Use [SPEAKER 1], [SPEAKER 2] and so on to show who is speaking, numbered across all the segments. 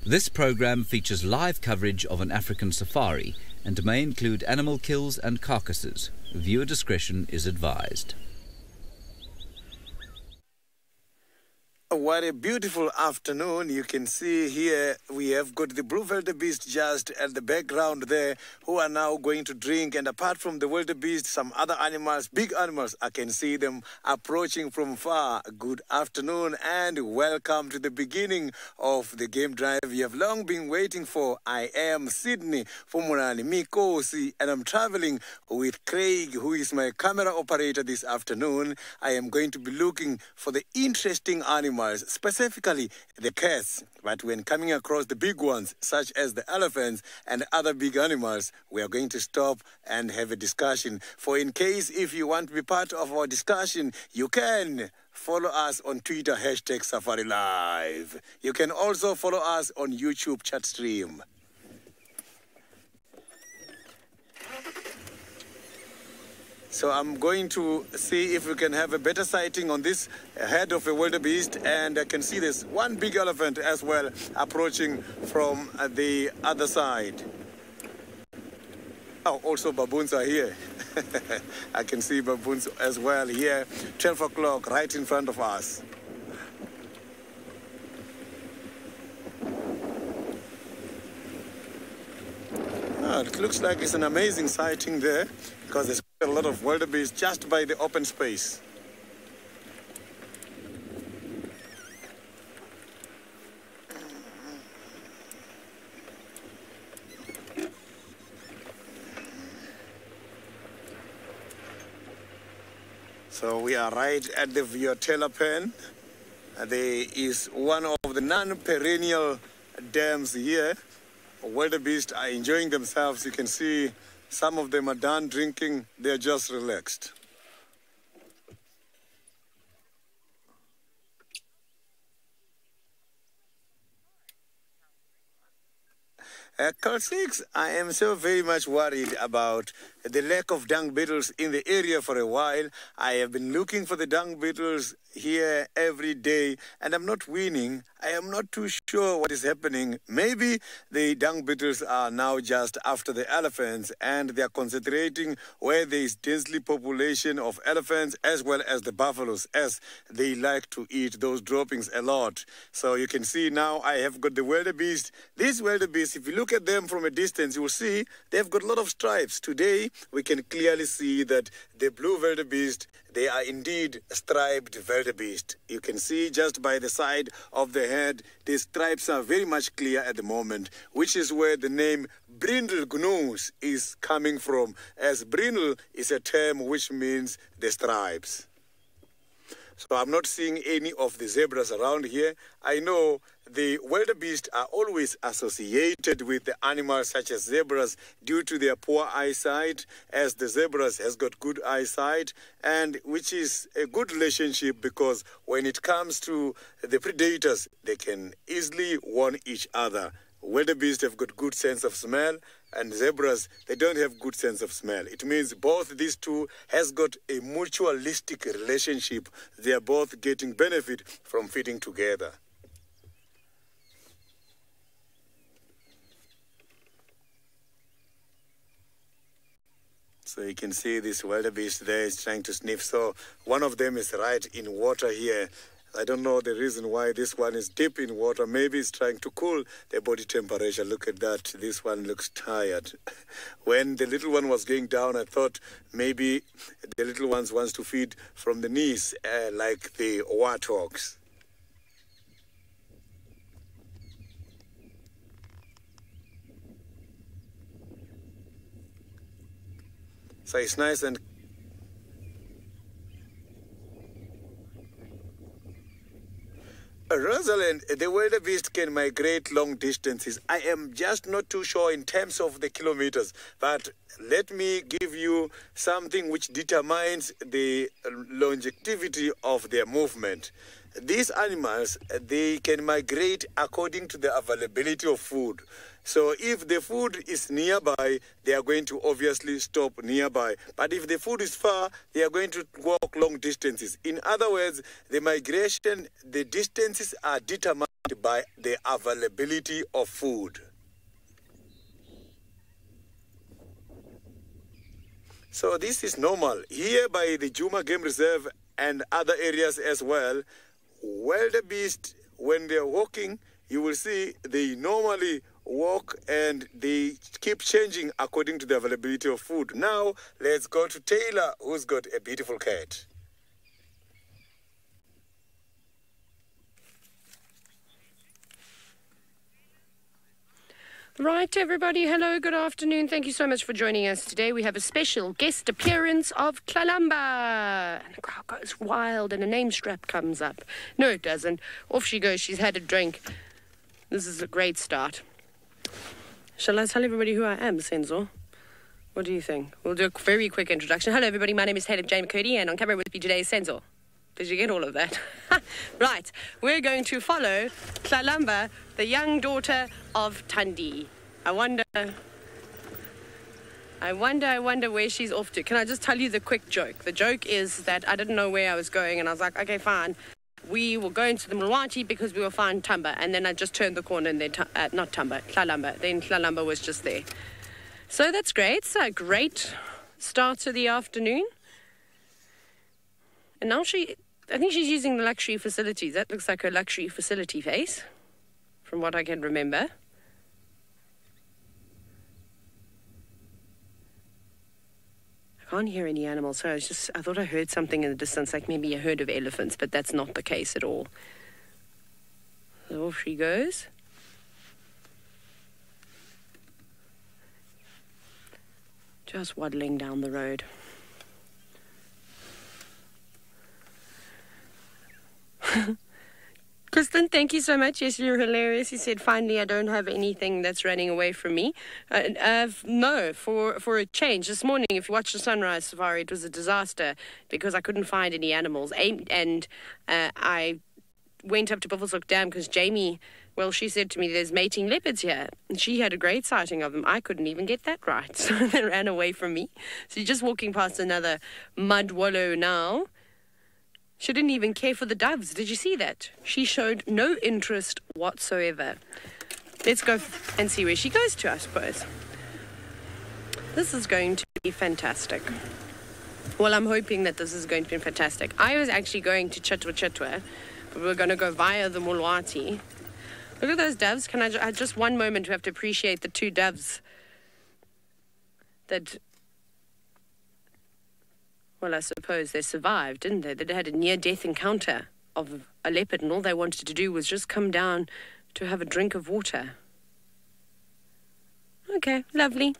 [SPEAKER 1] This program features live coverage of an African safari and may include animal kills and carcasses. Viewer discretion is advised.
[SPEAKER 2] What a beautiful afternoon. You can see here we have got the blue wildebeest just at the background there who are now going to drink. And apart from the wildebeest, some other animals, big animals, I can see them approaching from far. Good afternoon and welcome to the beginning of the game drive you have long been waiting for. I am Sydney Fumurani Mikosi and I'm traveling with Craig, who is my camera operator this afternoon. I am going to be looking for the interesting animals, specifically the cats. But when coming across the big ones, such as the elephants and other big animals, we are going to stop and have a discussion. For in case if you want to be part of our discussion, you can follow us on Twitter, #SafariLive. You can also follow us on YouTube chat stream. So I'm going to see if we can have a better sighting on this head of a wildebeest, and I can see this one big elephant as well approaching from the other side. Oh, also baboons are here. I can see baboons as well here, 12 o'clock right in front of us. Oh, it looks like it's an amazing sighting there because there's a lot of wildebeest just by the open space. So we are right at the Viotella pen. There is one of the non-perennial dams here. Wildebeest are enjoying themselves. You can see some of them are done drinking. They're just relaxed. Call 6, I am so very much worried about the lack of dung beetles in the area for a while. I have been looking for the dung beetles here every day and I'm not winning. I am not too sure what is happening. Maybe the dung beetles are now just after the elephants and they are concentrating where there is densely population of elephants as well as the buffaloes, as they like to eat those droppings a lot. So you can see now I have got the wildebeest. These wildebeest, if you look at them from a distance, you will see they've got a lot of stripes. Today we can clearly see that the blue wildebeest, they are indeed striped wildebeest. You can see just by the side of the head, the stripes are very much clear at the moment, which is where the name brindle gnus is coming from, as brindle is a term which means the stripes. So I'm not seeing any of the zebras around here. I know the wildebeest are always associated with the animals such as zebras due to their poor eyesight, as the zebras has got good eyesight, and which is a good relationship because when it comes to the predators, they can easily warn each other. Wildebeest have got good sense of smell, and zebras, they don't have good sense of smell. It means both these two has got a mutualistic relationship. They are both getting benefit from feeding together. So you can see this wildebeest there is trying to sniff. So one of them is right in water here. I don't know the reason why this one is deep in water. Maybe it's trying to cool the body temperature. Look at that. This one looks tired. When the little one was going down, I thought maybe the little ones wants to feed from the knees like the warthogs. So it's nice and Rosalind, the wildebeest can migrate long distances. I am just not too sure in terms of the kilometers, but let me give you something which determines the longevity of their movement. these animals, they can migrate according to the availability of food. So if the food is nearby, they are going to obviously stop nearby. But if the food is far, they are going to walk long distances. In other words, the migration, the distances are determined by the availability of food. So this is normal. Here by the Juma Game Reserve and other areas as well, wildebeest, when they're walking, you will see they normally walk and they keep changing according to the availability of food. Now, let's go to Taylor, who's got a beautiful cat.
[SPEAKER 3] Right, everybody. Hello, good afternoon. Thank you so much for joining us today. We have a special guest appearance of Tlalamba. And the crowd goes wild and a name strap comes up. No, it doesn't. Off she goes. She's had a drink. This is a great start. Shall I tell everybody who I am, Senzo? What do you think? We'll do a very quick introduction. Hello, everybody. My name is Taylor Jane McCurdy, and on camera with me today is Senzo. Did you get all of that? Right. We're going to follow Tlalamba, the young daughter of Thandi. I wonder where she's off to. Can I just tell you the quick joke? The joke is that I didn't know where I was going, and I was like, okay, fine. We will go into the Mulwati because we will find Tamba. And then I just turned the corner and then, not Tamba, Tlalamba. Then Tlalamba was just there. So that's great. It's a great start to the afternoon. And now I think she's using the luxury facilities. That looks like her luxury facility face, from what I can remember. I can't hear any animals, so I thought I heard something in the distance, like maybe a herd of elephants, but that's not the case at all. So off she goes. Just waddling down the road. Kristen, thank you so much. Yes, you're hilarious. He said, finally, I don't have anything that's running away from me. No, for a change. This morning, if you watched the sunrise safari, it was a disaster because I couldn't find any animals. And I went up to Buffelshoek Dam because Jamie, well, she said to me, there's mating leopards here. And she had a great sighting of them. I couldn't even get that right. So they ran away from me. So you're just walking past another mud wallow now. She didn't even care for the doves. Did you see that? She showed no interest whatsoever. Let's go and see where she goes to, I suppose. This is going to be fantastic. Well, I'm hoping that this is going to be fantastic. I was actually going to Chitwa, but we're going to go via the Mulwati. Look at those doves. Can I just one moment, we have to appreciate the two doves that... Well, I suppose they survived, didn't they? They had a near-death encounter of a leopard, and all they wanted to do was just come down to have a drink of water. Okay, lovely.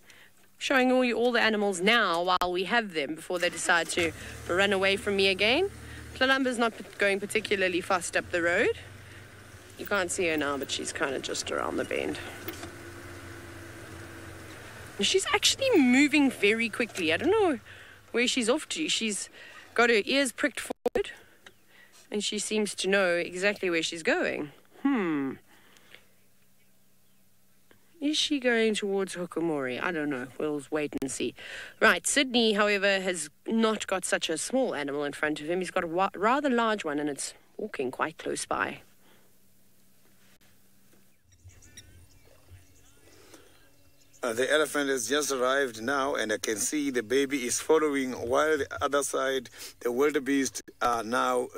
[SPEAKER 3] Showing all the animals now while we have them before they decide to run away from me again. Tlalamba's not going particularly fast up the road. You can't see her now, but she's kind of just around the bend. She's actually moving very quickly. I don't know where she's off to. She's got her ears pricked forward and she seems to know exactly where she's going. Is she going towards Hukumori? I don't know. We'll wait and see. Right, Sydney, however, has not got such a small animal in front of him. He's got a rather large one and it's walking quite close by.
[SPEAKER 2] The elephant has just arrived now, and I can see the baby is following, while the other side, the wildebeest are now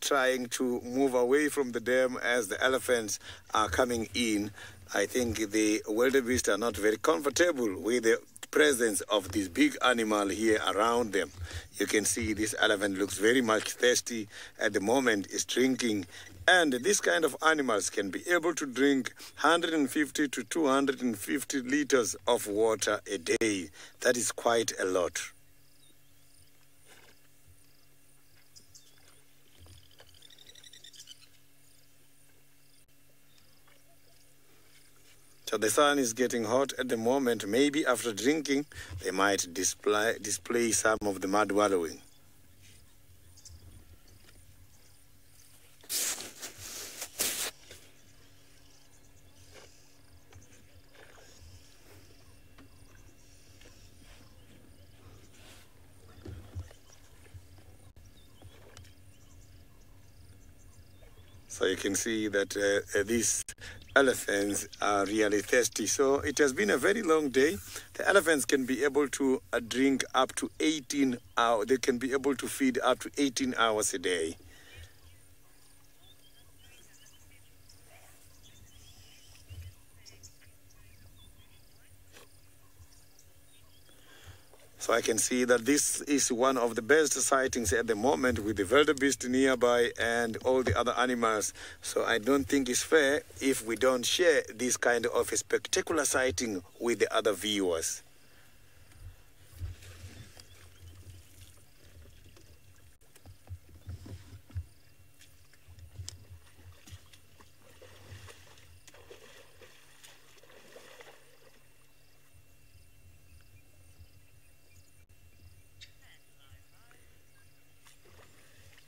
[SPEAKER 2] trying to move away from the dam as the elephants are coming in. I think the wildebeest are not very comfortable with the presence of this big animal here around them. You can see this elephant looks very much thirsty at the moment, is drinking. And this kind of animals can be able to drink 150 to 250 liters of water a day. That is quite a lot. So the sun is getting hot at the moment. Maybe after drinking, they might display some of the mud wallowing. So you can see that these elephants are really thirsty. So it has been a very long day. The elephants can be able to drink up to 18 hours. They can be able to feed up to 18 hours a day. So I can see that this is one of the best sightings at the moment, with the wildebeest nearby and all the other animals. So I don't think it's fair if we don't share this kind of a spectacular sighting with the other viewers.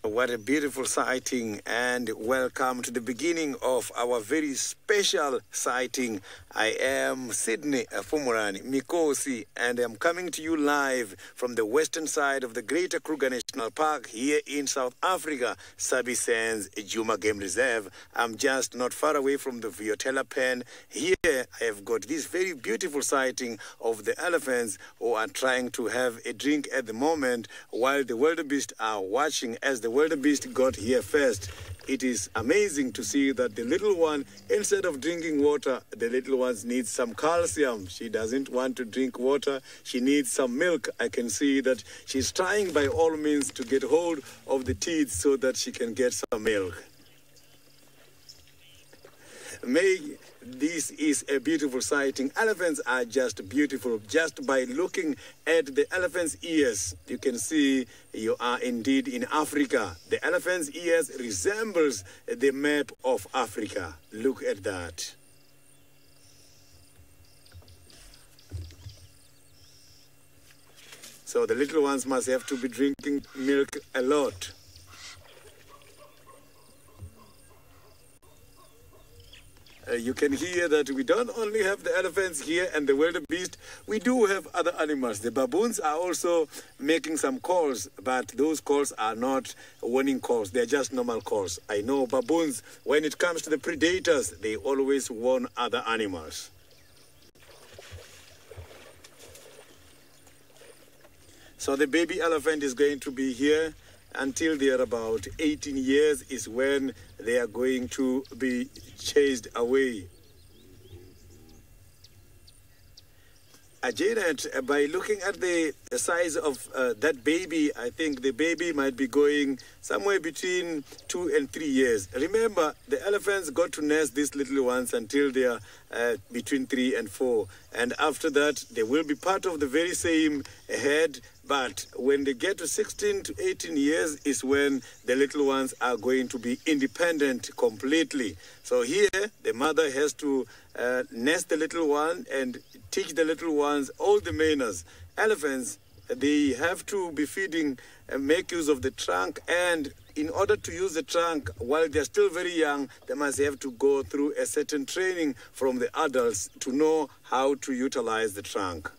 [SPEAKER 2] What a beautiful sighting, and welcome to the beginning of our very special sighting. I am Sydney Fumurani Mikosi, and I'm coming to you live from the western side of the Greater Kruger National Park here in South Africa, Sabi Sands Juma Game Reserve. I'm just not far away from the Viotella pen. Here I have got this very beautiful sighting of the elephants who are trying to have a drink at the moment, while the wildebeest are watching as the wildebeest got here first. It is amazing to see that the little one, instead of drinking water, the little ones need some calcium. She doesn't want to drink water. She needs some milk. I can see that she's trying by all means to get hold of the teeth so that she can get some milk. This is a beautiful sighting. Elephants are just beautiful. Just by looking at the elephant's ears, you can see you are indeed in Africa. The elephant's ears resembles the map of Africa. Look at that. So the little ones must have to be drinking milk a lot. You can hear that we don't only have the elephants here and the wildebeest, we do have other animals. The baboons are also making some calls, but those calls are not warning calls. They're just normal calls. I know baboons, when it comes to the predators, they always warn other animals. So the baby elephant is going to be here until they are about 18 years is when they are going to be chased away. Janet, by looking at the size of that baby, I think the baby might be going somewhere between 2 and 3 years. Remember, the elephants got to nest these little ones until they are between 3 and 4. And after that, they will be part of the very same herd. But when they get to 16 to 18 years is when the little ones are going to be independent completely. So here, the mother has to nest the little one and teach the little ones all the manners. Elephants, they have to be feeding and make use of the trunk, and in order to use the trunk while they're still very young, they must have to go through a certain training from the adults to know how to utilize the trunk.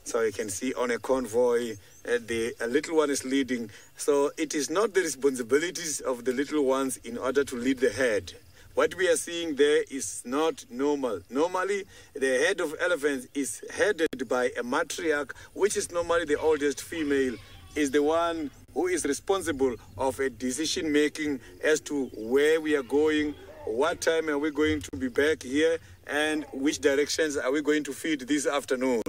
[SPEAKER 2] So you can see on a convoy, the little one is leading. So it is not the responsibilities of the little ones in order to lead the herd. What we are seeing there is not normal. Normally, the head of elephants is headed by a matriarch, which is normally the oldest female, is the one who is responsible of a decision making as to where we are going, what time are we going to be back here, and which directions are we going to feed this afternoon.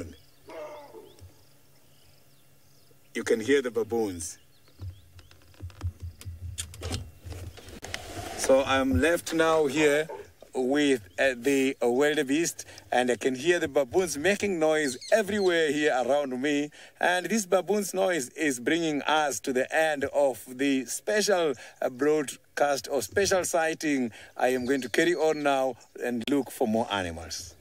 [SPEAKER 2] You can hear the baboons. So I'm left now here with the wildebeest, and I can hear the baboons making noise everywhere here around me. And this baboon's noise is bringing us to the end of the special broadcast or special sighting. I am going to carry on now and look for more animals.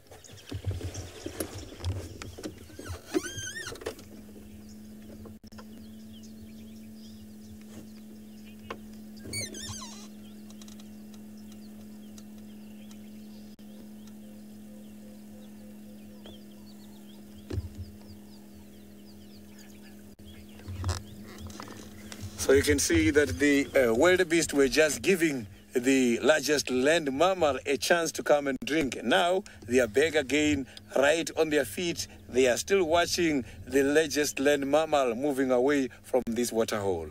[SPEAKER 2] So you can see that the wildebeest were just giving the largest land mammal a chance to come and drink. Now they are back again, right on their feet. They are still watching the largest land mammal moving away from this waterhole.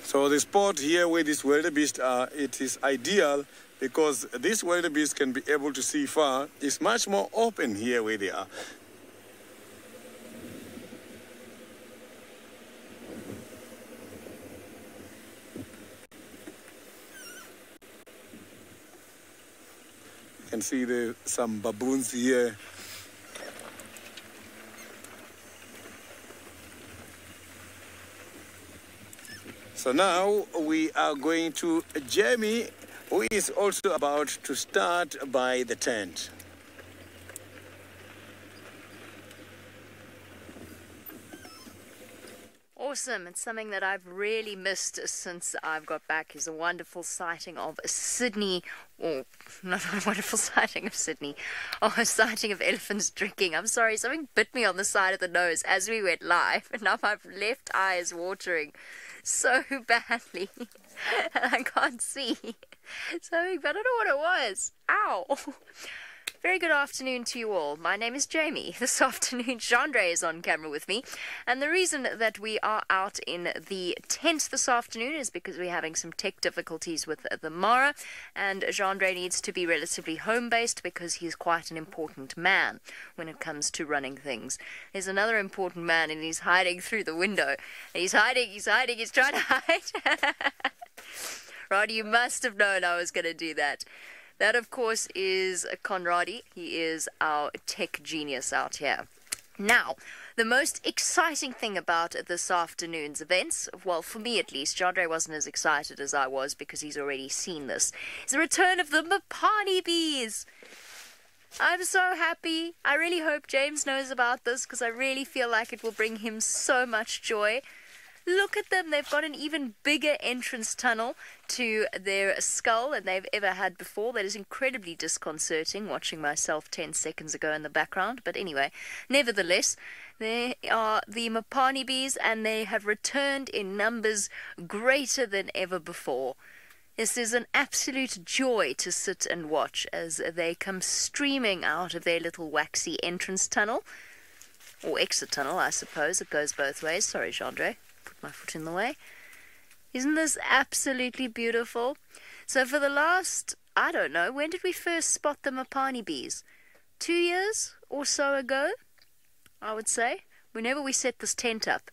[SPEAKER 2] So the spot here where these wildebeest are, it is ideal because this wildebeest can be able to see far. It's much more open here where they are. You can see some baboons here. So now we are going to Jamie, who is also about to start by the tent.
[SPEAKER 4] Awesome. It's something that I've really missed since I've got back is a wonderful sighting of Sydney, or not a wonderful sighting of Sydney, a sighting of elephants drinking. I'm sorry, something bit me on the side of the nose as we went live, and now my left eye is watering so badly, and I can't see something, but I don't know what it was. Ow! Very good afternoon to you all. My name is Jamie. This afternoon, Jean-Dre is on camera with me. And the reason that we are out in the tent this afternoon is because we're having some tech difficulties with the Mara. And Jean-Dre needs to be relatively home-based because he's quite an important man when it comes to running things. There's another important man and he's hiding through the window. He's hiding, he's trying to hide. Rod, you must have known I was going to do that. That, of course, is Conradi. He is our tech genius out here. Now, the most exciting thing about this afternoon's events, well, for me at least, Jean-Dre wasn't as excited as I was because he's already seen this, is the return of the Mapani bees. I'm so happy. I really hope James knows about this because I really feel like it will bring him so much joy. Look at them. They've got an even bigger entrance tunnel to their skull than they've ever had before. That is incredibly disconcerting, watching myself 10 seconds ago in the background. But anyway, nevertheless, they are the Mapani bees, and they have returned in numbers greater than ever before. This is an absolute joy to sit and watch as they come streaming out of their little waxy entrance tunnel. Or exit tunnel, I suppose. It goes both ways. Sorry, Jean-Dre. Put my foot in the way. Isn't this absolutely beautiful? So for the last, I don't know, when did we first spot the Mapani bees? 2 years or so ago, I would say. Whenever we set this tent up,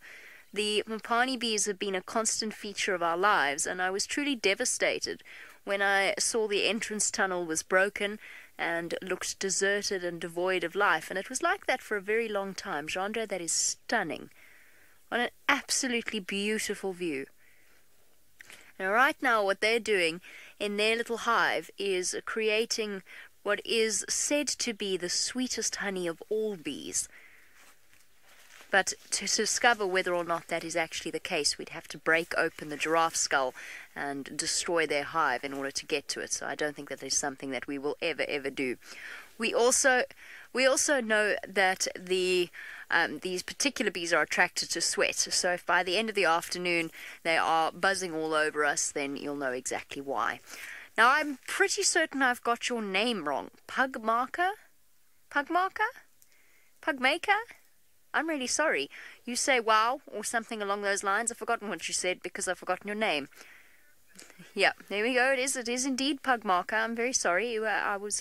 [SPEAKER 4] the Mapani bees have been a constant feature of our lives, and I was truly devastated when I saw the entrance tunnel was broken and looked deserted and devoid of life. And it was like that for a very long time. Jean-Dre, that is stunning. What an absolutely beautiful view. Now, right now, what they're doing in their little hive is creating what is said to be the sweetest honey of all bees. But to discover whether or not that is actually the case, we'd have to break open the giraffe skull and destroy their hive in order to get to it. So I don't think that is something that we will ever do. We also know that these particular bees are attracted to sweat. So if by the end of the afternoon they are buzzing all over us, then you'll know exactly why. Now, I'm pretty certain I've got your name wrong. Pugmaker? Pugmaker? I'm really sorry. You say wow or something along those lines. I've forgotten what you said because I've forgotten your name. Yeah, there we go. It is indeed Pugmaker. I'm very sorry. I was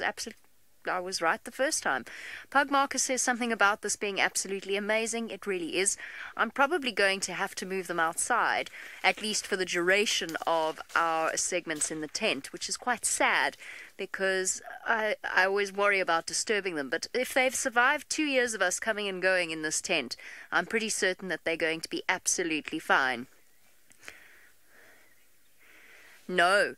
[SPEAKER 4] right the first time. Pugmaker says something about this being absolutely amazing. It really is. I'm probably going to have to move them outside, at least for the duration of our segments in the tent, which is quite sad because I always worry about disturbing them. But if they've survived 2 years of us coming and going in this tent, I'm pretty certain that they're going to be absolutely fine. No.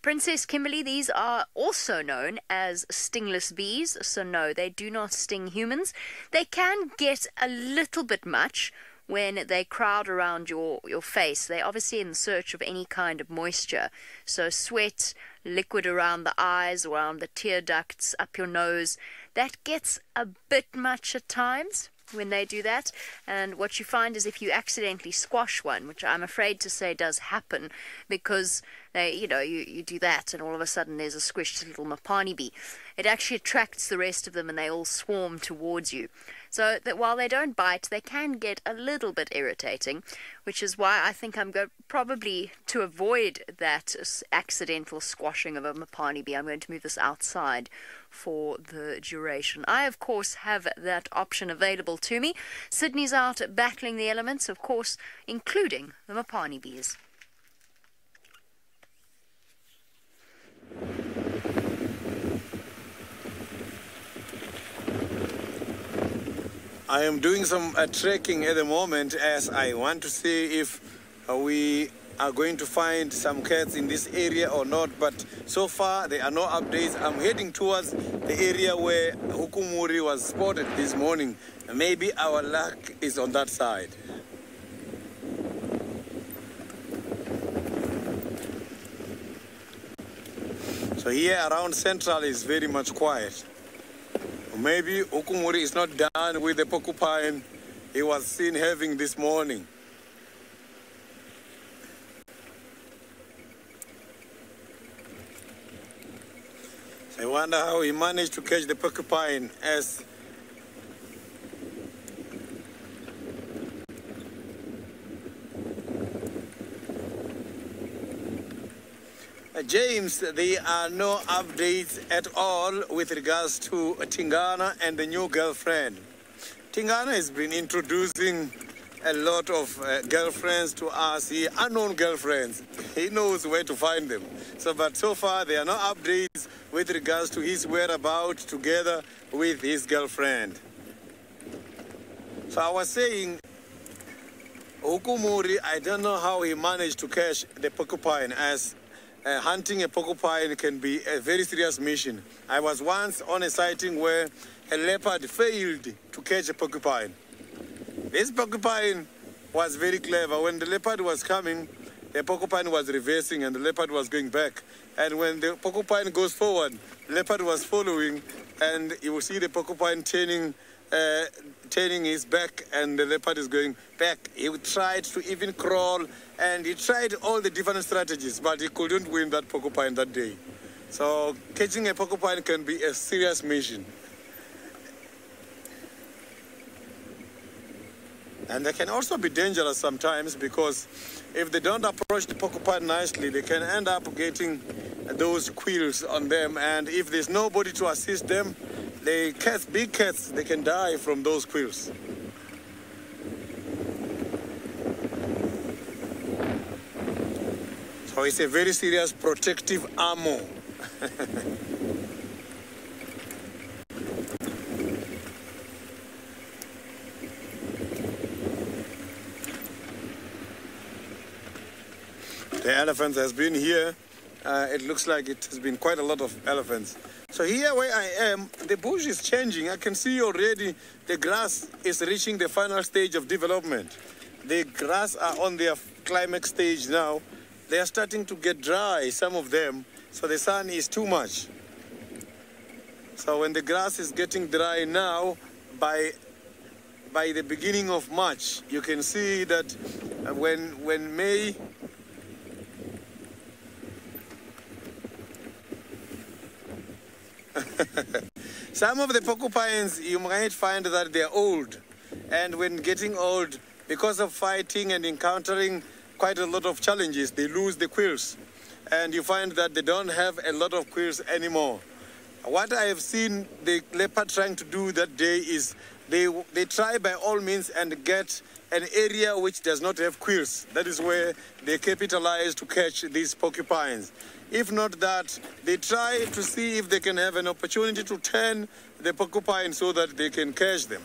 [SPEAKER 4] Princess Kimberly, these are also known as stingless bees, so no, they do not sting humans. They can get a little bit much when they crowd around your face, they're obviously in search of any kind of moisture. So sweat, liquid around the eyes, around the tear ducts, up your nose, that gets a bit much at times when they do that. And what you find is if you accidentally squash one, which I'm afraid to say does happen, because they, you do that and all of a sudden there's a squished little mapani bee, it actually attracts the rest of them and they all swarm towards you. So that while they don't bite, they can get a little bit irritating, which is why I think I'm going probably to avoid that accidental squashing of a mapani bee. I'm going to move this outside for the duration. I, of course, have that option available to me. Sydney's out battling the elements, of course, including the mapani bees.
[SPEAKER 2] I am doing some trekking at the moment as I want to see if we are going to find some cats in this area or not, but so far there are no updates. I'm heading towards the area where Hukumuri was spotted this morning. Maybe our luck is on that side. So here around Central is very much quiet. Maybe Hukumuri is not done with the porcupine he was seen having this morning. So I wonder how he managed to catch the porcupine as James, there are no updates at all with regards to Tingana and the new girlfriend. Tingana has been introducing a lot of girlfriends to us here, unknown girlfriends. He knows where to find them. But so far there are no updates with regards to his whereabouts together with his girlfriend. So I was saying, Hukumuri, I don't know how he managed to catch the porcupine, as hunting a porcupine can be a very serious mission. I was once on a sighting where a leopard failed to catch a porcupine. This porcupine was very clever. When the leopard was coming, the porcupine was reversing and the leopard was going back. And when the porcupine goes forward, the leopard was following, and you will see the porcupine turning his back and the leopard is going back. He tried to even crawl and he tried all the different strategies, but he couldn't win that porcupine that day. So catching a porcupine can be a serious mission. And they can also be dangerous sometimes, because if they don't approach the porcupine nicely, they can end up getting those quills on them. And if there's nobody to assist them, the cats, big cats, they can die from those quills. So it's a very serious protective armor. The elephant has been here. It looks like it has been quite a lot of elephants. So here where I am, the bush is changing. I can see already the grass is reaching the final stage of development. The grass are on their climax stage now. They are starting to get dry, some of them, so the sun is too much. So when the grass is getting dry now, by the beginning of March, you can see that when May some of the porcupines, you might find that they're old. And when getting old, because of fighting and encountering quite a lot of challenges, they lose the quills. And you find that they don't have a lot of quills anymore. What I have seen the leopard trying to do that day is they try by all means and get an area which does not have quills. That is where they capitalize to catch these porcupines. If not that, they try to see if they can have an opportunity to turn the porcupine so that they can catch them.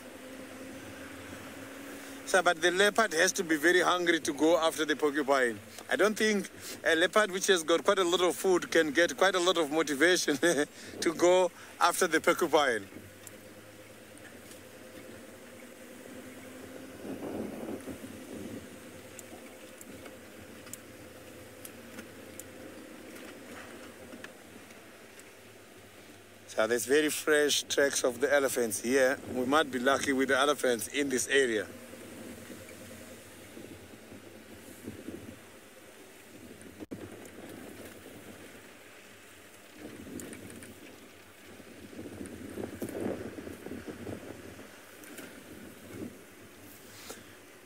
[SPEAKER 2] So, but the leopard has to be very hungry to go after the porcupine. I don't think a leopard which has got quite a lot of food can get quite a lot of motivation to go after the porcupine. So there's very fresh tracks of the elephants here. We might be lucky with the elephants in this area.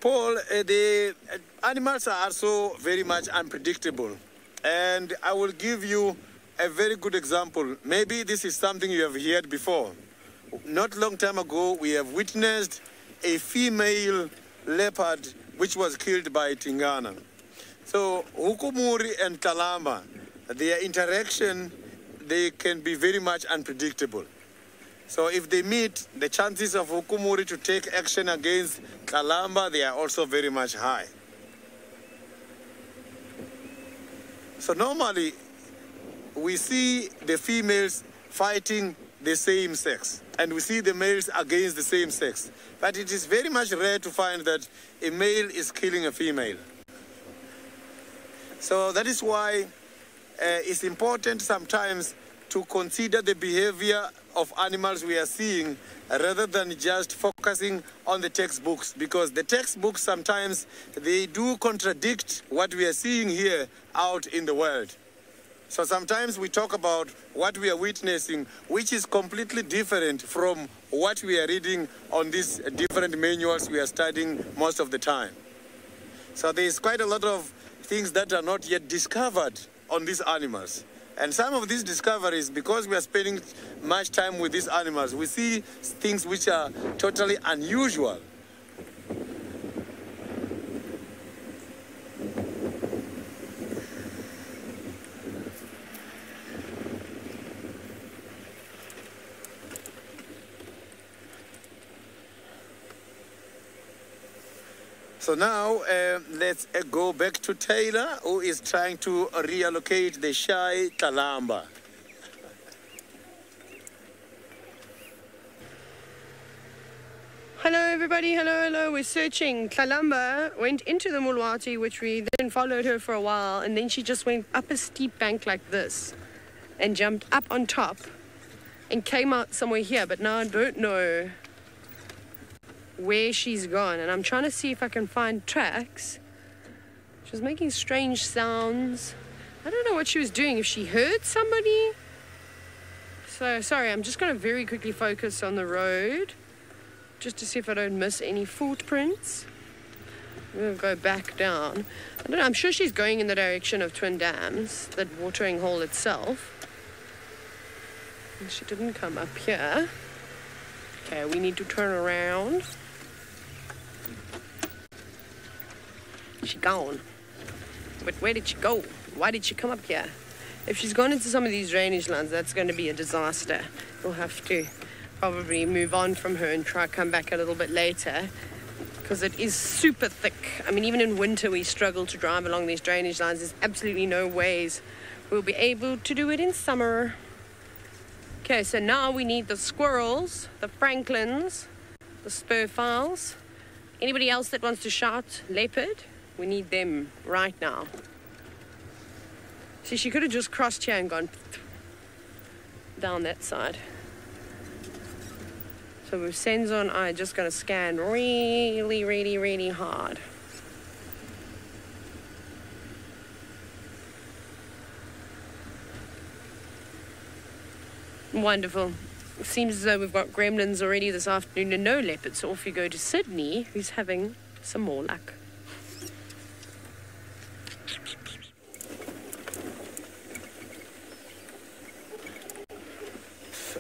[SPEAKER 2] Paul, the animals are also very much unpredictable. And I will give you a very good example. Maybe this is something you have heard before. Not long time ago, we have witnessed a female leopard which was killed by Tingana. So Hukumuri and Kalamba, their interaction, they can be very much unpredictable. So if they meet, the chances of Hukumuri to take action against Kalamba, they are also very much high. So normally, we see the females fighting the same sex, and we see the males against the same sex. But it is very much rare to find that a male is killing a female. So that is why it's important sometimes to consider the behavior of animals we are seeing rather than just focusing on the textbooks, because the textbooks sometimes they do contradict what we are seeing here out in the world. So sometimes we talk about what we are witnessing, which is completely different from what we are reading on these different manuals we are studying most of the time. So there is quite a lot of things that are not yet discovered on these animals. And some of these discoveries, because we are spending much time with these animals, we see things which are totally unusual. So now let's go back to Taylor, who is trying to reallocate the shy Kalamba.
[SPEAKER 3] Hello everybody, hello. We're searching. Kalamba went into the Mulwati, which we then followed her for a while, and then she just went up a steep bank like this and jumped up on top and came out somewhere here, but now I don't know where she's gone, and I'm trying to see if I can find tracks. She was making strange sounds. I don't know what she was doing, if she heard somebody. So sorry, I'm just going to very quickly focus on the road just to see if I don't miss any footprints. I'm going to go back down. I don't know, I'm sure she's going in the direction of Twin Dams, that watering hole itself. And she didn't come up here. Okay, we need to turn around. She gone. But where did she go? Why did she come up here? If she's gone into some of these drainage lines, that's going to be a disaster. We'll have to probably move on from her and try come back a little bit later, because it is super thick. I mean, even in winter we struggle to drive along these drainage lines. There's absolutely no ways we'll be able to do it in summer. Okay, so now we need the squirrels, the franklins, the spur fowls. Anybody else that wants to shout leopard? We need them right now. See, she could have just crossed here and gone down that side. So with Senzo and I are just going to scan really hard. Wonderful. It seems as though we've got gremlins already this afternoon and no leopards. So off you go to Sydney, who's having some more luck.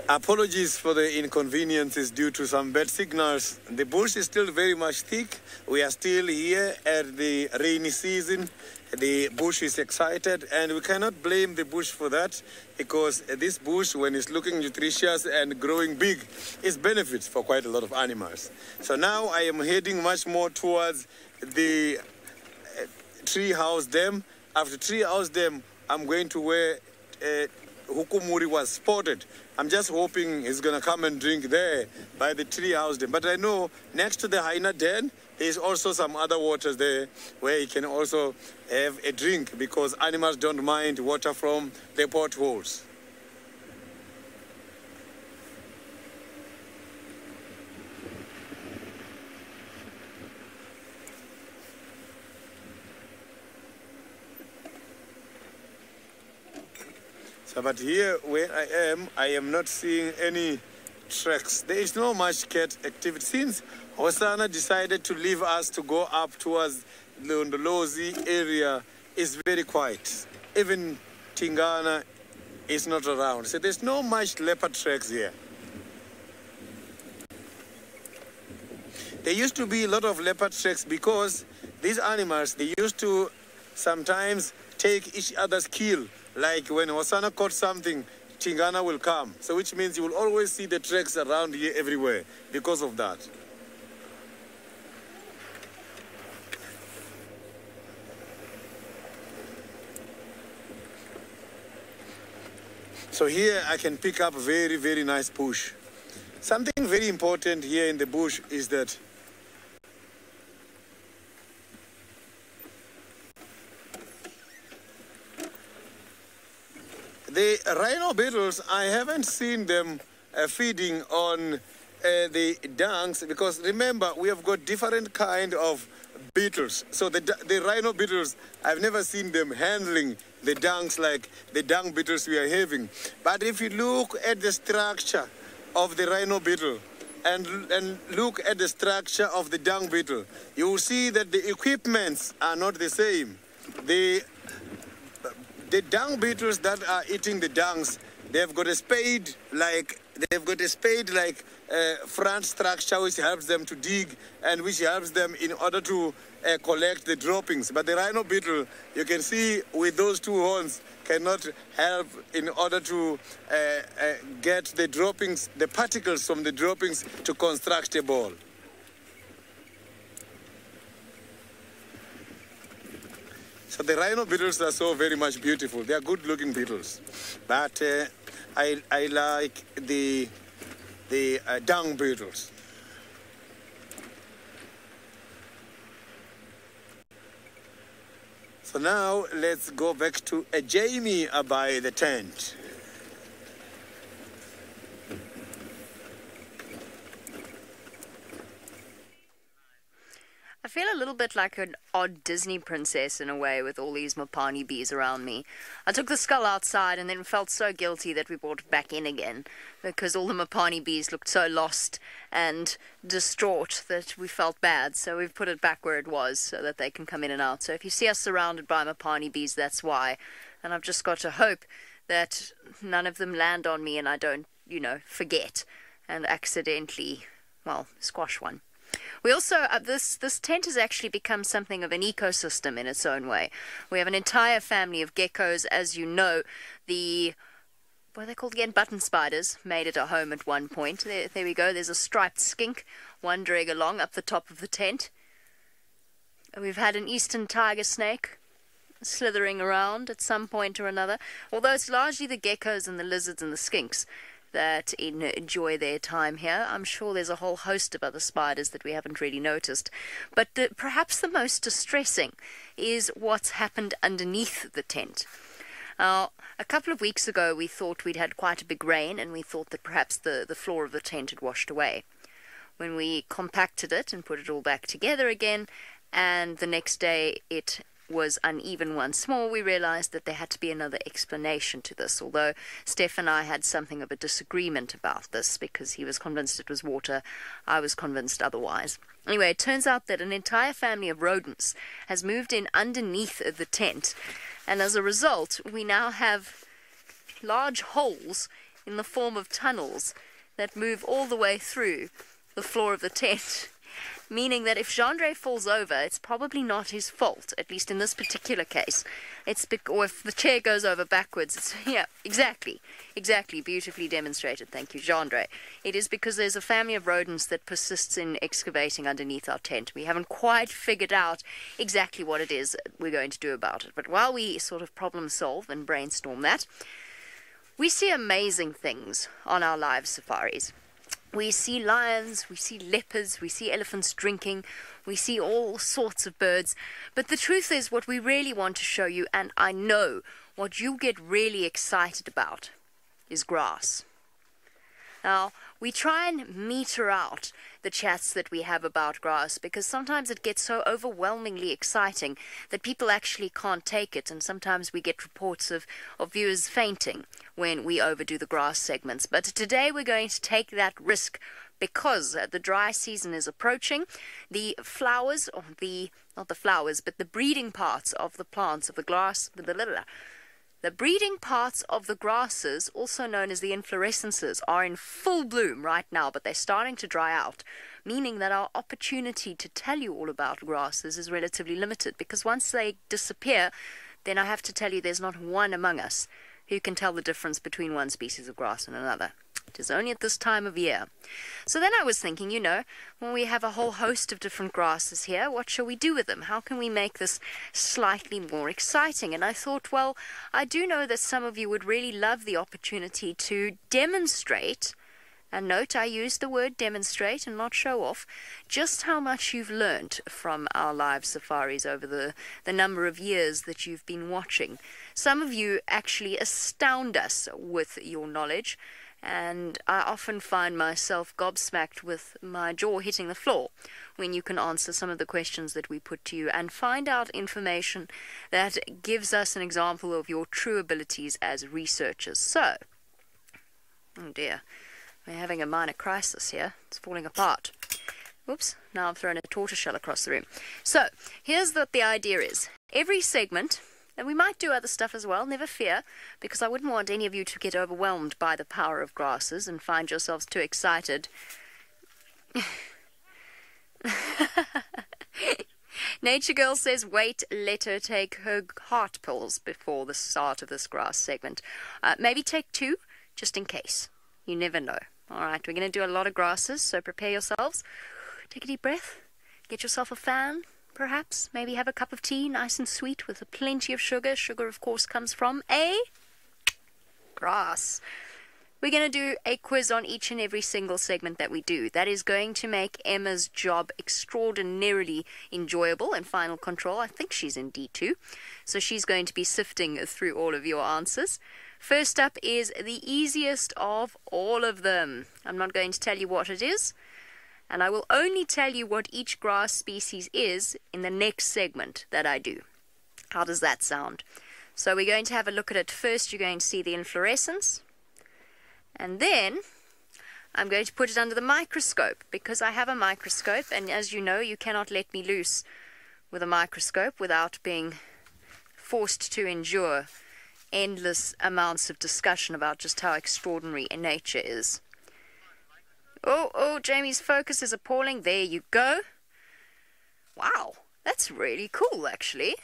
[SPEAKER 2] Apologies for the inconveniences due to some bad signals. The bush is still very much thick. We are still here at the rainy season. The bush is excited, and we cannot blame the bush for that, because this bush, when it's looking nutritious and growing big, is benefits for quite a lot of animals. So now I am heading much more towards the treehouse dam. After treehouse dam, I'm going to where Hukumuri was spotted. I'm just hoping he's going to come and drink there by the treehouse dam. But I know next to the hyena den, there's also some other waters there where he can also have a drink, because animals don't mind water from the potholes. So, but here where I am not seeing any tracks. There is no much cat activity. Since Hosanna decided to leave us to go up towards the Ndolozi area, is very quiet. Even Tingana is not around. So there's no much leopard tracks here. There used to be a lot of leopard tracks because these animals, they used to sometimes take each other's kill. Like when Hosanna caught something, Tingana will come. So which means you will always see the tracks around here everywhere because of that. So here I can pick up a very, very nice bush. Something very important here in the bush is that the rhino beetles, I haven't seen them feeding on the dungs, because remember, we have got different kind of beetles. So the rhino beetles, I've never seen them handling the dungs like the dung beetles we are having. But if you look at the structure of the rhino beetle and look at the structure of the dung beetle, you will see that the equipments are not the same. The dung beetles that are eating the dungs, they've got a spade like front structure which helps them to dig and which helps them in order to collect the droppings. But the rhino beetle, you can see with those two horns, cannot help in order to get the droppings, the particles from the droppings to construct a ball. So the rhino beetles are so very much beautiful. They are good-looking beetles, but I like the dung beetles. So now let's go back to Jamie by the tent.
[SPEAKER 4] I feel a little bit like an odd Disney princess in a way with all these Mopani bees around me. I took the skull outside and then felt so guilty that we brought it back in again because all the Mopani bees looked so lost and distraught that we felt bad. So we've put it back where it was so that they can come in and out. So if you see us surrounded by Mopani bees, that's why. And I've just got to hope that none of them land on me and I don't, forget and accidentally, squash one. We also, this tent has actually become something of an ecosystem in its own way. We have an entire family of geckos. As you know, what are they called again? Button spiders made it a home at one point. There we go. There's a striped skink wandering along up the top of the tent. We've had an eastern tiger snake slithering around at some point or another. Although it's largely the geckos and the lizards and the skinks that enjoy their time here. I'm sure there's a whole host of other spiders that we haven't really noticed. But perhaps the most distressing is what's happened underneath the tent. Now, a couple of weeks ago we thought we'd had quite a big rain and we thought that perhaps the floor of the tent had washed away. When we compacted it and put it all back together again, and the next day it was uneven once more, we realized that there had to be another explanation to this, although Steph and I had something of a disagreement about this because he was convinced it was water, I was convinced otherwise. Anyway, it turns out that an entire family of rodents has moved in underneath the tent, and as a result we now have large holes in the form of tunnels that move all the way through the floor of the tent. Meaning that if Gendre falls over, it's probably not his fault, at least in this particular case. Or if the chair goes over backwards, exactly, beautifully demonstrated, thank you, Gendre. It is because there's a family of rodents that persists in excavating underneath our tent. We haven't quite figured out exactly what it is we're going to do about it. But while we sort of problem solve and brainstorm that, we see amazing things on our live safaris. We see lions, we see leopards, we see elephants drinking, we see all sorts of birds. But the truth is, what we really want to show you, and I know what you get really excited about, is grass. Now, we try and meter out the chats that we have about grass because sometimes it gets so overwhelmingly exciting that people actually can't take it, and sometimes we get reports of viewers fainting when we overdo the grass segments. But today we're going to take that risk because the dry season is approaching. The flowers, or not the flowers, but the breeding parts of the plants of the grass, the breeding parts of the grasses, also known as the inflorescences, are in full bloom right now, but they're starting to dry out, meaning that our opportunity to tell you all about grasses is relatively limited, because once they disappear, then I have to tell you there's not one among us who can tell the difference between one species of grass and another. It is only at this time of year. So then I was thinking, when we have a whole host of different grasses here, what shall we do with them? How can we make this slightly more exciting? And I thought, well, I do know that some of you would really love the opportunity to demonstrate, and note I use the word demonstrate and not show off, just how much you've learned from our live safaris over the number of years that you've been watching. Some of you actually astound us with your knowledge, and I often find myself gobsmacked with my jaw hitting the floor when you can answer some of the questions that we put to you and find out information that gives us an example of your true abilities as researchers. So, oh dear, we're having a minor crisis here. It's falling apart. Oops, now I've thrown a tortoiseshell across the room. So, here's what the idea is. Every segment, and we might do other stuff as well, never fear, because I wouldn't want any of you to get overwhelmed by the power of grasses and find yourselves too excited. Nature Girl says, wait, let her take her heart pills before the start of this grass segment. Maybe take 2, just in case. You never know. All right, we're going to do a lot of grasses, so prepare yourselves. Take a deep breath. Get yourself a fan. Perhaps, maybe have a cup of tea, nice and sweet, with plenty of sugar. Sugar, of course, comes from a grass. We're going to do a quiz on each and every single segment that we do. That is going to make Emma's job extraordinarily enjoyable and Final Control. I think she's in D2, so she's going to be sifting through all of your answers. First up is the easiest of all of them. I'm not going to tell you what it is, and I will only tell you what each grass species is in the next segment that I do. How does that sound? So we're going to have a look at it. First, you're going to see the inflorescence. And then I'm going to put it under the microscope, because I have a microscope. And as you know, you cannot let me loose with a microscope without being forced to endure endless amounts of discussion about just how extraordinary nature is. Oh, Jamie's focus is appalling. There you go. Wow, that's really cool, actually.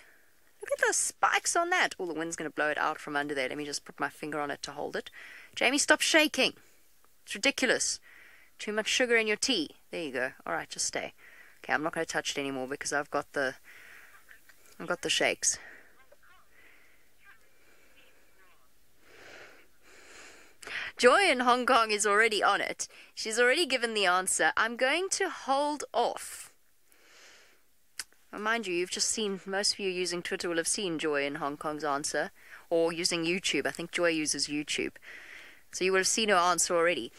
[SPEAKER 4] Look at the spikes on that. Oh, the wind's going to blow it out from under there. Let me just put my finger on it to hold it. Jamie, stop shaking. It's ridiculous. Too much sugar in your tea. There you go. All right, just stay. Okay, I'm not going to touch it anymore because I've got the shakes. Joy in Hong Kong is already on it. She's already given the answer. I'm going to hold off. Well, mind you, you've just seen, most of you using Twitter will have seen Joy in Hong Kong's answer, or using YouTube. I think Joy uses YouTube. So you will have seen her answer already.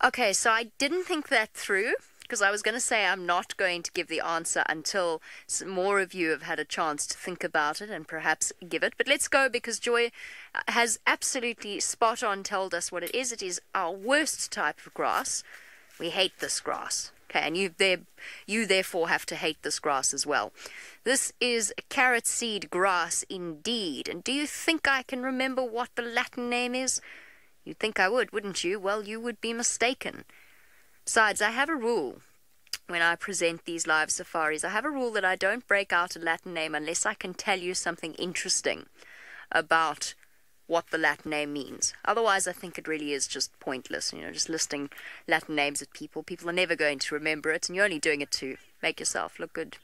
[SPEAKER 4] Okay, so I didn't think that through, because I was going to say I'm not going to give the answer until some more of you have had a chance to think about it and perhaps give it. But let's go, because Joy has absolutely spot on told us what it is. It is our worst type of grass. We hate this grass. Okay, and you therefore have to hate this grass as well. This is carrot seed grass indeed. And do you think I can remember what the Latin name is? You'd think I would, wouldn't you? Well, you would be mistaken. Besides, I have a rule when I present these live safaris. I have a rule that I don't break out a Latin name unless I can tell you something interesting about what the Latin name means. Otherwise, I think it really is just pointless, just listing Latin names at people. People are never going to remember it, and you're only doing it to make yourself look good.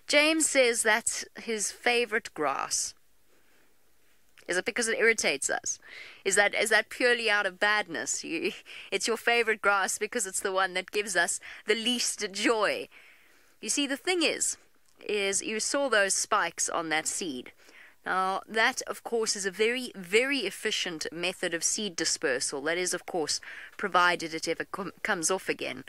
[SPEAKER 4] James says that's his favorite grass. Is it because it irritates us? Is that purely out of badness? It's your favorite grass because it's the one that gives us the least joy. You see, the thing is you saw those spikes on that seed. Now, that, of course, is a very, very efficient method of seed dispersal. That is, of course, provided it ever comes off again,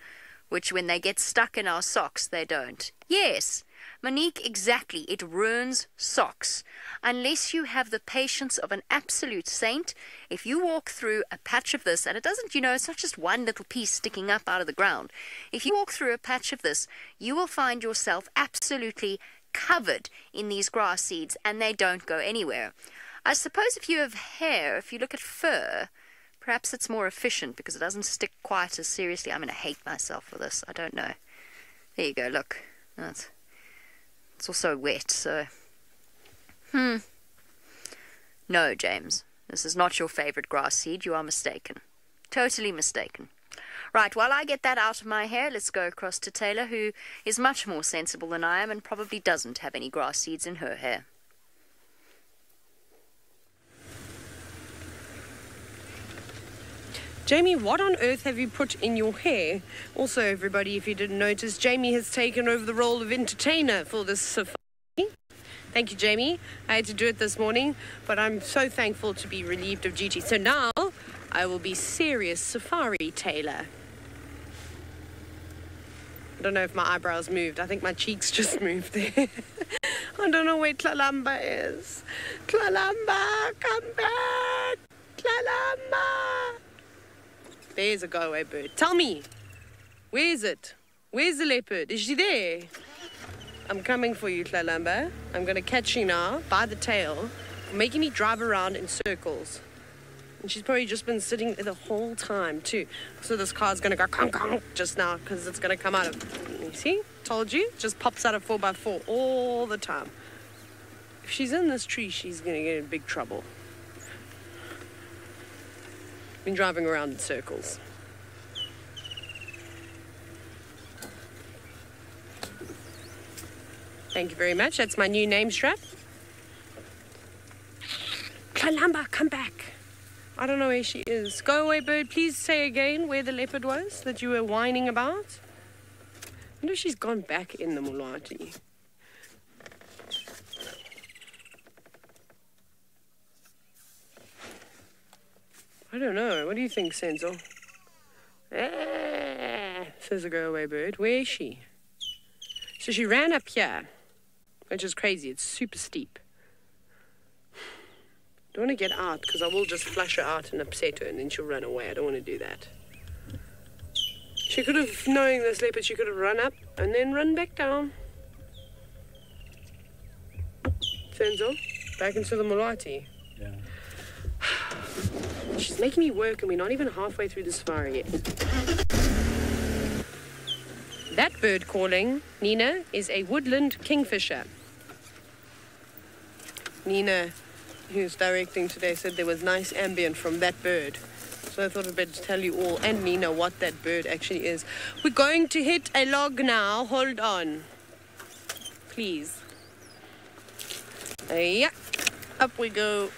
[SPEAKER 4] which when they get stuck in our socks, they don't. Yes, Monique, exactly. It ruins socks. Unless you have the patience of an absolute saint, if you walk through a patch of this, and it doesn't, it's not just one little piece sticking up out of the ground. If you walk through a patch of this, you will find yourself absolutely covered in these grass seeds, and they don't go anywhere. I suppose if you have hair, if you look at fur, perhaps it's more efficient because it doesn't stick quite as seriously. I'm going to hate myself for this. I don't know. There you go, look. It's also wet, so... No, James. This is not your favorite grass seed. You are mistaken. Totally mistaken. Right, while I get that out of my hair, let's go across to Taylor, who is much more sensible than I am and probably doesn't have any grass seeds in her hair.
[SPEAKER 3] Jamie, what on earth have you put in your hair? Also, everybody, if you didn't notice, Jamie has taken over the role of entertainer for this safari. Thank you, Jamie. I had to do it this morning, but I'm so thankful to be relieved of duty. So now, I will be serious safari Taylor. I don't know if my eyebrows moved. I think my cheeks just moved there. I don't know where Tlalamba is. Tlalamba, come back! Tlalamba! There's a go-away bird. Tell me, where is it? Where's the leopard? Is she there? I'm coming for you, Tlalamba. I'm going to catch you now by the tail, making me drive around in circles. And she's probably just been sitting there the whole time, too. So this car's going to go conk just now because it's going to come out of... You see? Told you. Just pops out of 4x4 all the time. If she's in this tree, she's going to get in big trouble. Been driving around in circles. Thank you very much. That's my new name strap. Tlalamba, come back. I don't know where she is. Go away, bird. Please say again where the leopard was that you were whining about. I wonder if she's gone back in the Mulati. I don't know. What do you think, Senzo? Says the go away bird. Where is she? So she ran up here, which is crazy. It's super steep. I don't want to get out because I will just flush her out and upset her and then she'll run away. I don't want to do that. She could have, knowing this leopard, she could have run up and then run back down. Senzo, back into the Mulati.
[SPEAKER 5] Yeah.
[SPEAKER 3] She's making me work and we're not even halfway through the safari yet. That bird calling, Nina, is a woodland kingfisher. Nina, who's directing today, said there was nice ambient from that bird. So I thought I'd better tell you all and Nina what that bird actually is. We're going to hit a log now. Hold on. Please. Yeah. Up we go.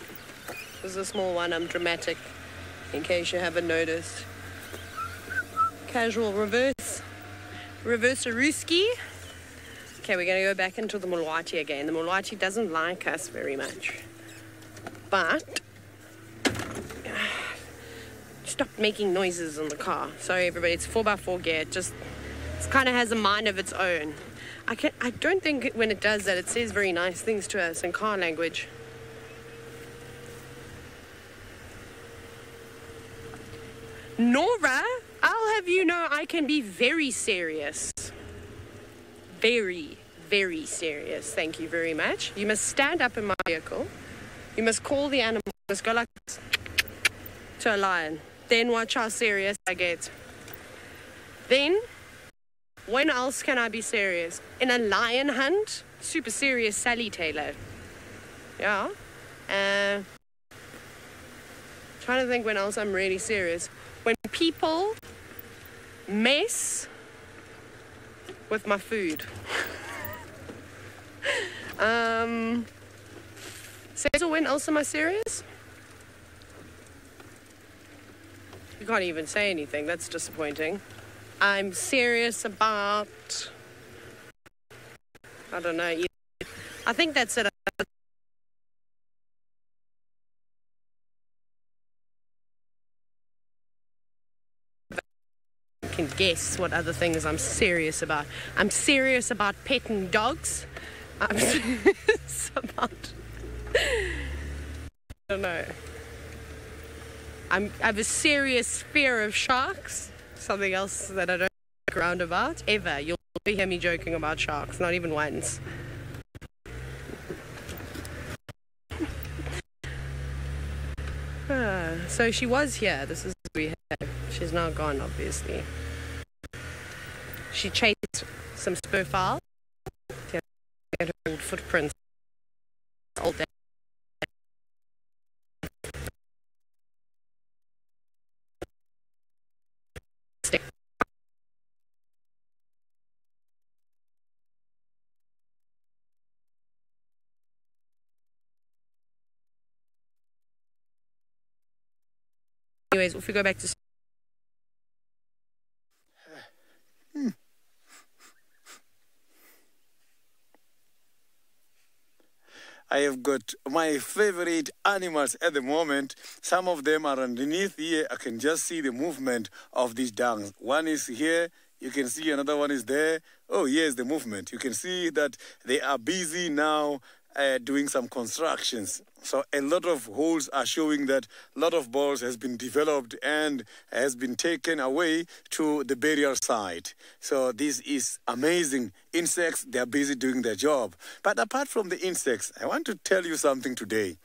[SPEAKER 3] This is a small one. I'm dramatic, in case you haven't noticed. Casual reverse. Reverse-a-rooski. Okay, we're going to go back into the Mulwati again. The Mulwati doesn't like us very much. But... stop making noises in the car. Sorry, everybody. It's 4x4 gear. It kind of has a mind of its own. I don't think when it does that, it says very nice things to us in car language. Nora, I'll have you know I can be very serious. Very, very serious. Thank you very much. You must stand up in my vehicle. You must call the animal. You must go like this to a lion. Then watch how serious I get. Then, when else can I be serious? In a lion hunt? Super serious Sally Taylor. Yeah. Trying to think when else I'm really serious. When people mess with my food. So when else am I serious? You can't even say anything. That's disappointing. I'm serious about... I don't know. I think that's it. would guess what other things I'm serious about. I'm serious about petting dogs. I'm serious about... I don't know. I have a serious fear of sharks. Something else that I don't joke around about ever. You'll never hear me joking about sharks, not even once. So she was here. This is what we have. She's now gone, obviously. She chased some spur fowl. She had her old footprints all day. Anyways, if we go back to...
[SPEAKER 2] I have got my favorite animals at the moment. Some of them are underneath here. I can just see the movement of these dungs. One is here. You can see another one is there. Oh, here's the movement. You can see that they are busy now doing some constructions. So a lot of holes are showing that a lot of balls has been developed and has been taken away to the burial site. So this is amazing. Insects, they are busy doing their job. But apart from the insects, I want to tell you something today.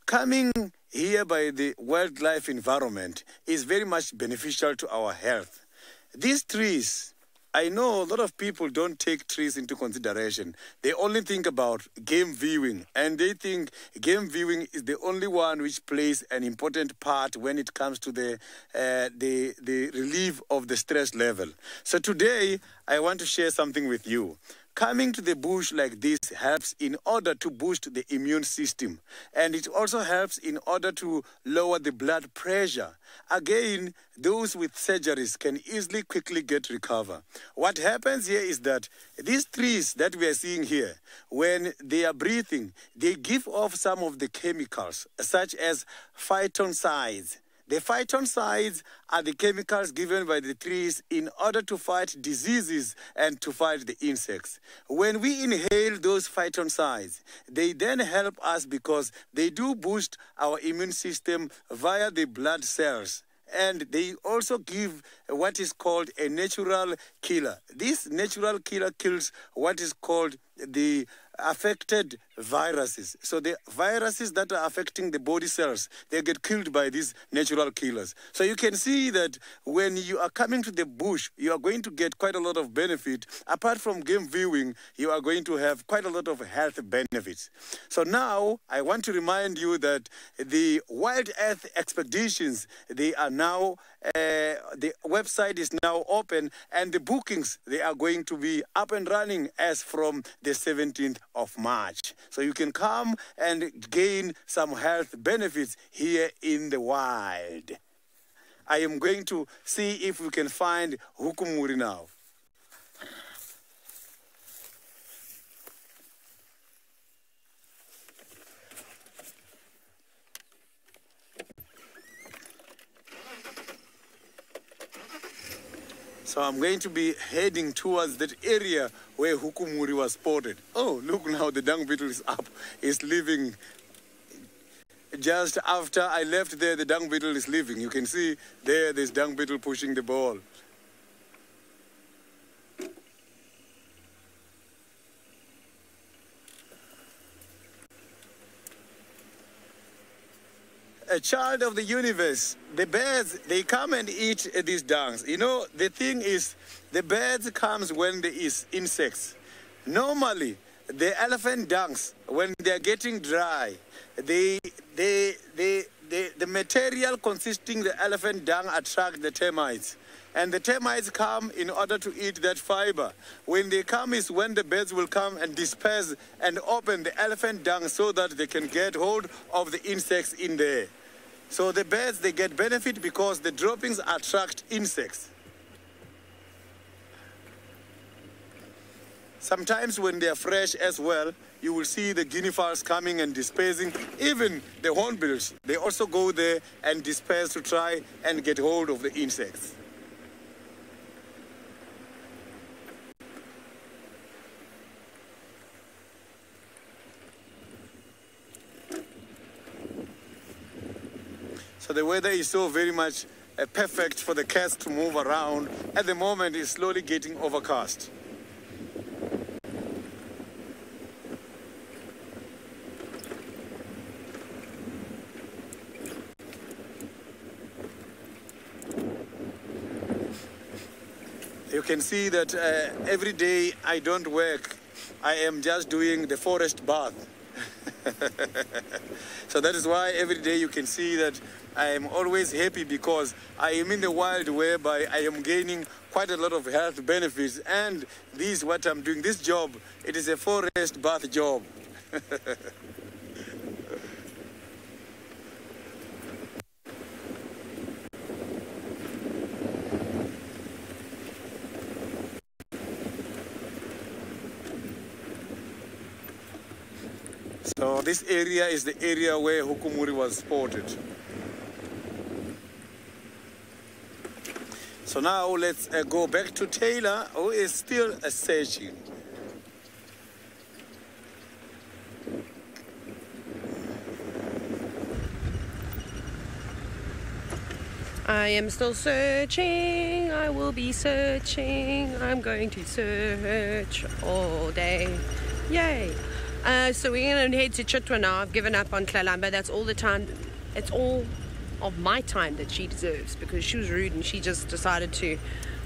[SPEAKER 2] Coming here by the wildlife environment is very much beneficial to our health. These trees, I know a lot of people don't take trees into consideration. They only think about game viewing, and they think game viewing is the only one which plays an important part when it comes to the relief of the stress level. So today, I want to share something with you. Coming to the bush like this helps in order to boost the immune system, and it also helps in order to lower the blood pressure. Again, those with surgeries can easily quickly recover. What happens here is that these trees that we are seeing here, when they are breathing, they give off some of the chemicals, such as phytoncides. The phytoncides are the chemicals given by the trees in order to fight diseases and to fight the insects. When we inhale those phytoncides, they then help us because they do boost our immune system via the blood cells. And they also give what is called a natural killer. This natural killer kills what is called the affected viruses. So the viruses that are affecting the body cells, they get killed by these natural killers. So you can see that when you are coming to the bush, you are going to get quite a lot of benefit. Apart from game viewing, you are going to have quite a lot of health benefits. So now I want to remind you that the Wild Earth expeditions, they are now, the website is now open, and the bookings, they are going to be up and running as from the 17th of March. So you can come and gain some health benefits here in the wild. I am going to see if we can find Hukumuri now. So I'm going to be heading towards that area where Hukumuri was spotted. Oh, look now, the dung beetle is up. It's leaving. Just after I left there, the dung beetle is leaving. You can see there's dung beetle pushing the ball. A child of the universe, the birds, they come and eat these dungs. You know, the thing is, the birds comes when there is insects. Normally, the elephant dungs, when they're getting dry, the material consisting the elephant dung attract the termites. And the termites come in order to eat that fiber. When they come is when the birds will come and disperse and open the elephant dung so that they can get hold of the insects in there. So the birds, they get benefit because the droppings attract insects. Sometimes when they are fresh as well, you will see the guinea fowls coming and dispersing. Even the hornbills, they also go there and disperse to try and get hold of the insects. So the weather is so very much perfect for the cats to move around. At the moment, it's slowly getting overcast. You can see that every day I don't work. I am just doing the forest bath. So that is why every day you can see that I am always happy, because I am in the wild whereby I am gaining quite a lot of health benefits. And this, what I'm doing, this job, it is a forest bath job. So this area is the area where Hukumuri was spotted. So now let's go back to Taylor, who is still searching.
[SPEAKER 3] I am still searching, I will be searching, I'm going to search all day. Yay! So we're going to head to Chitwa now. I've given up on Tlalamba. That's all the time. It's all of my time that she deserves, because she was rude and she just decided to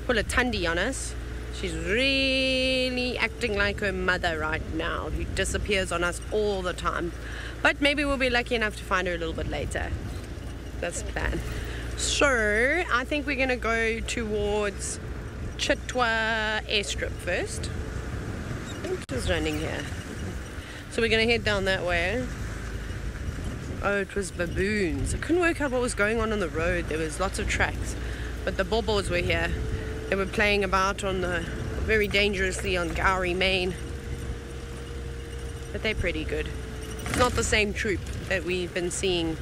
[SPEAKER 3] pull a tundi on us. She's really acting like her mother right now, who disappears on us all the time. But maybe we'll be lucky enough to find her a little bit later. That's the plan. So I think we're going to go towards Chitwa airstrip first. What is running here? So we're going to head down that way. Oh, it was baboons. I couldn't work out what was going on the road. There was lots of tracks. But the bobos were here. They were playing about on the, very dangerously on Gowrie Main. But they're pretty good. It's not the same troop that we've been seeing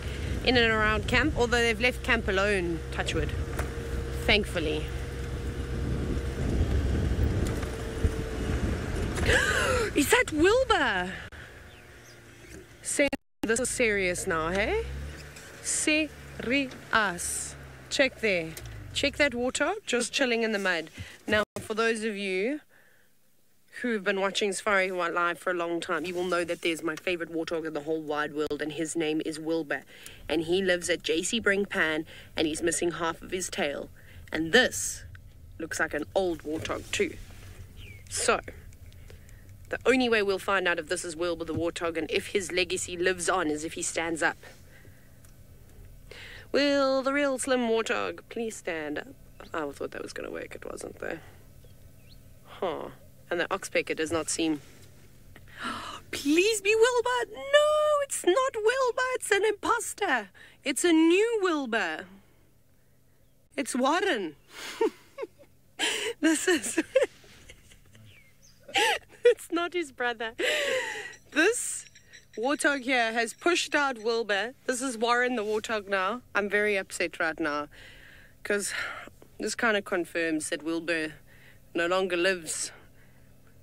[SPEAKER 3] in and around camp, although they've left camp alone, touchwood. Thankfully. Is that Wilbur? This is serious now, hey? Serious. Check there. Check that water, just chilling in the mud. Now, for those of you who've been watching SafariLive for a long time, you will know that there's my favorite warthog in the whole wide world, and his name is Wilbur. And he lives at JC Brinkpan, and he's missing half of his tail. And this looks like an old warthog too. So the only way we'll find out if this is Wilbur the warthog and if his legacy lives on is if he stands up. Will the real slim warthog please stand up? I thought that was going to work. It wasn't though. Huh. And the oxpecker does not seem... Please be Wilbur. No, it's not Wilbur. It's an imposter. It's a new Wilbur. It's Warren. This is... It's not his brother. This warthog here has pushed out Wilbur. This is Warren the warthog now. I'm very upset right now, because this kind of confirms that Wilbur no longer lives.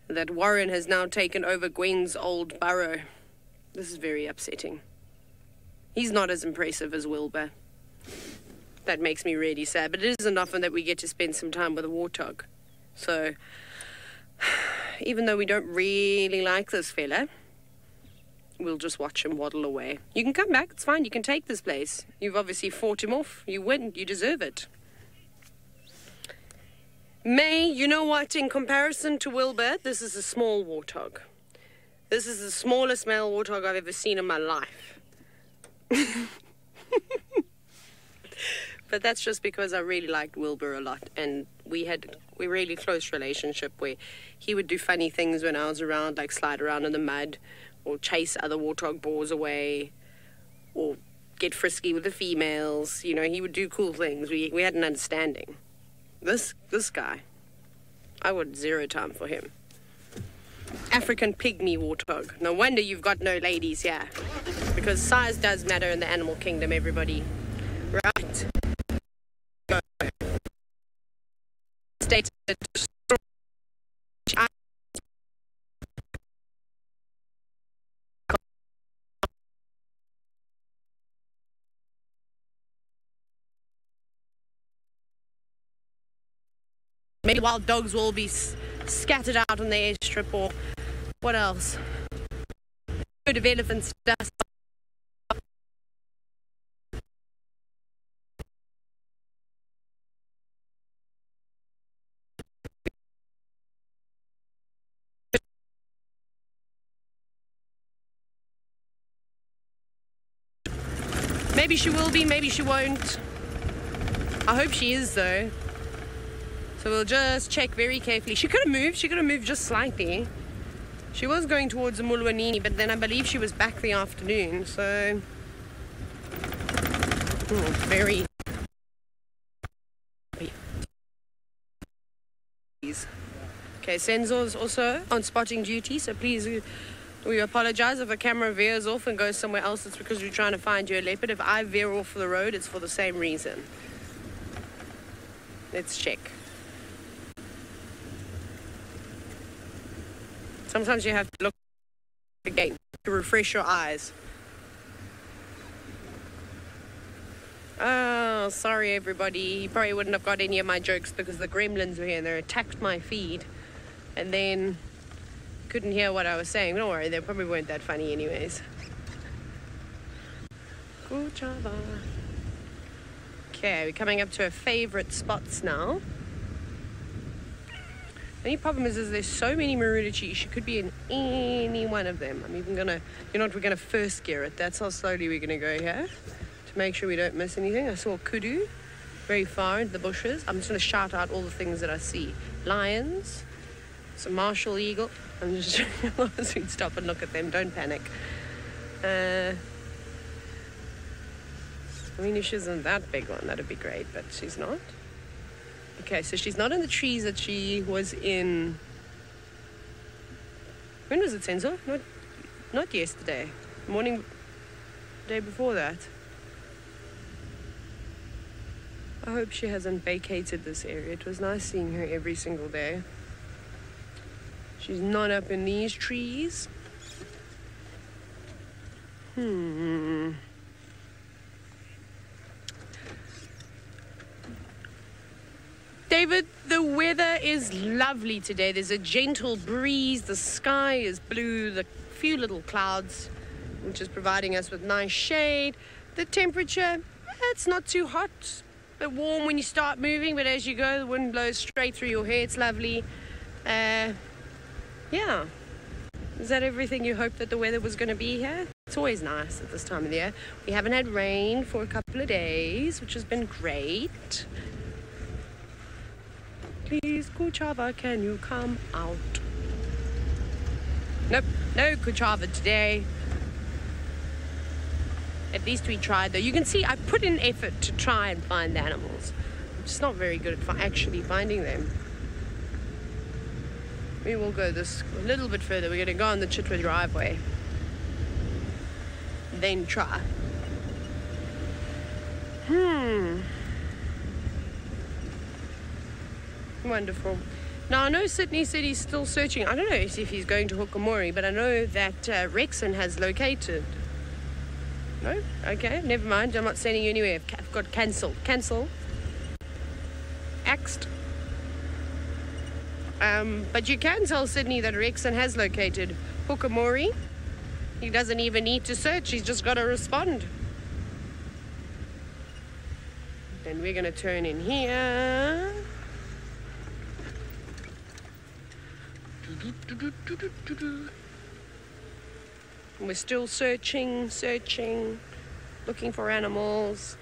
[SPEAKER 3] That Warren has now taken over Gwen's old burrow. This is very upsetting. He's not as impressive as Wilbur. That makes me really sad, but it isn't often that we get to spend some time with a warthog. So, even though we don't really like this fella, we'll just watch him waddle away. You can come back, it's fine, you can take this place. You've obviously fought him off. You win, you deserve it. May, you know what, in comparison to Wilbur, this is a small warthog. This is the smallest male warthog I've ever seen in my life. But that's just because I really liked Wilbur a lot, and we had a really close relationship where he would do funny things when I was around, like slide around in the mud, or chase other warthog boars away, or get frisky with the females. You know, he would do cool things. We had an understanding. This guy, I would zero time for him. African pygmy warthog. No wonder you've got no ladies here, because size does matter in the animal kingdom, everybody. Right. Stated Maybe wild dogs will be scattered out on the airstrip, or what else? Good of elephants dust. Maybe she will be, maybe she won't. I hope she is though. So we'll just check very carefully. She could have moved just slightly. She was going towards the Mulwanini, but then I believe she was back the afternoon, so... very... Okay, Senzo's also on spotting duty, so please, we apologize if a camera veers off and goes somewhere else. It's because we're trying to find you a leopard. If I veer off the road, it's for the same reason. Let's check. Sometimes you have to look again to refresh your eyes. Oh, sorry everybody. You probably wouldn't have got any of my jokes because the gremlins were here and they attacked my feed. And then couldn't hear what I was saying. Don't worry, they probably weren't that funny anyways. Okay, we're coming up to our favorite spots now. The only problem is there's so many Marudichi. She could be in any one of them. I'm even gonna, you know what, we're gonna first gear it. That's how slowly we're gonna go here to make sure we don't miss anything. I saw kudu very far in the bushes. I'm just gonna shout out all the things that I see. Lions, some martial eagle. I'm just we'd stop and look at them. Don't panic. I mean, if she isn't that big one, that'd be great, but she's not. Okay, so she's not in the trees that she was in. When was it, Senzo? Not yesterday. Morning, day before that. I hope she hasn't vacated this area. It was nice seeing her every single day. She's not up in these trees. David, the weather is lovely today. There's a gentle breeze. The sky is blue. The few little clouds, which is providing us with nice shade. The temperature, it's not too hot. A bit warm when you start moving, but as you go, the wind blows straight through your hair. It's lovely. Yeah. Is that everything you hoped that the weather was going to be here? It's always nice at this time of the year. We haven't had rain for a couple of days, which has been great. Please, Kuchava, can you come out? Nope, no Kuchava today. At least we tried, though. You can see I put in effort to try and find the animals. I'm just not very good at actually finding them. We will go this a little bit further. We're going to go on the Chitwa driveway. Then try. Wonderful. Now, I know Sydney said he's still searching. I don't know if he's going to Hukamori, but I know that Rexon has located. No? Okay, never mind. I'm not sending you anywhere. I've got cancelled. Cancel. Axed. But you can tell Sydney that Rexon has located Hukamori. He doesn't even need to search. He's just got to respond. Then we're going to turn in here. We're still searching, looking for animals.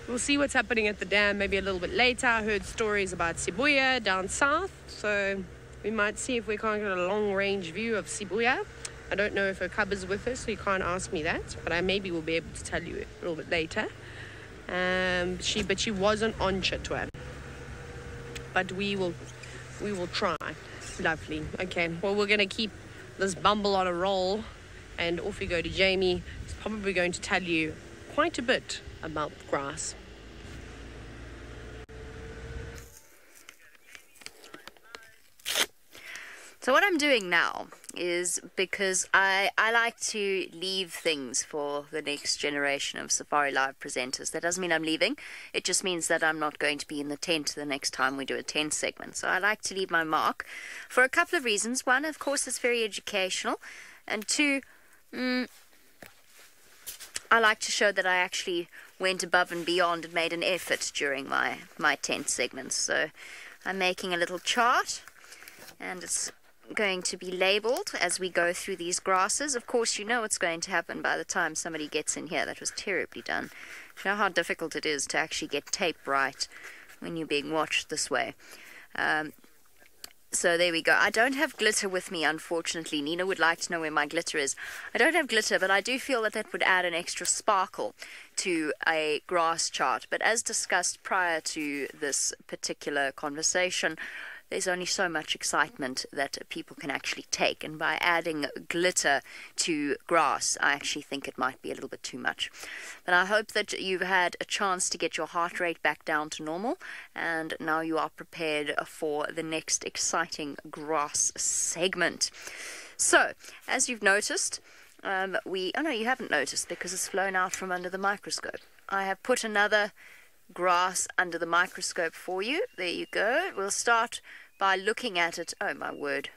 [SPEAKER 3] We'll see what's happening at the dam maybe a little bit later. I heard stories about Sibuya down south, so we might see if we can't get a long-range view of Sibuya. I don't know if her cub is with her, so you can't ask me that, but I maybe will be able to tell you a little bit later. But she wasn't on Chitwa. But we will try. Lovely. Okay, well, we're going to keep this bumble on a roll, and off we go to Jamie. He's probably going to tell you quite a bit about grass.
[SPEAKER 4] So what I'm doing now is, because I like to leave things for the next generation of SafariLive presenters. That doesn't mean I'm leaving. It just means that I'm not going to be in the tent the next time we do a tent segment. So I like to leave my mark for a couple of reasons. One, of course, it's very educational. And two, I like to show that I actually went above and beyond and made an effort during my tent segments. So I'm making a little chart, and it's going to be labeled as we go through these grasses. Of course, you know what's going to happen by the time somebody gets in here. That was terribly done. You know how difficult it is to actually get tape right when you're being watched this way. So there we go. I don't have glitter with me, unfortunately. Nina would like to know where my glitter is. I don't have glitter, but I do feel that that would add an extra sparkle to a grass chart. But as discussed prior to this particular conversation, there's only so much excitement that people can actually take. And by adding glitter to grass, I actually think it might be a little bit too much. But I hope that you've had a chance to get your heart rate back down to normal. And now you are prepared for the next exciting grass segment. So, as you've noticed, oh no, you haven't noticed because it's flown out from under the microscope. I have put another grass under the microscope for you. There you go. We'll start by looking at it. Oh my word.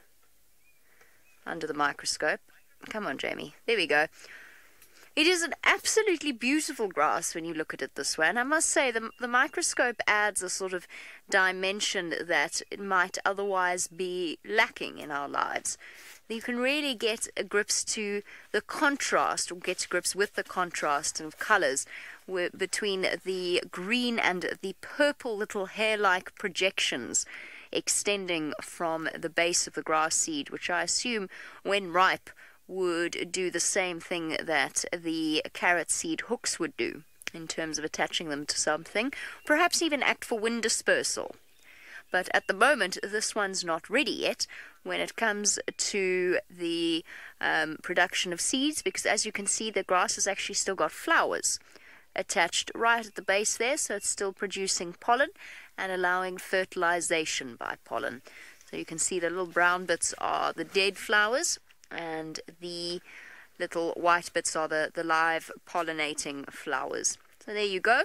[SPEAKER 4] Under the microscope. Come on, Jamie. There we go. It is an absolutely beautiful grass when you look at it this way. And I must say, the microscope adds a sort of dimension that it might otherwise be lacking in our lives. You can really get grips to the contrast, or get to grips with the contrast of colours between the green and the purple little hair-like projections extending from the base of the grass seed, which I assume, when ripe, would do the same thing that the carrot seed hooks would do in terms of attaching them to something, perhaps even act for wind dispersal. But at the moment, this one's not ready yet when it comes to the production of seeds, because as you can see, the grass has actually still got flowers attached right at the base there, so it's still producing pollen and allowing fertilization by pollen. So you can see the little brown bits are the dead flowers, and the little white bits are the live pollinating flowers. So there you go.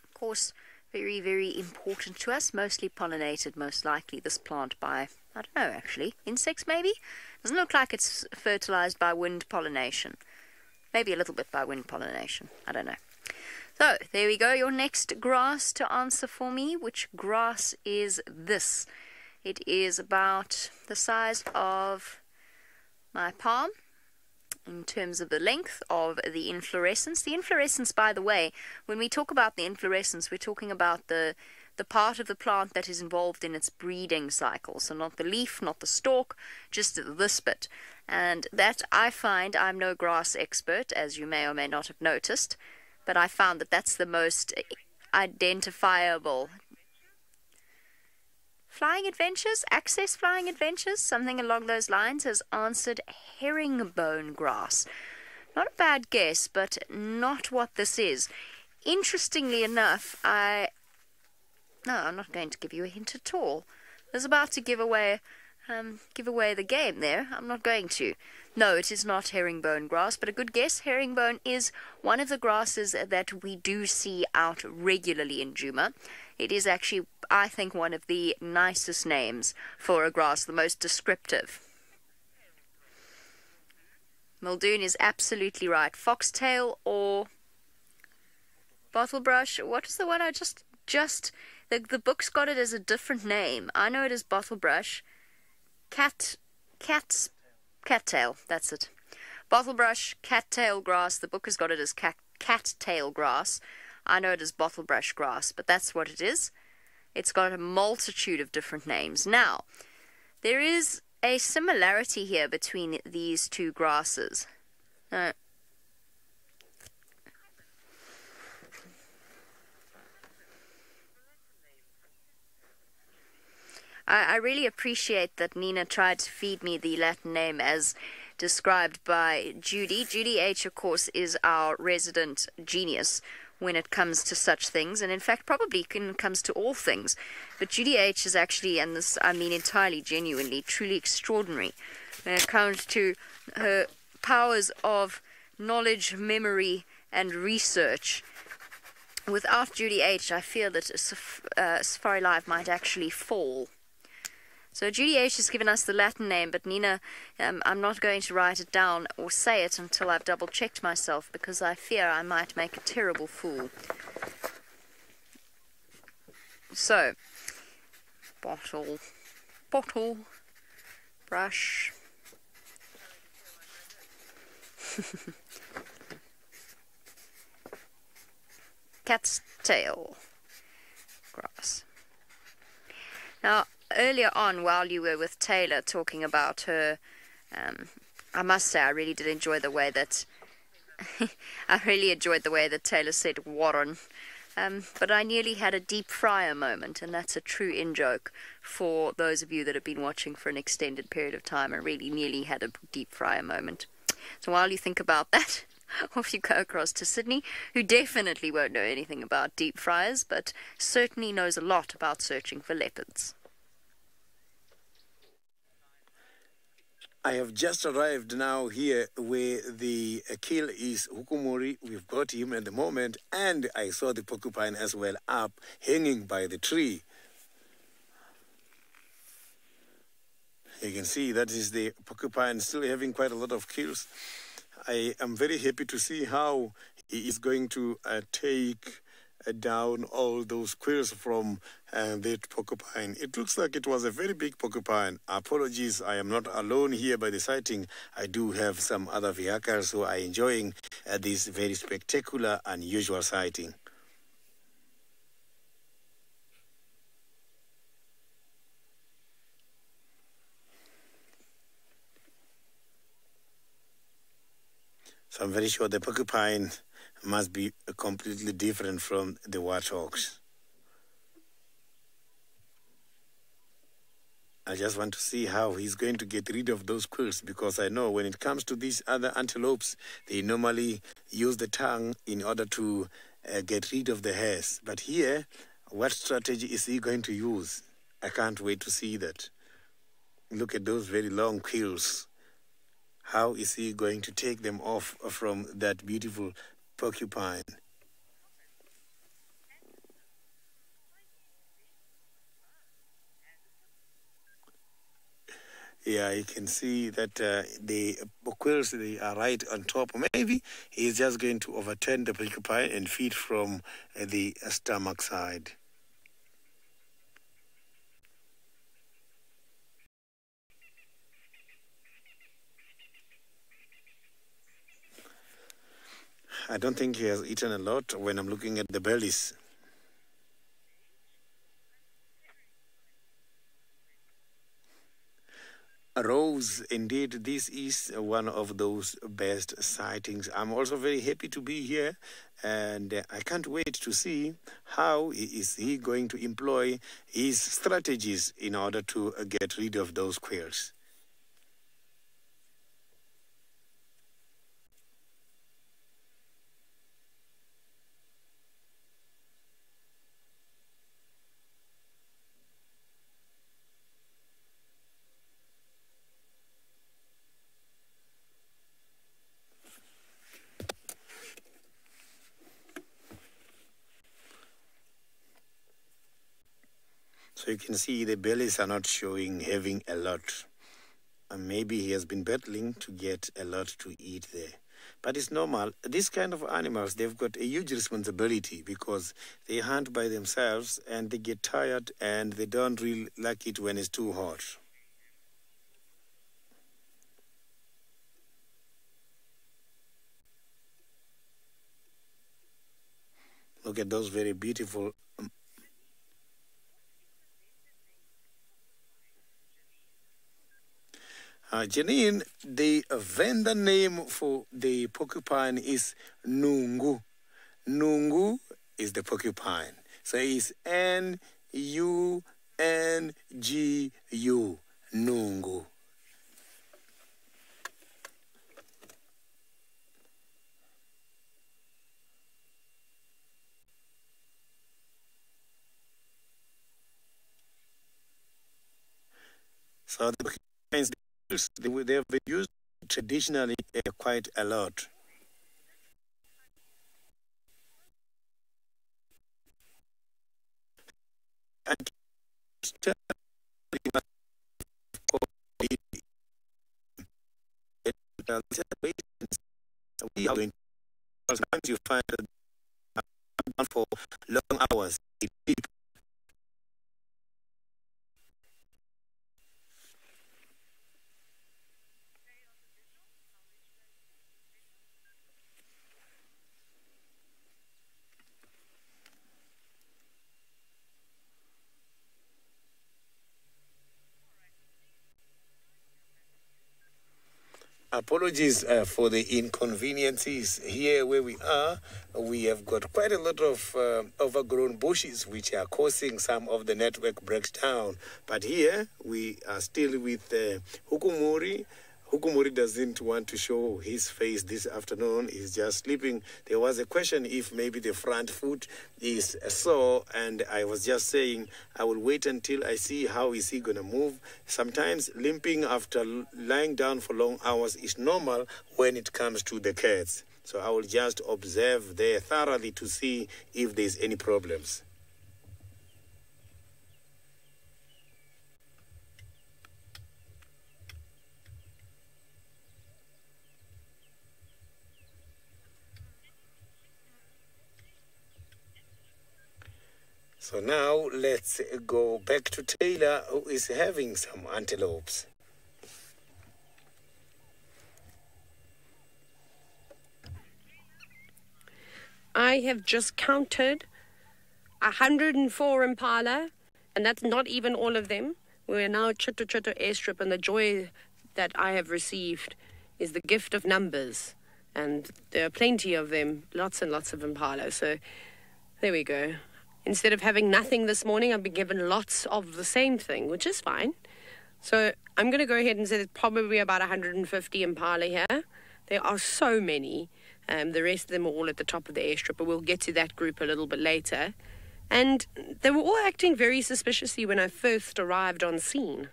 [SPEAKER 4] Of course, very, very important to us. Mostly pollinated, most likely, this plant by, I don't know actually, insects maybe? Doesn't look like it's fertilized by wind pollination. Maybe a little bit by wind pollination. I don't know. So, there we go. Your next grass to answer for me. Which grass is this? It is about the size of my palm in terms of the length of the inflorescence. The inflorescence, by the way, when we talk about the inflorescence, we're talking about the part of the plant that is involved in its breeding cycle. So not the leaf, not the stalk, just this bit. And that, I find, I'm no grass expert, as you may or may not have noticed, but I found that that's the most identifiable. Flying Adventures, Access Flying Adventures, something along those lines, has answered herringbone grass. Not a bad guess, but not what this is. Interestingly enough, no, I'm not going to give you a hint at all. I was about to give away the game there. I'm not going to. No, it is not herringbone grass, but a good guess. Herringbone is one of the grasses that we do see out regularly in Djuma. It is actually, I think, one of the nicest names for a grass, the most descriptive. Muldoon is absolutely right. Foxtail or bottlebrush. What is the one I just the book's got it as a different name. I know it is bottlebrush. Cattail, that's it. Bottlebrush, cattail grass. The book has got it as cattail grass. I know it as bottlebrush grass, but that's what it is. It's got a multitude of different names. Now, there is a similarity here between these two grasses. I really appreciate that Nina tried to feed me the Latin name as described by Judy. Judy H, of course, is our resident genius when it comes to such things, and in fact probably when it comes to all things. But Judy H is actually, and this I mean entirely genuinely, truly extraordinary when it comes to her powers of knowledge, memory, and research. Without Judy H, I feel that SafariLive might actually fall. So Judy H has given us the Latin name, but Nina, I'm not going to write it down or say it until I've double-checked myself, because I fear I might make a terrible fool. So, bottle, brush. Cat's tail, grass. Now, earlier on, while you were with Taylor talking about her, I must say I really did enjoy the way that Taylor said Warren. But I nearly had a deep fryer moment, and that's a true in-joke for those of you that have been watching for an extended period of time. I really nearly had a deep fryer moment. So while you think about that, off you go across to Sydney, who definitely won't know anything about deep fryers, but certainly knows a lot about searching for leopards.
[SPEAKER 2] I have just arrived now here where the kill is Hukumuri. We've got him at the moment, and I saw the porcupine as well up, hanging by the tree. You can see that is the porcupine still having quite a lot of kills. I am very happy to see how he is going to take down all those quills from that porcupine. It looks like it was a very big porcupine. Apologies, I am not alone here by the sighting. I do have some other vehicles who are enjoying this very spectacular, unusual sighting. So I'm very sure the porcupine must be completely different from the warthogs. I just want to see how he's going to get rid of those quills, because I know when it comes to these other antelopes, they normally use the tongue in order to get rid of the hairs. But here, what strategy is he going to use? I can't wait to see that. Look at those very long quills. How is he going to take them off from that beautiful porcupine? Yeah, you can see that the quills, they are right on top. Maybe he's just going to overturn the porcupine and feed from the stomach side. I don't think he has eaten a lot when I'm looking at the bellies. Rose, indeed, this is one of those best sightings. I'm also very happy to be here, and I can't wait to see how is he going to employ his strategies in order to get rid of those quills. So you can see the bellies are not showing having a lot. And maybe he has been battling to get a lot to eat there. But it's normal. These kind of animals, they've got a huge responsibility because they hunt by themselves and they get tired and they don't really like it when it's too hot. Look at those very beautiful. Janine, the vendor name for the porcupine is Nungu. Nungu is the porcupine. So it's N-U-N-G-U, Nungu. So the they have been used traditionally quite a lot. And we are going to, sometimes you find that for long hours. Apologies for the inconveniences. Here where we are, we have got quite a lot of overgrown bushes which are causing some of the network breakdown. But here we are still with Hukumuri. Hukumuri doesn't want to show his face this afternoon. He's just sleeping. There was a question if maybe the front foot is sore, and I was just saying I will wait until I see how is he going to move. Sometimes limping after lying down for long hours is normal when it comes to the cats. So I will just observe there thoroughly to see if there's any problems. So now let's go back to Taylor, who is having some antelopes.
[SPEAKER 3] I have just counted 104 impala, and that's not even all of them. We're now at Chitto Chitto airstrip, and the joy that I have received is the gift of numbers. And there are plenty of them, lots and lots of impala. So there we go. Instead of having nothing this morning, I've been given lots of the same thing, which is fine. So I'm going to go ahead and say there's probably about 150 impala here. There are so many. The rest of them are all at the top of the airstrip, but we'll get to that group a little bit later. And they were all acting very suspiciously when I first arrived on scene.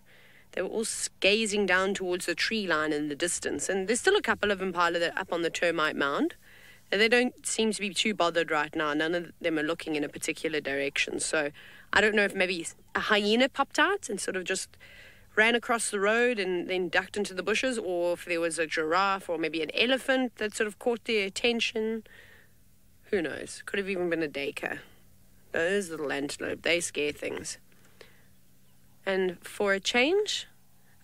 [SPEAKER 3] They were all gazing down towards the tree line in the distance. And there's still a couple of impala that are up on the termite mound. And they don't seem to be too bothered right now. None of them are looking in a particular direction. So I don't know if maybe a hyena popped out and sort of just ran across the road and then ducked into the bushes, or if there was a giraffe or maybe an elephant that sort of caught their attention. Who knows? Could have even been a daker. Those little antelope, they scare things. And for a change,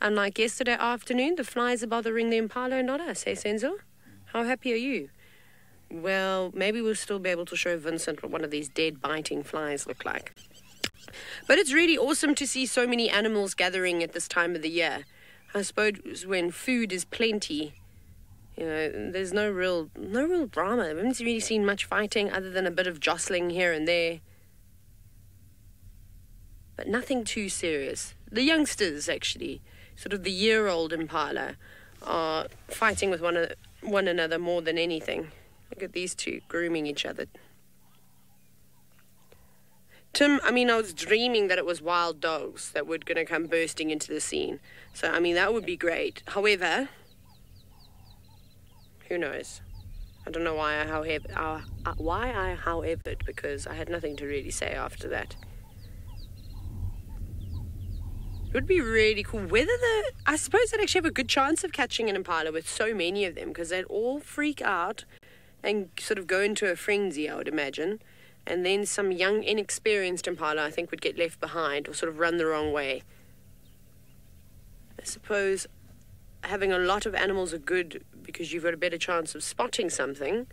[SPEAKER 3] unlike yesterday afternoon, the flies are bothering the impala, not us, hey Senzo? How happy are you? Well, maybe we'll still be able to show Vincent what one of these dead biting flies look like. But it's really awesome to see so many animals gathering at this time of the year. I suppose when food is plenty, you know, there's no real drama. I haven't really seen much fighting other than a bit of jostling here and there. But nothing too serious. The youngsters, actually, sort of the year-old impala, are fighting with one another more than anything. Look at these two grooming each other. Tim, I was dreaming that it was wild dogs that were going to come bursting into the scene. So, that would be great. However, who knows? I don't know why I howevered, because I had nothing to really say after that. It would be really cool. I suppose they'd actually have a good chance of catching an impala with so many of them, because they'd all freak out and sort of go into a frenzy, I would imagine. And then some young, inexperienced impala, I think, would get left behind or sort of run the wrong way. I suppose having a lot of animals are good because you've got a better chance of spotting something,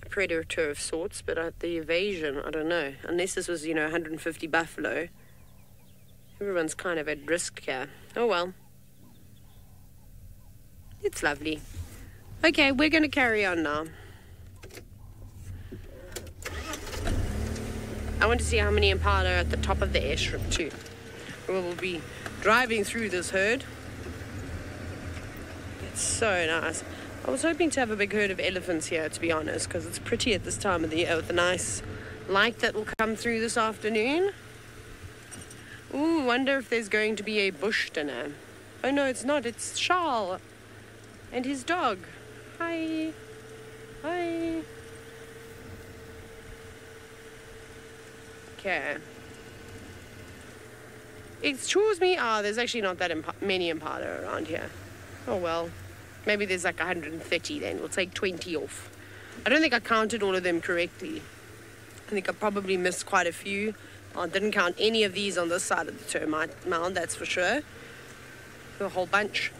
[SPEAKER 3] a predator of sorts, but at the evasion, I don't know. Unless this was, 150 buffalo. Everyone's kind of at risk here. Oh well. It's lovely. Okay, we're going to carry on now. I want to see how many impala are at the top of the airstrip too. We'll be driving through this herd. It's so nice. I was hoping to have a big herd of elephants here, to be honest, because it's pretty at this time of the year with the nice light that will come through this afternoon. Ooh, wonder if there's going to be a bush dinner. Oh no, it's not. It's Charles and his dog. Hi. Hi. Okay. Excuse me. There's actually not that many impala around here. Oh well. Maybe there's like 130 then. We'll take 20 off. I don't think I counted all of them correctly. I think I probably missed quite a few. I didn't count any of these on this side of the termite mound, that's for sure. A whole bunch.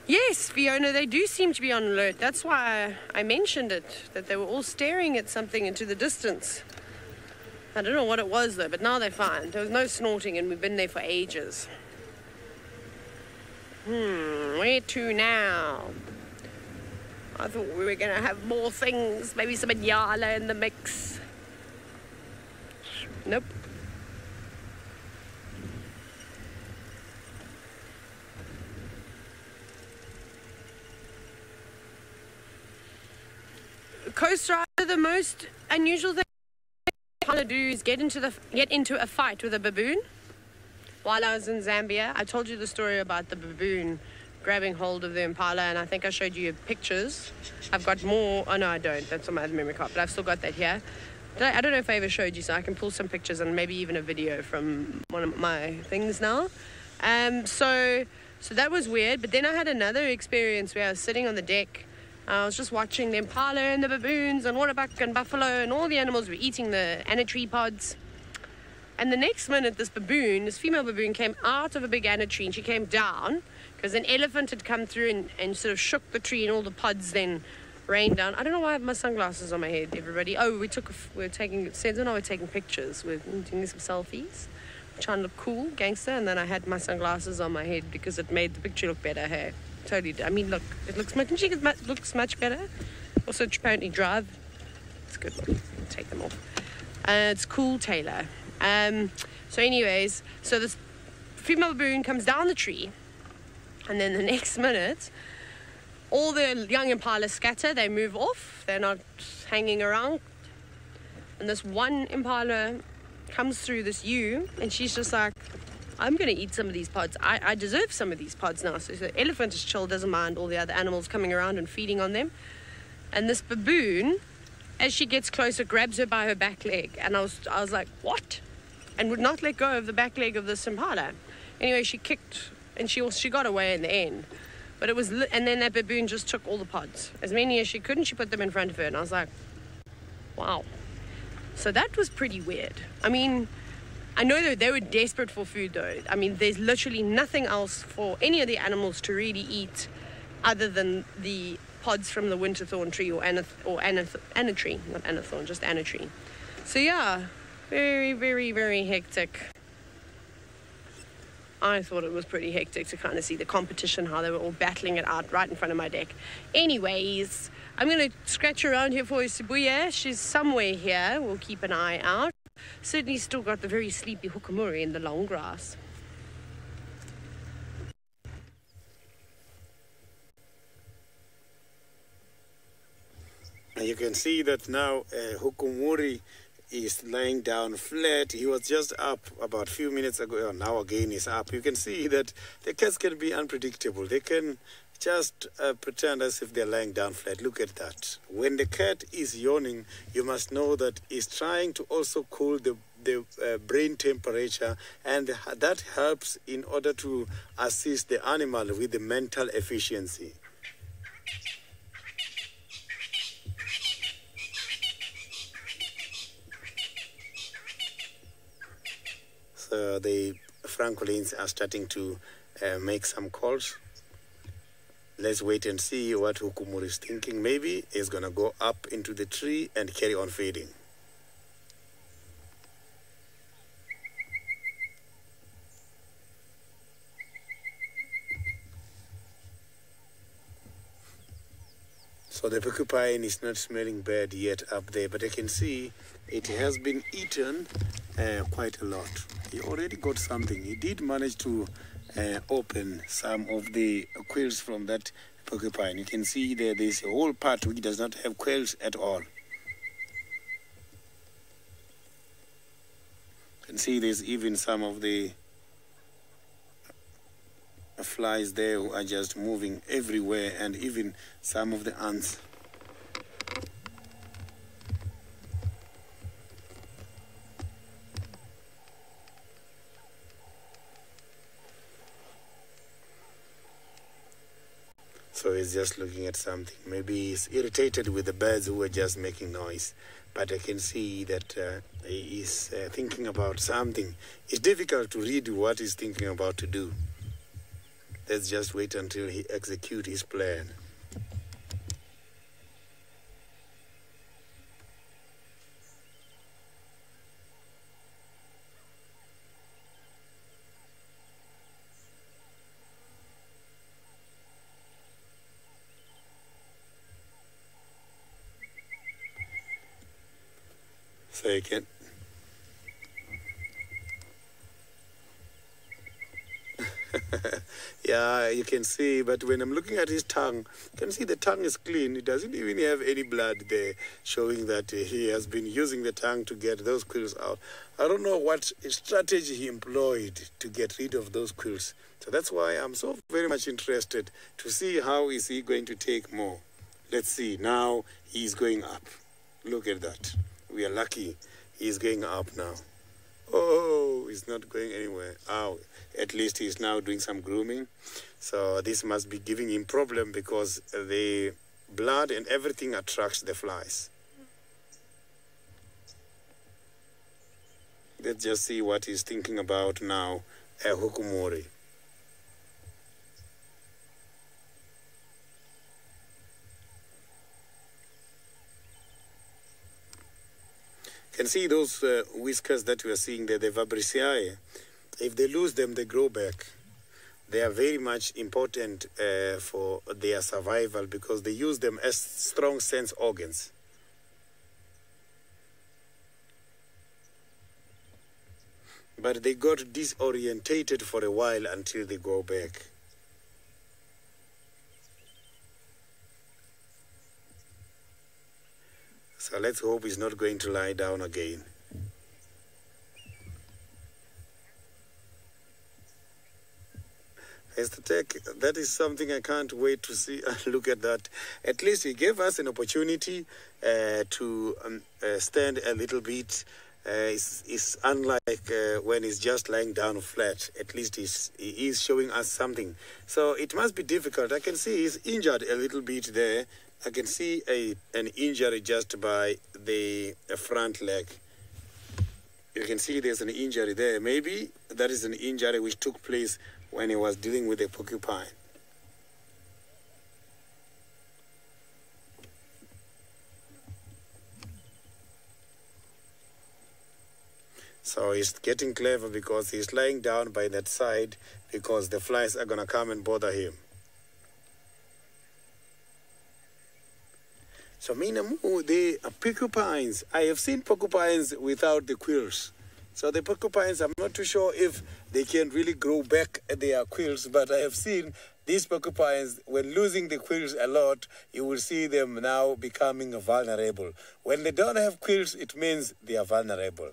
[SPEAKER 3] Yes, Fiona, they do seem to be on alert. That's why I mentioned it, that they were all staring at something into the distance. I don't know what it was though, but now they're fine. There was no snorting and we've been there for ages. Where to now? I thought we were going to have more things, maybe some Inyala in the mix. Nope. Coast Rider, the most unusual thing I do is get into a fight with a baboon. While I was in Zambia, I told you the story about the baboon grabbing hold of the impala, and I think I showed you pictures. I've got more. Oh no, I don't. That's on my other memory card, but I've still got that here. I don't know if I ever showed you, so I can pull some pictures and maybe even a video from one of my things now. So that was weird. But then I had another experience where I was sitting on the deck. I was just watching the impala and the baboons and waterbuck and buffalo and all the animals were eating the anna tree pods. And the next minute, this female baboon, came out of a big anna tree and she came down because an elephant had come through and sort of shook the tree and all the pods then rained down. I don't know why I have my sunglasses on my head, everybody. Oh, we're taking pictures. We're doing some selfies. Trying to look cool, gangster, and then I had my sunglasses on my head because it made the picture look better. Hey, totally. I mean, look, it looks much better. Also, apparently drive. It's good. Take them off. It's cool, Taylor. So anyways, so this female baboon comes down the tree, and then the next minute, all the young impala scatter. They move off. They're not hanging around. And this one impala comes through this ewe, and she's just like, I'm going to eat some of these pods. I deserve some of these pods now. So the elephant is chill, doesn't mind all the other animals coming around and feeding on them. And this baboon, as she gets closer, grabs her by her back leg. And I was like, what? And would not let go of the back leg of this impala. Anyway, she kicked, and she got away in the end. But it was, and then that baboon just took all the pods. As many as she could, and she put them in front of her. And I was like, wow. So that was pretty weird. I mean, I know that they were desperate for food though. I mean, there's literally nothing else for any of the animals to really eat other than the pods from the winterthorn tree or anna tree. Not annathorn, just anna tree. So yeah, very, very, very hectic. I thought it was pretty hectic to kind of see the competition, how they were all battling it out right in front of my deck. Anyways, I'm going to scratch around here for Sibuya. She's somewhere here. We'll keep an eye out. Certainly still got the very sleepy hukumuri in the long grass.
[SPEAKER 2] And you can see that now hukumuri is lying down flat. He was just up about a few minutes ago. Now again he's up. You can see that the cats can be unpredictable. They can just pretend as if they're lying down flat. Look at that. When the cat is yawning, you must know that it's trying to also cool the brain temperature, and that helps in order to assist the animal with the mental efficiency. So the francolins are starting to make some calls. Let's wait and see what Hukumuri is thinking. Maybe he's going to go up into the tree and carry on feeding. So the porcupine is not smelling bad yet up there, but I can see it has been eaten quite a lot. He already got something. He did manage to open some of the quills from that porcupine. You can see there's a whole part which does not have quills at all. can see there's even some of the flies there who are just moving everywhere, and even some of the ants. So he's just looking at something. Maybe he's irritated with the birds who are just making noise. But I can see that he is thinking about something. It's difficult to read what he's thinking about to do. Let's just wait until he executes his plan. So you can yeah, you can see, but when I'm looking at his tongue, you can see the tongue is clean. It doesn't even have any blood there, showing that he has been using the tongue to get those quills out. I don't know what strategy he employed to get rid of those quills. So that's why I'm so very much interested to see how is he going to take more. Let's see. Now he's going up. Look at that. We are lucky. He's going up now. Oh, he's not going anywhere. Oh, at least he's now doing some grooming. So this must be giving him problem because the blood and everything attracts the flies. Let's just see what he's thinking about now, Hukumori. Can see those whiskers that we are seeing there, the Fabriciae. If they lose them, they grow back. They are very much important for their survival because they use them as strong sense organs. But they got disorientated for a while until they go back. So let's hope he's not going to lie down again. Mr. Tech, that is something I can't wait to see. Look at that. At least he gave us an opportunity to stand a little bit. It's unlike when he's just lying down flat. At least he is showing us something. So it must be difficult. I can see he's injured a little bit there. I can see an injury just by the front leg. You can see there's an injury there. Maybe that is an injury which took place when he was dealing with a porcupine. So he's getting clever because he's lying down by that side because the flies are going to come and bother him. So Minamu, the porcupines, I have seen porcupines without the quills. So the porcupines, I'm not too sure if they can really grow back their quills, but I have seen these porcupines, when losing the quills a lot, you will see them now becoming vulnerable. When they don't have quills, it means they are vulnerable.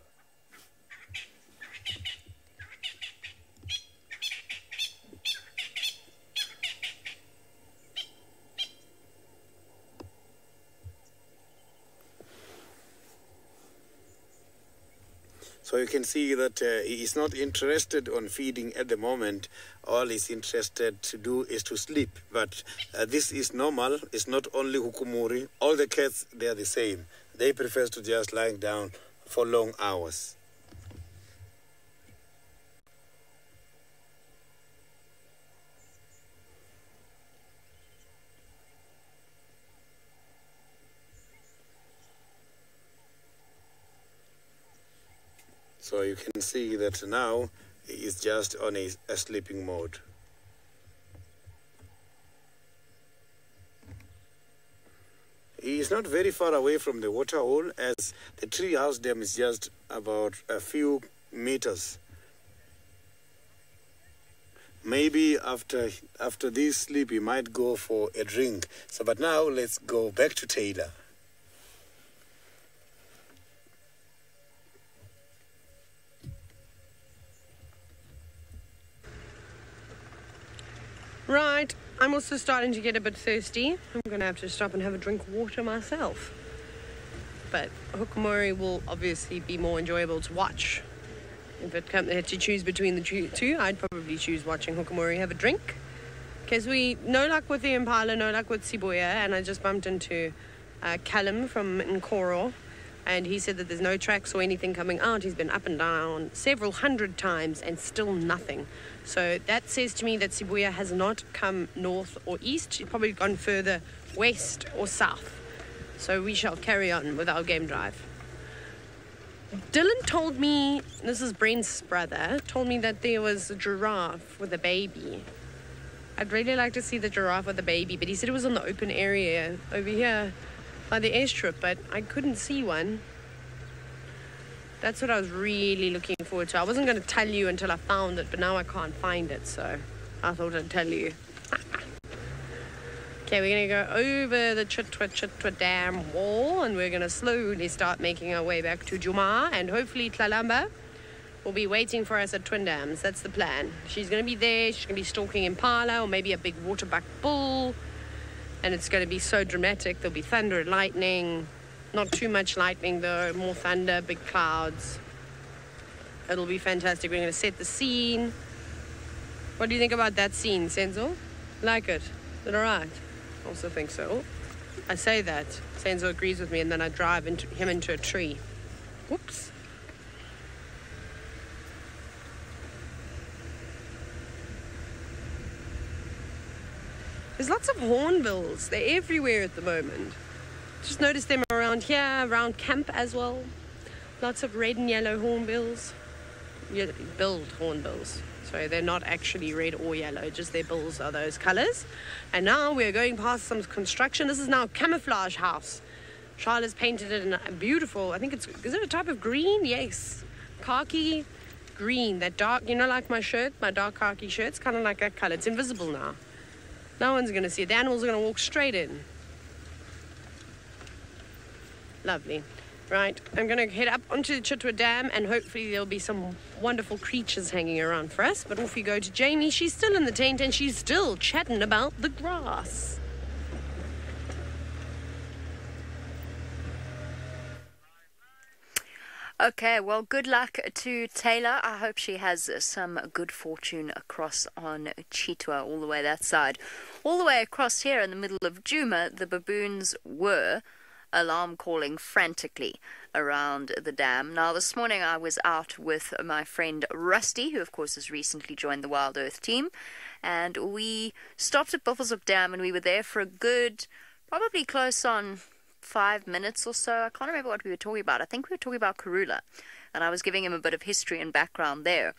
[SPEAKER 2] So you can see that he is not interested on feeding at the moment. All he's interested to do is to sleep. But this is normal. It's not only Hukumuri. All the cats, they are the same. They prefer to just lying down for long hours. So you can see that now he is just on a sleeping mode. He is not very far away from the water hole, as the tree house dam is just about a few meters. Maybe after this sleep he might go for a drink. So but now let's go back to Taylor.
[SPEAKER 3] Right, I'm also starting to get a bit thirsty. I'm going to have to stop and have a drink of water myself. But Hukumori will obviously be more enjoyable to watch. If it had to choose between the two, I'd probably choose watching Hukumori have a drink. Because no luck with the Impala, no luck with Sibuya, and I just bumped into Callum from Nkoro, and he said that there's no tracks or anything coming out. He's been up and down several hundred times and still nothing. So that says to me that Sibuya has not come north or east. She's probably gone further west or south. So we shall carry on with our game drive. Dylan told me, this is Brent's brother, told me that there was a giraffe with a baby. I'd really like to see the giraffe with the baby, but he said it was on the open area over here by the airstrip, but I couldn't see one. That's what I was really looking forward to. I wasn't going to tell you until I found it, but now I can't find it, so I thought I'd tell you. Okay, we're going to go over the Chitwa Dam wall, and we're going to slowly start making our way back to Juma, and hopefully Tlalamba will be waiting for us at Twin Dams. That's the plan. She's going to be there. She's going to be stalking Impala or maybe a big waterbuck bull, and it's going to be so dramatic. There'll be thunder and lightning. Not too much lightning though, more thunder, big clouds. It'll be fantastic. We're going to set the scene. What do you think about that scene, Senzo? Like it? Is it alright? Also think so. I say that. Senzo agrees with me, and then I drive him into a tree. Whoops. There's lots of hornbills. They're everywhere at the moment. Just noticed them around here, around camp as well. Lots of red and yellow hornbills. Billed hornbills. So they're not actually red or yellow, just their bills are those colors. And now we're going past some construction. This is now a camouflage house. Charlotte's painted it in a beautiful, I think is it a type of green? Yes. Khaki green, that dark, like my shirt, my dark khaki shirt, it's kind of like that color. It's invisible now. No one's going to see it. The animals are going to walk straight in. Lovely. Right, I'm going to head up onto the Chitwa Dam, and hopefully there'll be some wonderful creatures hanging around for us. But off we go to Jamie. She's still in the tent, and she's still chatting about the grass.
[SPEAKER 4] Okay, well, good luck to Taylor. I hope she has some good fortune across on Chitwa, all the way that side. All the way across here in the middle of Juma, the baboons were alarm calling frantically around the dam. Now, this morning I was out with my friend Rusty, who of course has recently joined the Wild Earth team, and we stopped at Buffelshoek Dam, and we were there for a good, probably close on 5 minutes or so. I can't remember what we were talking about. I think we were talking about Karula, and I was giving him a bit of history and background there.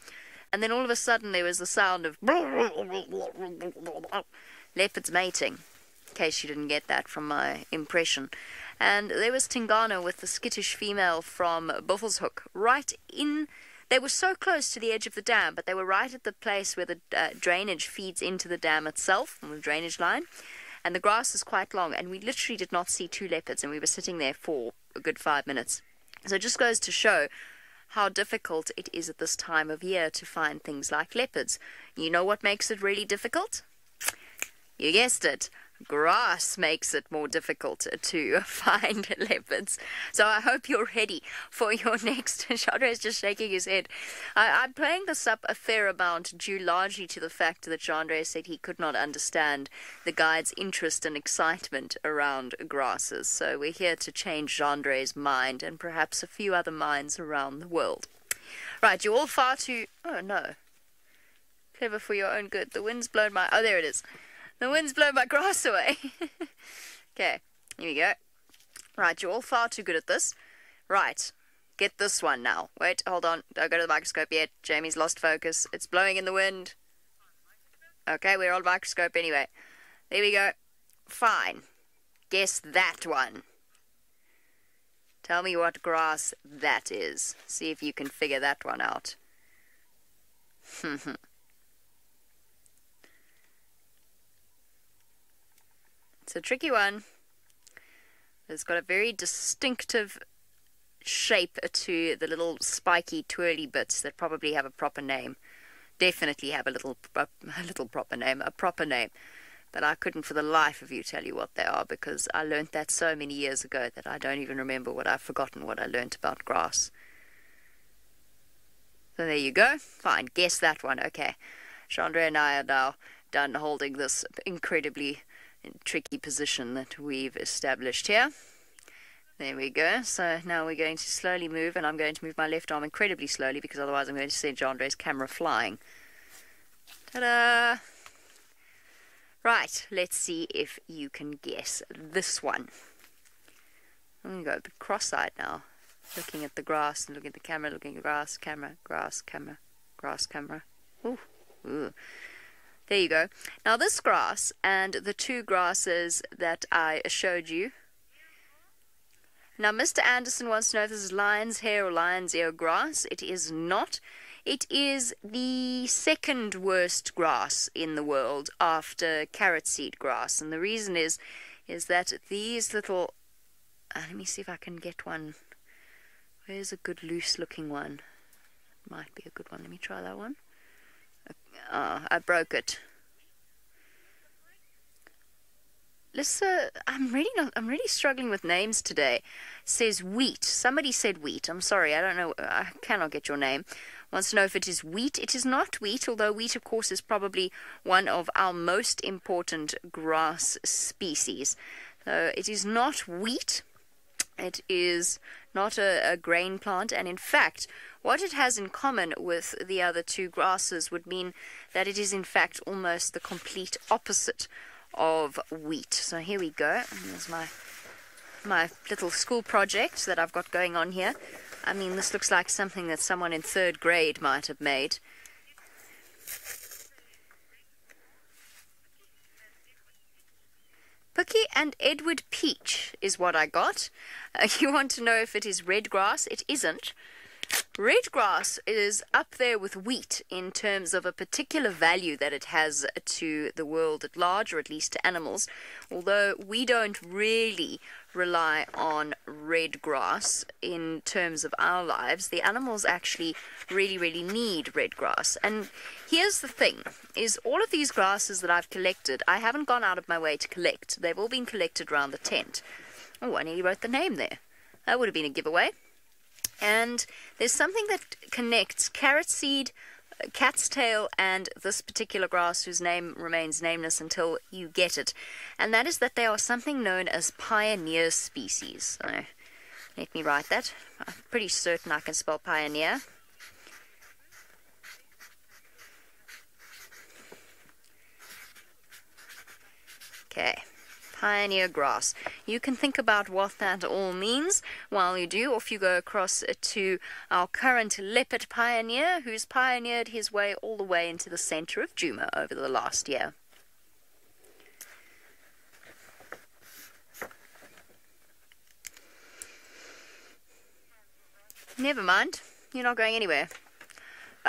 [SPEAKER 4] And then all of a sudden there was the sound of leopards mating, in case you didn't get that from my impression. And there was Tingana with the skittish female from Buffelshoek right in. They were so close to the edge of the dam, but they were right at the place where the drainage feeds into the dam itself, on the drainage line. And the grass is quite long, and we literally did not see two leopards, and we were sitting there for a good 5 minutes. So it just goes to show how difficult it is at this time of year to find things like leopards. You know what makes it really difficult? You guessed it. Grass makes it more difficult to find leopards. So I hope you're ready for your next. Chandra is just shaking his head. I'm playing this up a fair amount due largely to the fact that Chandra said he could not understand the guide's interest and excitement around grasses. So we're here to change Chandra's mind and perhaps a few other minds around the world. Right, you're all far too... Oh, no. Clever for your own good. The wind's blown my... Oh, there it is. The wind's blown my grass away. Okay, here we go. Right, you're all far too good at this. Right, get this one now. Wait, hold on. Don't go to the microscope yet. Jamie's lost focus. It's blowing in the wind. Okay, we're on microscope anyway. There we go. Fine. Guess that one. Tell me what grass that is. See if you can figure that one out. It's a tricky one. It's got a very distinctive shape to the little spiky twirly bits that probably have a proper name. definitely have a proper name, but I couldn't for the life of you tell you what they are, because I learnt that so many years ago that I don't even remember I've forgotten what I learnt about grass. So there you go. Fine, guess that one. Okay. Chandra and I are now done holding this incredibly tricky position that we've established here. There we go. So now we're going to slowly move, and I'm going to move my left arm incredibly slowly, because otherwise I'm going to send Chandre's camera flying. Ta-da! Right, let's see if you can guess this one. I'm going to go a bit cross-eyed now, looking at the grass and looking at the camera, looking at grass, camera, grass, camera, grass, camera. Ooh, ooh. There you go. Now this grass and the two grasses that I showed you. Now Mr. Anderson wants to know if this is lion's hair or lion's ear grass. It is not. It is the second worst grass in the world after carrot seed grass. And the reason is that these little... let me see if I can get one. Where's a good loose looking one? Might be a good one. Let me try that one. I broke it. I'm really struggling with names today. It says wheat. Somebody said wheat. I'm sorry, I don't know. I cannot get your name. Wants to know if it is wheat. It is not wheat, although wheat, of course, is probably one of our most important grass species. So it is not wheat. It is not a grain plant, and in fact, what it has in common with the other two grasses would mean that it is in fact almost the complete opposite of wheat. So here we go. Here's my little school project that I've got going on here. I mean, this looks like something that someone in 3rd grade might have made. Pookie and Edward Peach is what I got. You want to know if it is red grass? It isn't. Red grass is up there with wheat in terms of a particular value that it has to the world at large, or at least to animals, although we don't really rely on red grass in terms of our lives. The animals actually really need red grass. And here's the thing, is all of these grasses that I've collected, I haven't gone out of my way to collect. They've all been collected around the tent. Oh, I nearly wrote the name there. That would have been a giveaway. And there's something that connects carrot seed, cat's tail, and this particular grass whose name remains nameless until you get it. And that is that they are something known as pioneer species. So let me write that. I'm pretty certain I can spell pioneer. Okay. Pioneer grass. You can think about what that all means while you do, or if you go across to our current leopard pioneer, who's pioneered his way all the way into the center of Djuma over the last year. Never mind, you're not going anywhere.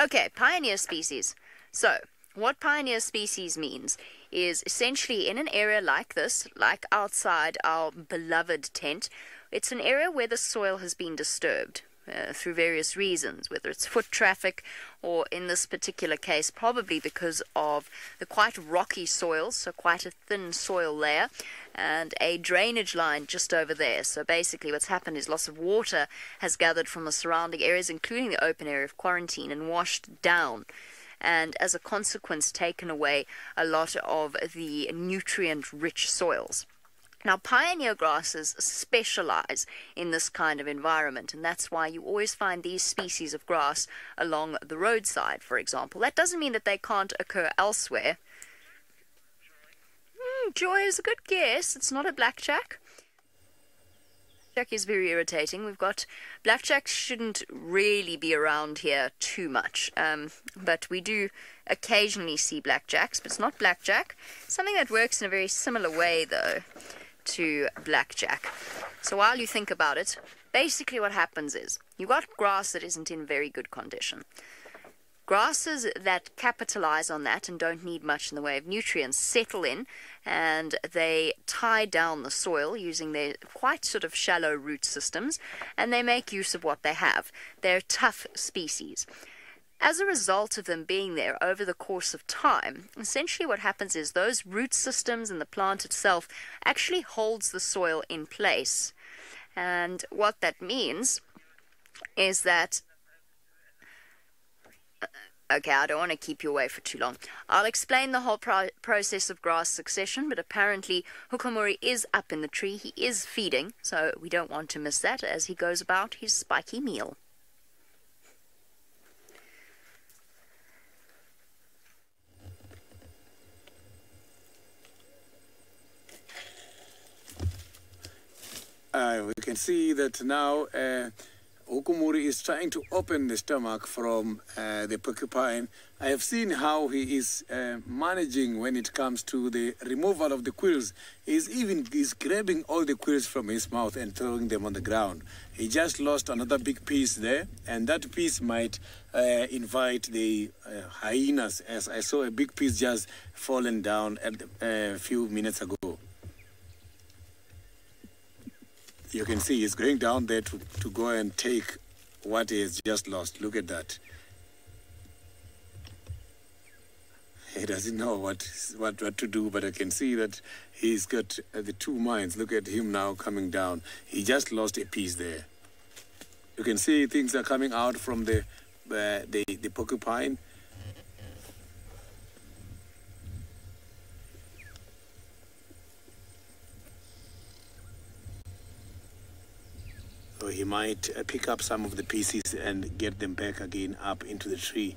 [SPEAKER 4] Okay, pioneer species. So, what pioneer species means is essentially in an area like this, like outside our beloved tent, it's an area where the soil has been disturbed through various reasons, whether it's foot traffic or in this particular case probably because of the quite rocky soil, so quite a thin soil layer, and a drainage line just over there. So basically what's happened is lots of water has gathered from the surrounding areas, including the open area of quarantine, and washed down, and as a consequence taken away a lot of the nutrient-rich soils. Now, pioneer grasses specialize in this kind of environment, and that's why you always find these species of grass along the roadside, for example. That doesn't mean that they can't occur elsewhere. Joy is a good guess. It's not a blackjack. Blackjack is very irritating. Blackjack shouldn't really be around here too much, but we do occasionally see blackjacks, but it's not blackjack. Something that works in a very similar way, though, to blackjack. So while you think about it, basically what happens is you've got grass that isn't in very good condition. Grasses that capitalize on that and don't need much in the way of nutrients settle in, and they tie down the soil using their quite sort of shallow root systems, and they make use of what they have. They're tough species. as a result of them being there over the course of time, essentially what happens is those root systems and the plant itself actually holds the soil in place. And what that means is that, okay, I don't want to keep you away for too long. I'll explain the whole process of grass succession, but apparently Hukamuri is up in the tree. He is feeding, so we don't want to miss that as he goes about his spiky meal.
[SPEAKER 2] We can see that now Hukumuri is trying to open the stomach from the porcupine. I have seen how he is managing when it comes to the removal of the quills. He's grabbing all the quills from his mouth and throwing them on the ground. He just lost another big piece there, and that piece might invite the hyenas, as I saw a big piece just fallen down a few minutes ago. You can see he's going down there to go and take what he has just lost. Look at that. He doesn't know what to do, but I can see that he's got the two minds. Look at him now coming down. He just lost a piece there. You can see things are coming out from the porcupine. So he might pick up some of the pieces and get them back again up into the tree.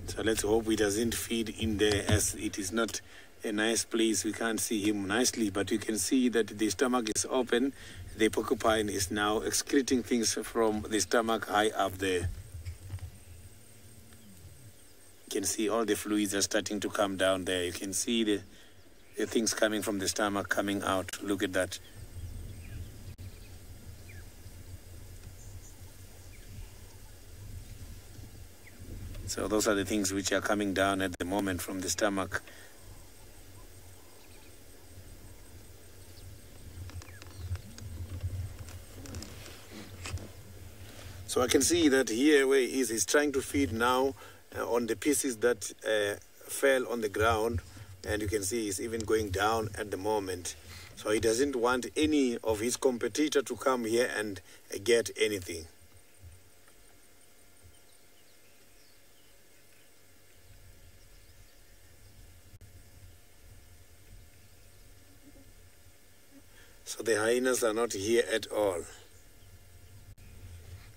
[SPEAKER 2] So let's hope he doesn't feed in there, as it is not a nice place. We can't see him nicely, but you can see that the stomach is open. The porcupine is now excreting things from the stomach high up there. You can see all the fluids are starting to come down there. You can see the things coming from the stomach coming out. Look at that. So those are the things which are coming down at the moment from the stomach. So I can see that here where he is, he's trying to feed now on the pieces that fell on the ground, and you can see he's even going down at the moment. So he doesn't want any of his competitor to come here and get anything. So the hyenas are not here at all.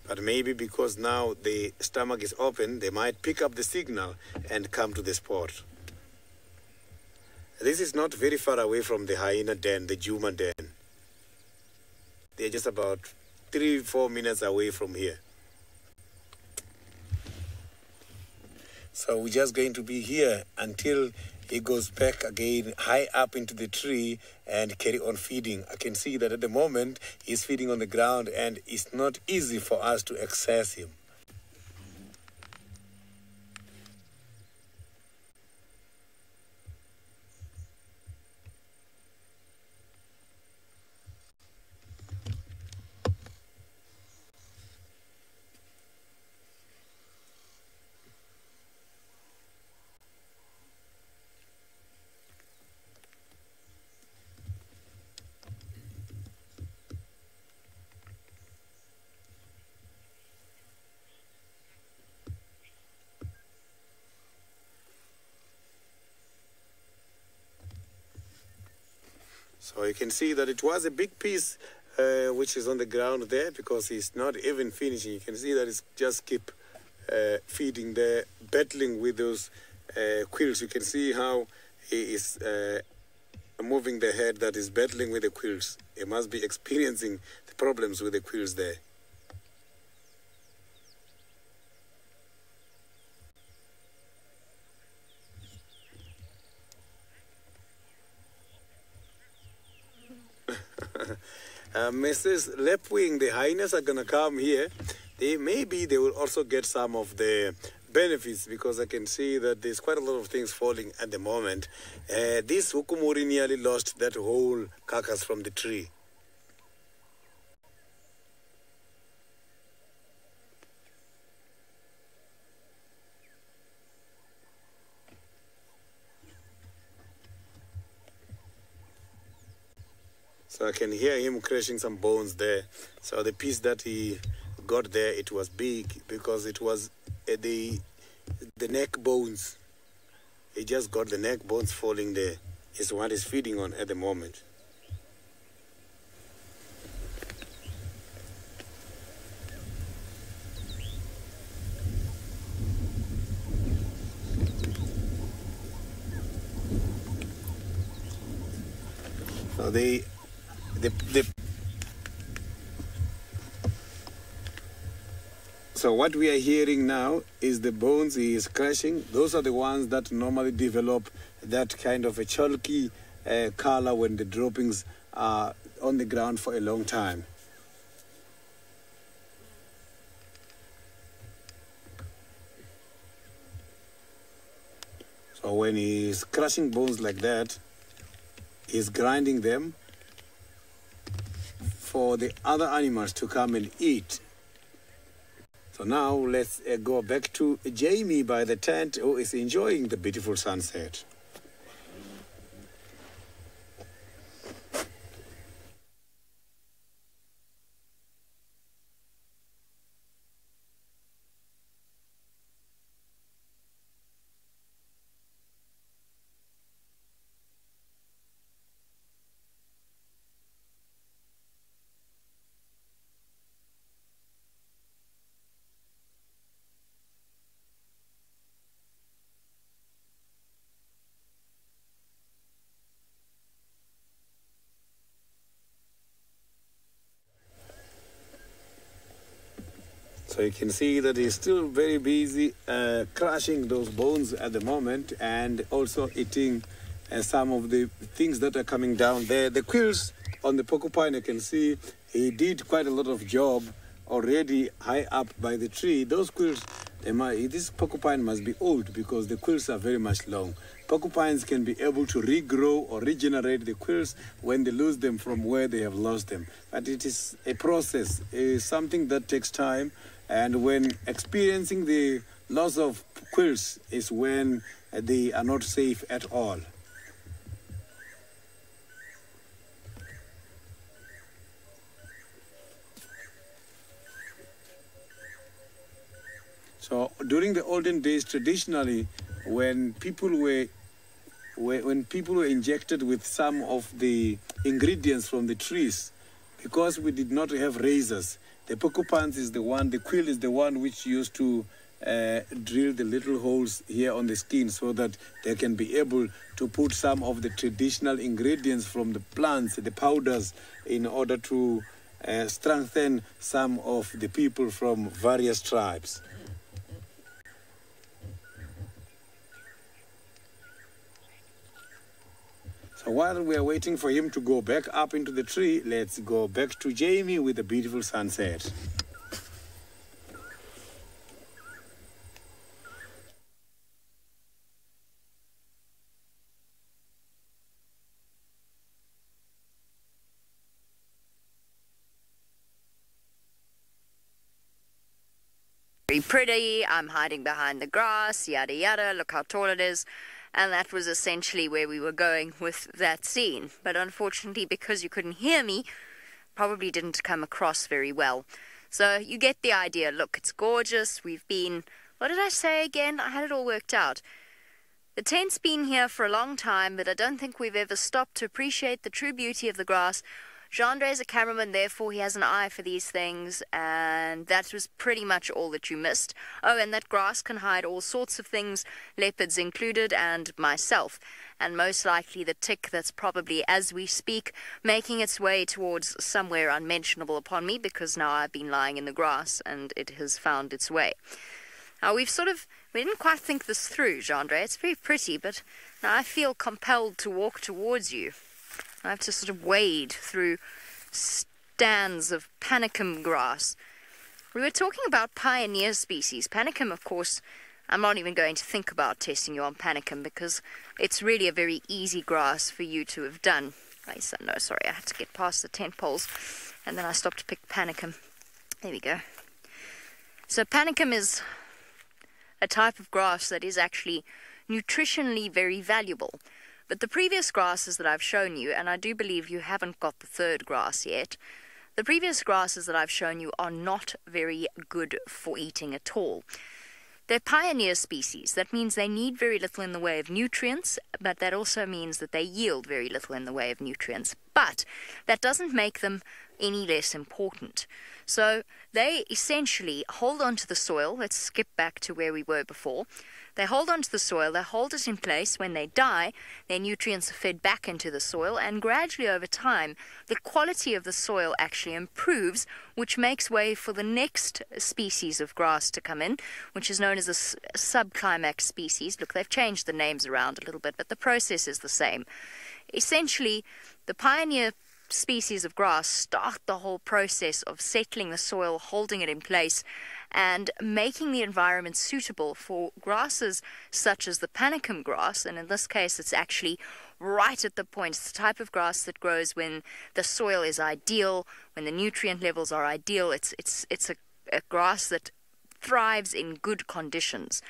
[SPEAKER 2] But maybe because now the stomach is open, they might pick up the signal and come to the spot. This is not very far away from the hyena den, the Juma den. They're just about 3-4 minutes away from here. So we're just going to be here until he goes back again high up into the tree and carry on feeding. I can see that at the moment he's feeding on the ground and it's not easy for us to access him. So you can see that it was a big piece which is on the ground there, because he's not even finishing. You can see that it's just keep feeding there, battling with those quills. You can see how he is moving the head that is battling with the quills. He must be experiencing the problems with the quills there. Mrs. Lepwing, the hyenas are going to come here. Maybe they will also get some of the benefits, because I can see that there's quite a lot of things falling at the moment. This hukumuri nearly lost that whole carcass from the tree. So I can hear him crashing some bones there. So the piece that he got there, it was big because it was the neck bones. He just got the neck bones falling there. Is what he's feeding on at the moment. So so what we are hearing now is the bones he is crushing. Those are the ones that normally develop that kind of a chalky color when the droppings are on the ground for a long time. So when he is crushing bones like that, he's grinding them for the other animals to come and eat. So now let's go back to Jamie by the tent, who is enjoying the beautiful sunset. So you can see that he's still very busy crushing those bones at the moment, and also eating some of the things that are coming down there. The quills on the porcupine, you can see he did quite a lot of job already high up by the tree. Those quills, this porcupine must be old because the quills are very much long. Porcupines can be able to regrow or regenerate the quills when they lose them from where they have lost them. But it is a process, something that takes time. And when experiencing the loss of quills is when they are not safe at all. So during the olden days, traditionally, when people were injected with some of the ingredients from the trees, because we did not have razors, the porcupines is the one, the quill is the one which used to drill the little holes here on the skin so that they can be able to put some of the traditional ingredients from the plants, the powders, in order to strengthen some of the people from various tribes. So while we are waiting for him to go back up into the tree, let's go back to Jamie with a beautiful sunset.
[SPEAKER 4] Very pretty, I'm hiding behind the grass, yada yada, look how tall it is. And that was essentially where we were going with that scene. But unfortunately, because you couldn't hear me, probably didn't come across very well. So you get the idea. Look, it's gorgeous. We've been, what did I say again? I had it all worked out. The tent's been here for a long time, but I don't think we've ever stopped to appreciate the true beauty of the grass. Jean-Andre is a cameraman, therefore he has an eye for these things, and that was pretty much all that you missed. Oh, and that grass can hide all sorts of things, leopards included, and myself. And most likely the tick that's probably, as we speak, making its way towards somewhere unmentionable upon me, because now I've been lying in the grass and it has found its way. Now we didn't quite think this through, Jean-Andre. It's very pretty, but now I feel compelled to walk towards you. I have to sort of wade through stands of panicum grass. We were talking about pioneer species. Panicum, of course, I'm not even going to think about testing you on panicum because it's really a very easy grass for you to have done. No, sorry, I had to get past the tent poles and then I stopped to pick panicum. There we go. So panicum is a type of grass that is actually nutritionally very valuable. But the previous grasses that I've shown you, and I do believe you haven't got the third grass yet, the previous grasses that I've shown you are not very good for eating at all. They're pioneer species. That means they need very little in the way of nutrients, but that also means that they yield very little in the way of nutrients. But that doesn't make them any less important. So they essentially hold on to the soil. Let's skip back to where we were before. They hold on to the soil, they hold it in place. When they die, their nutrients are fed back into the soil, and gradually over time, the quality of the soil actually improves, which makes way for the next species of grass to come in, which is known as a subclimax species. Look, they've changed the names around a little bit, but the process is the same. Essentially, the pioneer species of grass start the whole process of settling the soil, holding it in place, and making the environment suitable for grasses such as the panicum grass. And in this case, it's actually right at the point. It's the type of grass that grows when the soil is ideal, when the nutrient levels are ideal. It's a grass that thrives in good conditions.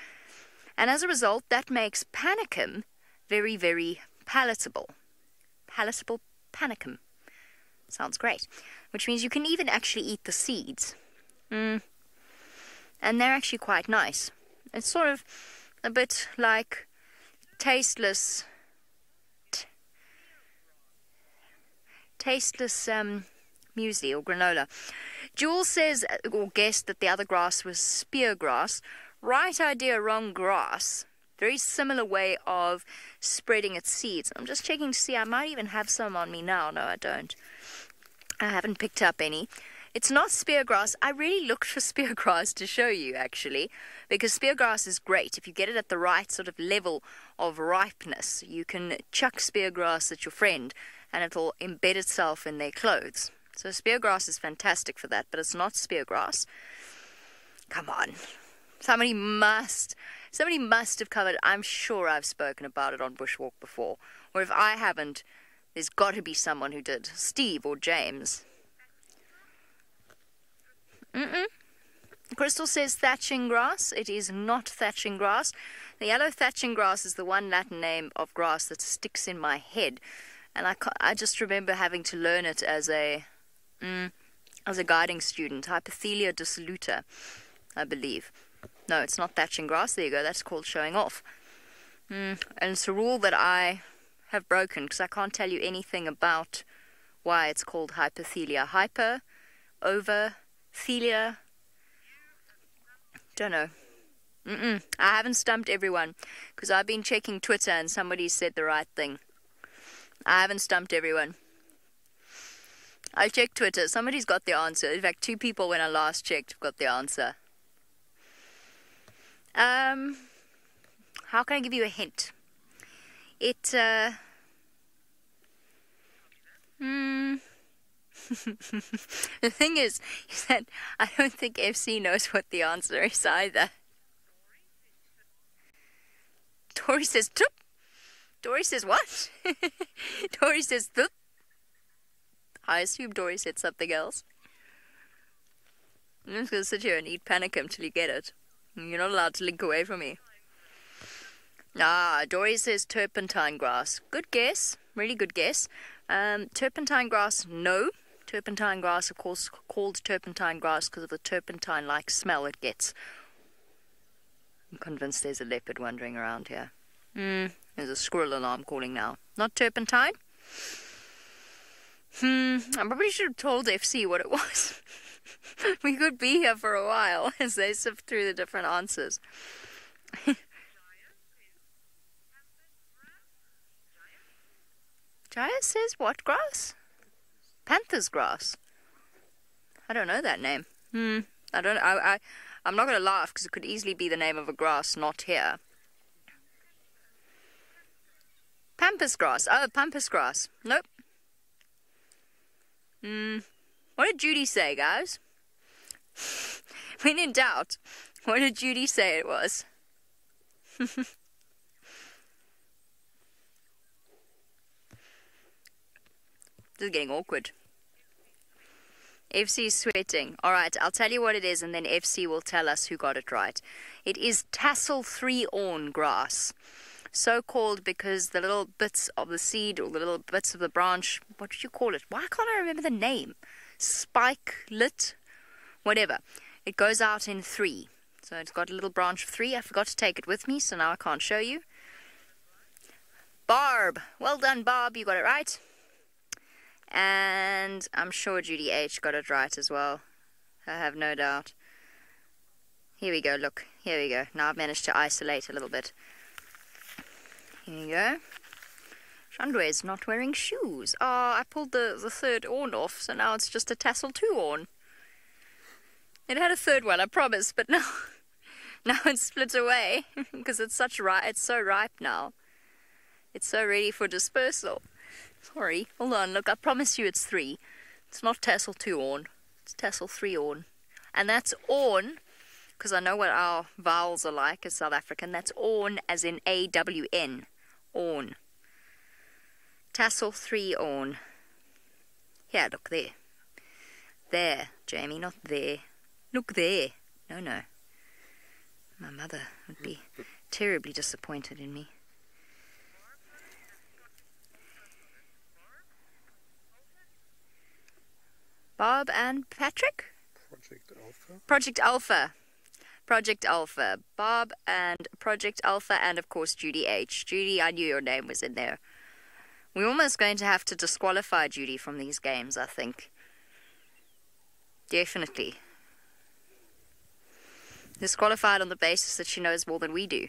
[SPEAKER 4] And as a result, that makes panicum very, very palatable. Palatable panicum. Sounds great. Which means you can even actually eat the seeds. And they're actually quite nice. It's sort of a bit like tasteless muesli or granola. Jules says, or guessed, that the other grass was spear grass. Right idea, wrong grass. Very similar way of spreading its seeds. I'm just checking to see. I might even have some on me now. No, I don't. I haven't picked up any. It's not speargrass. I really looked for speargrass to show you, actually, because speargrass is great. If you get it at the right sort of level of ripeness, you can chuck speargrass at your friend and it'll embed itself in their clothes. So speargrass is fantastic for that, but it's not speargrass. Come on. Somebody must have covered. I'm sure I've spoken about it on Bushwalk before. Or if I haven't, there's got to be someone who did. Steve or James. Crystal says thatching grass. It is not thatching grass. The yellow thatching grass is the one Latin name of grass that sticks in my head. And I just remember having to learn it as a guiding student. Hypothelia dissoluta, I believe. No, it's not thatching grass. There you go. That's called showing off. And it's a rule that I have broken because I can't tell you anything about why it's called hypothelia. Hyper, over, thelia. Don't know. I haven't stumped everyone because I've been checking Twitter and somebody said the right thing. I haven't stumped everyone. I checked Twitter. Somebody's got the answer. In fact, 2 people when I last checked got the answer. How can I give you a hint? The thing is that I don't think FC knows what the answer is either. Dory says, "Tup." Dory says, what? Dory says, "Tup." I assume Dory said something else. I'm just going to sit here and eat panicum till you get it. You're not allowed to link away from me. Dory says turpentine grass. Good guess. Really good guess. Turpentine grass, no. Turpentine grass, of course, called turpentine grass because of the turpentine-like smell it gets. I'm convinced there's a leopard wandering around here. There's a squirrel alarm calling now. Not turpentine? I probably should have told FC what it was. We could be here for a while as they sift through the different answers. Jaya says what grass? Panther's grass. I don't know that name. I'm not going to laugh because it could easily be the name of a grass not here. Pampas grass. Oh, pampas grass. Nope. What did Judy say, guys? When in doubt, what did Judy say it was? This is getting awkward. FC is sweating. Alright, I'll tell you what it is, and then FC will tell us who got it right. It is tassel 3-awn grass. So called because the little bits of the seed, or the little bits of the branch, what did you call it? Why can't I remember the name? Spikelet? Whatever. It goes out in 3. So it's got a little branch of 3. I forgot to take it with me, so now I can't show you. Barb. Well done, Barb. You got it right. And I'm sure Judy H got it right as well. I have no doubt. Here we go, look. Here we go. Now I've managed to isolate a little bit. Here you go. Chandre's not wearing shoes. Oh, I pulled the third awn off, so now it's just a tassel 2-awn. It had a third one, I promise, but now it's split away because it's so ripe now. It's so ready for dispersal. Sorry, hold on, look, I promise you it's 3. It's not tassel 2-awn, it's tassel 3-awn. And that's awn, because I know what our vowels are like as South African. That's awn as in A-W-N, awn. Tassel 3-awn. Here, look there. There, Jamie, not there. Look there. No. My mother would be terribly disappointed in me. Bob and Patrick? Project Alpha. Bob and Project Alpha, and of course Judy H. Judy, I knew your name was in there. We're almost going to have to disqualify Judy from these games, I think. Definitely. Disqualified on the basis that she knows more than we do.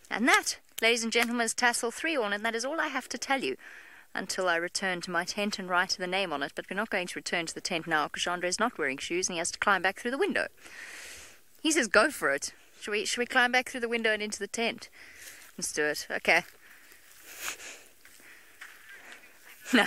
[SPEAKER 4] And that, ladies and gentlemen, is tassel 3-awn, and that is all I have to tell you until I return to my tent and write the name on it. But we're not going to return to the tent now because Andre's not wearing shoes and he has to climb back through the window. He says go for it. Should we climb back through the window and into the tent? Let's do it. Okay. No.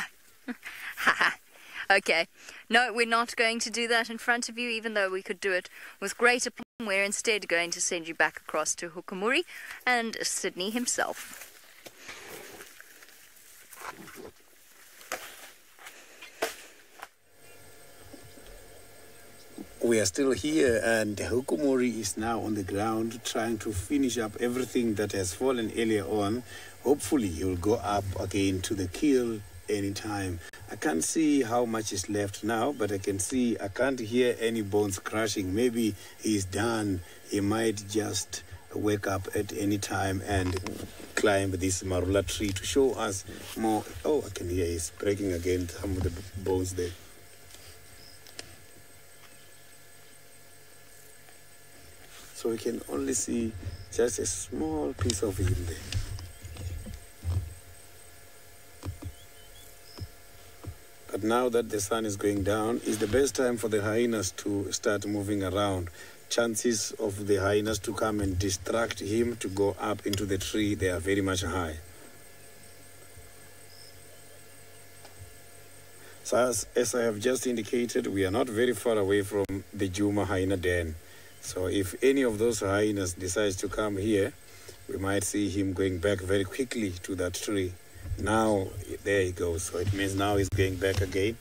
[SPEAKER 4] Okay. No, we're not going to do that in front of you, even though we could do it with great aplomb. We're instead going to send you back across to Hukumuri and Sydney himself.
[SPEAKER 2] We are still here, and Hukumuri is now on the ground trying to finish up everything that has fallen earlier on. Hopefully he will go up again to the kill anytime. I can't see how much is left now, but I can't hear any bones crashing. Maybe he's done. He might just wake up at any time and climb this marula tree to show us more. Oh, I can hear he's breaking again some of the bones there. So we can only see just a small piece of him there. But now that the sun is going down, is the best time for the hyenas to start moving around. Chances of the hyenas to come and distract him to go up into the tree, they are very much high. So as I have just indicated, we are not very far away from the Juma hyena den. So if any of those hyenas decides to come here, we might see him going back very quickly to that tree. Now, there he goes. So it means now he's going back again.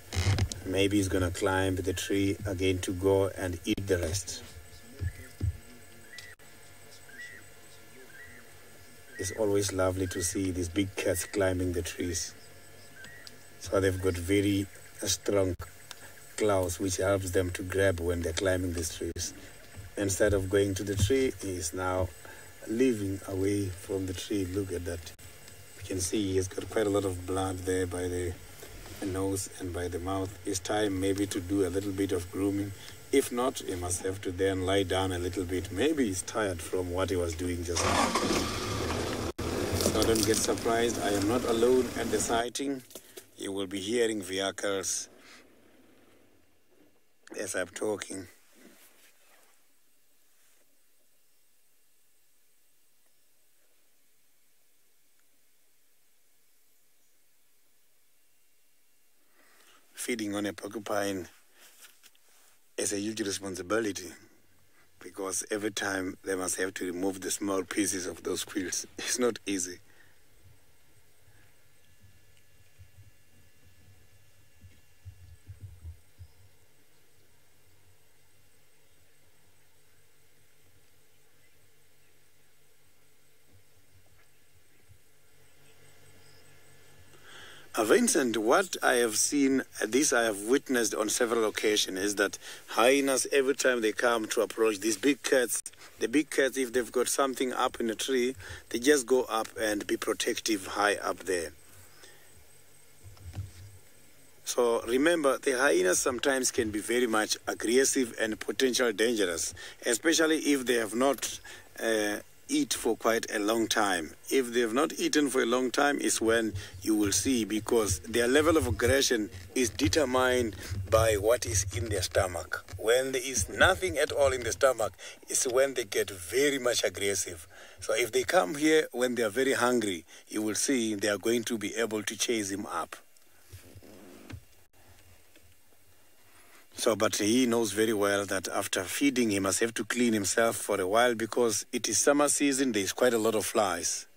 [SPEAKER 2] Maybe he's going to climb the tree again to go and eat the rest. It's always lovely to see these big cats climbing the trees. So they've got very strong claws which helps them to grab when they're climbing these trees. Instead of going to the tree, he is now living away from the tree. Look at that. You can see he's got quite a lot of blood there by the nose and by the mouth. It's time maybe to do a little bit of grooming. If not, he must have to then lie down a little bit. Maybe he's tired from what he was doing just now. So don't get surprised. I am not alone at the sighting. You will be hearing vehicles as I'm talking. Feeding on a porcupine is a huge responsibility, because every time they must have to remove the small pieces of those quills. It's not easy. Vincent, what I have seen, this I have witnessed on several occasions, is that hyenas, every time they come to approach these big cats, the big cats, if they've got something up in a tree, they just go up and be protective high up there. So remember, the hyenas sometimes can be very much aggressive and potentially dangerous, especially if they have not eat for quite a long time. If they have not eaten for a long time is when you will see, because their level of aggression is determined by what is in their stomach. When there is nothing at all in the stomach, it's when they get very much aggressive. So if they come here when they are very hungry, you will see they are going to be able to chase him up. So, but he knows very well that after feeding, he must have to clean himself for a while, because it is summer season, there is quite a lot of flies.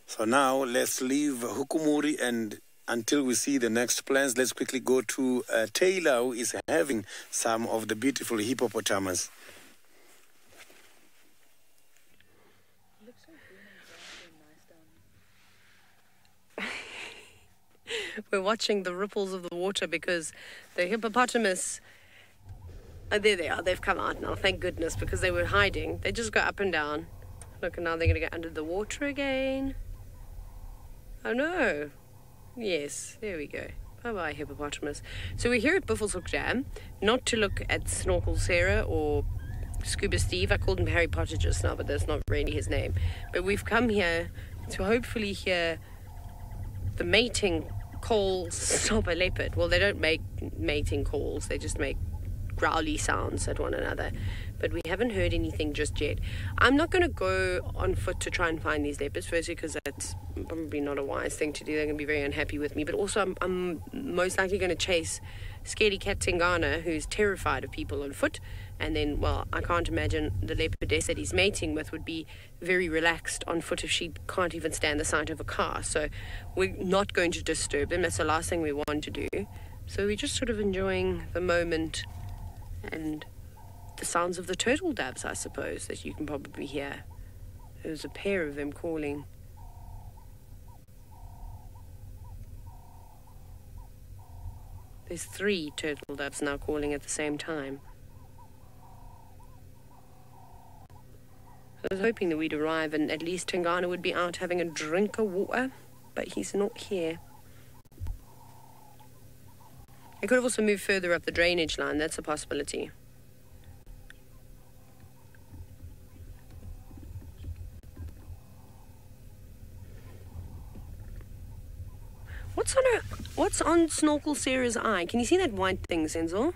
[SPEAKER 2] So now let's leave Hukumuri, and until we see the next plans, let's quickly go to Taylor, who is having some of the beautiful hippopotamus.
[SPEAKER 3] We're watching the ripples of the water because the hippopotamus, there they are, they've come out now, thank goodness, because they were hiding. They just go up and down. Look, and now they're going to go under the water again. Oh no. Yes, there we go. Bye-bye, hippopotamus. So we're here at Buffelshoek Dam, not to look at Snorkel Sarah or Scuba Steve. I called him Harry Potter just now, but that's not really his name. But we've come here to hopefully hear the mating calls of a leopard. Well, they don't make mating calls. They just make growly sounds at one another. But we haven't heard anything just yet. I'm not going to go on foot to try and find these leopards, firstly because that's probably not a wise thing to do. They're going to be very unhappy with me. But also I'm most likely going to chase Scaredy Cat Tingana, who's terrified of people on foot. And then, well, I can't imagine the leopardess that he's mating with would be very relaxed on foot if she can't even stand the sight of a car. So we're not going to disturb them. That's the last thing we want to do. So we're just sort of enjoying the moment and the sounds of the turtle doves, I suppose, that you can probably hear. There's a pair of them calling. There's 3 turtle doves now calling at the same time. I was hoping that we'd arrive and at least Tingana would be out having a drink of water, but he's not here. I could have also moved further up the drainage line. That's a possibility. What's on Snorkel Sarah's eye? Can you see that white thing, Senzo?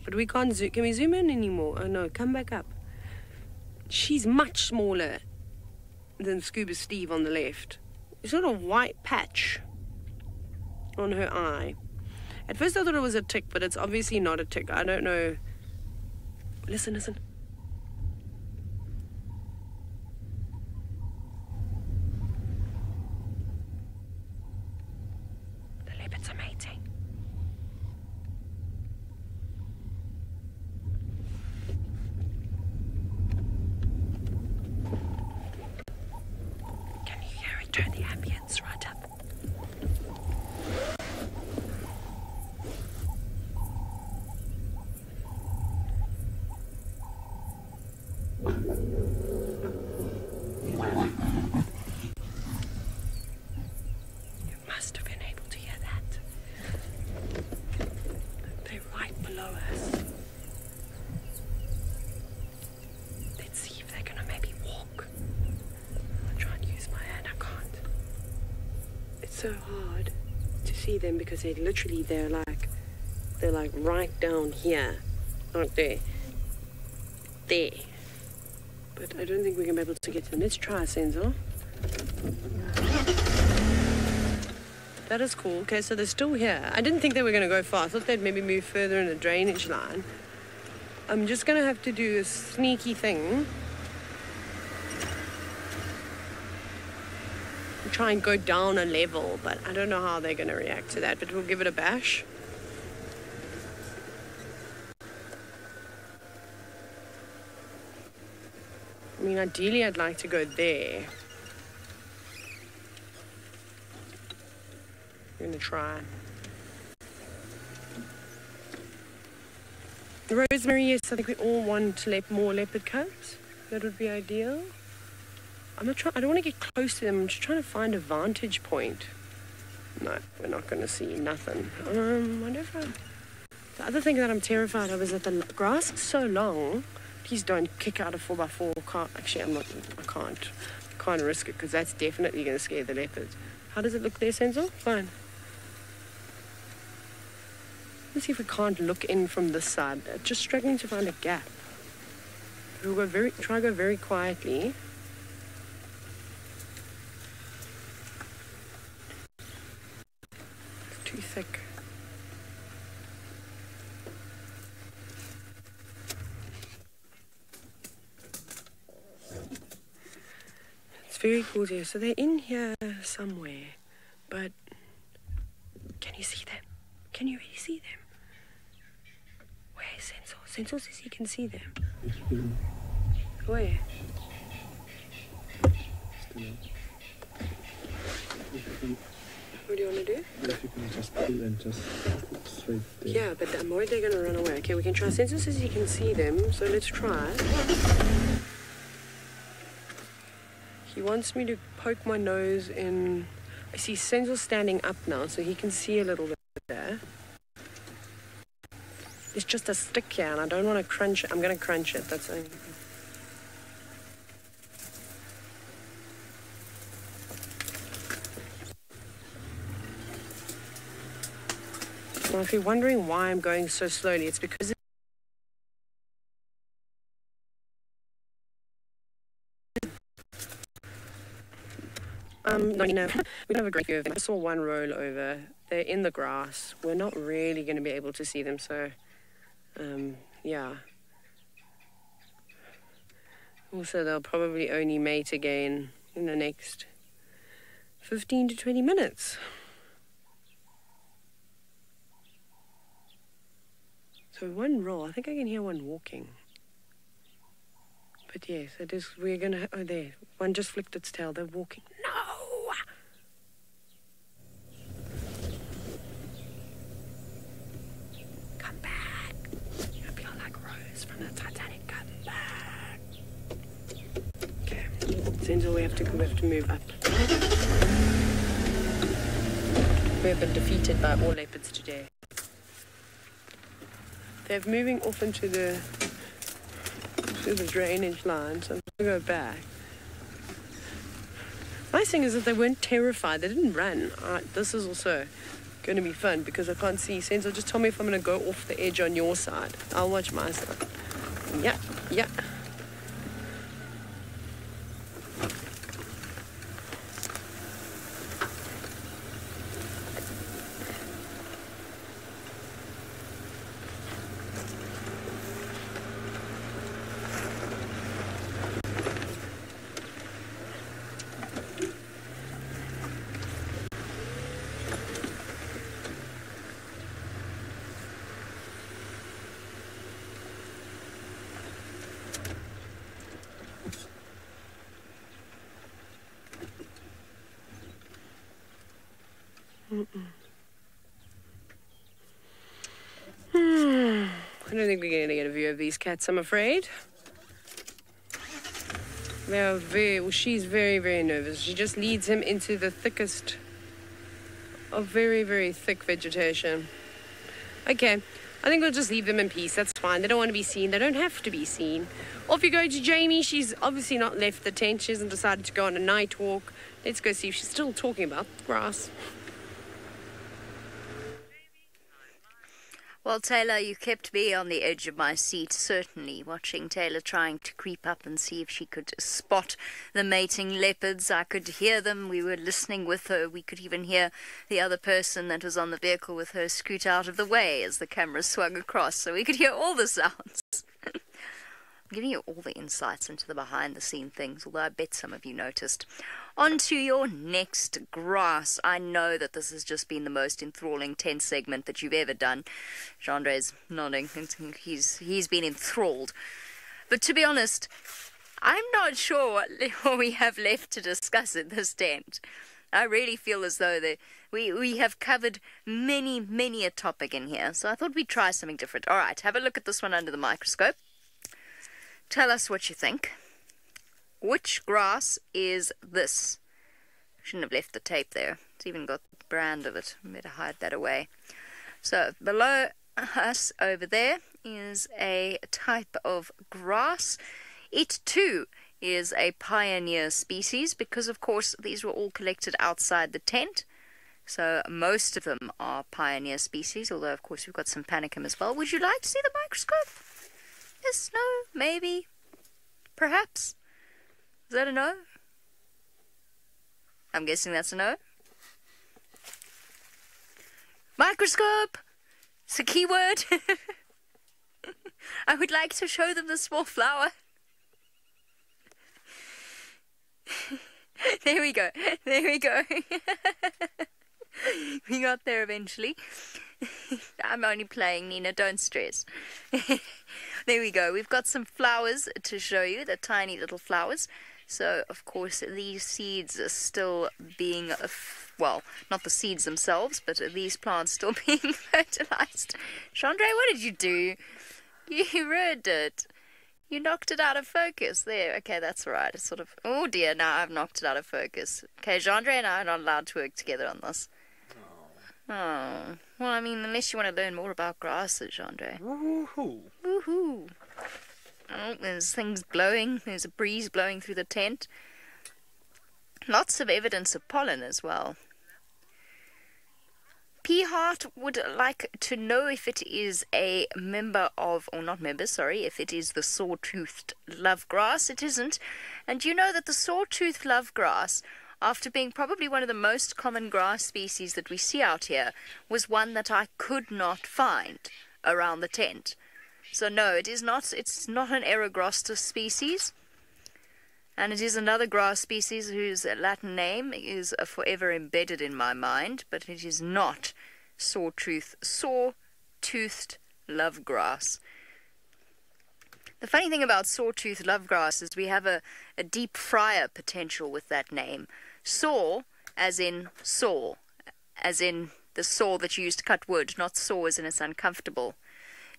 [SPEAKER 3] But we can't zoom. Can we zoom in anymore? Oh no, come back up. She's much smaller than Scuba Steve on the left. There's got a white patch on her eye. At first I thought it was a tick, but it's obviously not a tick. I don't know. Listen, listen. The leopards are mating. Can you hear it? Turn the ambience right up. You must have been able to hear that. They're right below us. Let's see if they're gonna maybe walk. I'll try and use my hand. I can't. It's so hard to see them because they're like right down here, aren't they? There. But I don't think we're going to be able to get to them. Let's try, Senzo. That is cool. Okay, so they're still here. I didn't think they were going to go far. I thought they'd maybe move further in the drainage line. I'm just going to have to do a sneaky thing. Try and go down a level, but I don't know how they're going to react to that, but we'll give it a bash. I mean, ideally I'd like to go there. I'm going to try. Rosemary, yes, I think we all want more leopard cubs. That would be ideal. I don't want to get close to them. I'm just trying to find a vantage point. No, we're not going to see nothing. Wonder if the other thing that I'm terrified of is that the grass is so long. Please don't kick out a 4x4. Actually, I can't risk it because that's definitely going to scare the leopards. How does it look there, Senzo? Fine. Let's see if we can't look in from this side. Just struggling to find a gap. We'll try to go very quietly. It's too thick. It's very cool here. So they're in here somewhere, but can you see them? Can you really see them? Where is Senzo? Senzo says he can see them. Where? What do you want to do?
[SPEAKER 5] If you can just pull and just straight there.
[SPEAKER 3] Yeah, but I'm worried they're going to run away. Okay, we can try. Senzo says he can see them, so let's try. He wants me to poke my nose in. I see Senzo's standing up now, so he can see a little bit there. It's just a stick here, and I don't want to crunch it. I'm going to crunch it, that's it. Now, if you're wondering why I'm going so slowly, it's because no, we don't have a great view of them. I saw one roll over. They're in the grass. We're not really going to be able to see them, so yeah. Also, they'll probably only mate again in the next 15 to 20 minutes. So one roll. I think I can hear one walking. But yes, it is. We're going to... Oh, there. One just flicked its tail. They're walking. No! Come back. You'll be like Rose from the Titanic. Come back. Okay. Senzo, we have to move up. We have been defeated by all leopards today. They're moving off into the drainage line, so I'm going to go back. Nice thing is that they weren't terrified. They didn't run. This is also going to be fun because I can't see. Senzo, just tell me if I'm going to go off the edge on your side. I'll watch my side. Yeah, yeah. I don't think we're going to get a view of these cats, I'm afraid. They are she's very, very nervous. She just leads him into the thickest of very, very thick vegetation. Okay, I think we'll just leave them in peace. That's fine. They don't want to be seen. They don't have to be seen. Off you go to Jamie. She's obviously not left the tent. She hasn't decided to go on a night walk. Let's go see if she's still talking about the grass.
[SPEAKER 4] Well, Taylor, you kept me on the edge of my seat, certainly, watching Taylor trying to creep up and see if she could spot the mating leopards. I could hear them. We were listening with her. We could even hear the other person that was on the vehicle with her scoot out of the way as the camera swung across, so we could hear all the sounds. I'm giving you all the insights into the behind-the-scene things, although I bet some of you noticed. On to your next grass. I know that this has just been the most enthralling 10 segment that you've ever done. Jeandre's nodding. He's been enthralled. But to be honest, I'm not sure what we have left to discuss in this tent. I really feel as though we have covered many a topic in here. So I thought we'd try something different. All right, have a look at this one under the microscope. Tell us what you think. Which grass is this? Shouldn't have left the tape there. It's even got the brand of it. Better hide that away. So below us over there is a type of grass. It too is a pioneer species because, of course, these were all collected outside the tent. So most of them are pioneer species, although, of course, we've got some panicum as well. Would you like to see the microscope? Yes, no, maybe, perhaps. Is that a no? I'm guessing that's a no. Microscope! It's a key word. I would like to show them the small flower. There we go. There we go. We got there eventually. I'm only playing, Nina, don't stress. There we go. We've got some flowers to show you, the tiny little flowers. So, of course, these seeds are still being, well, not the seeds themselves, but these plants still being fertilized. Jeandre, what did you do? You ruined it. You knocked it out of focus. There, okay, that's all right. It's sort of, oh dear, now I've knocked it out of focus. Okay, Jeandre and I are not allowed to work together on this. Oh, well, I mean, unless you want to learn more about grasses, Jeandre.
[SPEAKER 5] Woohoo!
[SPEAKER 4] Woohoo! Oh, there's things blowing. There's a breeze blowing through the tent. Lots of evidence of pollen as well. P. Hart would like to know if it is a member of, or not member, sorry, if it is the saw-toothed lovegrass. It isn't. And you know that the saw-toothed lovegrass, after being probably one of the most common grass species that we see out here, was one that I could not find around the tent. So no, it is not. It's not an Eragrostis species, and it is another grass species whose Latin name is forever embedded in my mind, but it is not saw-toothed lovegrass. The funny thing about saw-toothed lovegrass is we have a deep fryer potential with that name. Saw, as in saw, as in the saw that you use to cut wood, not saw as in it's uncomfortable.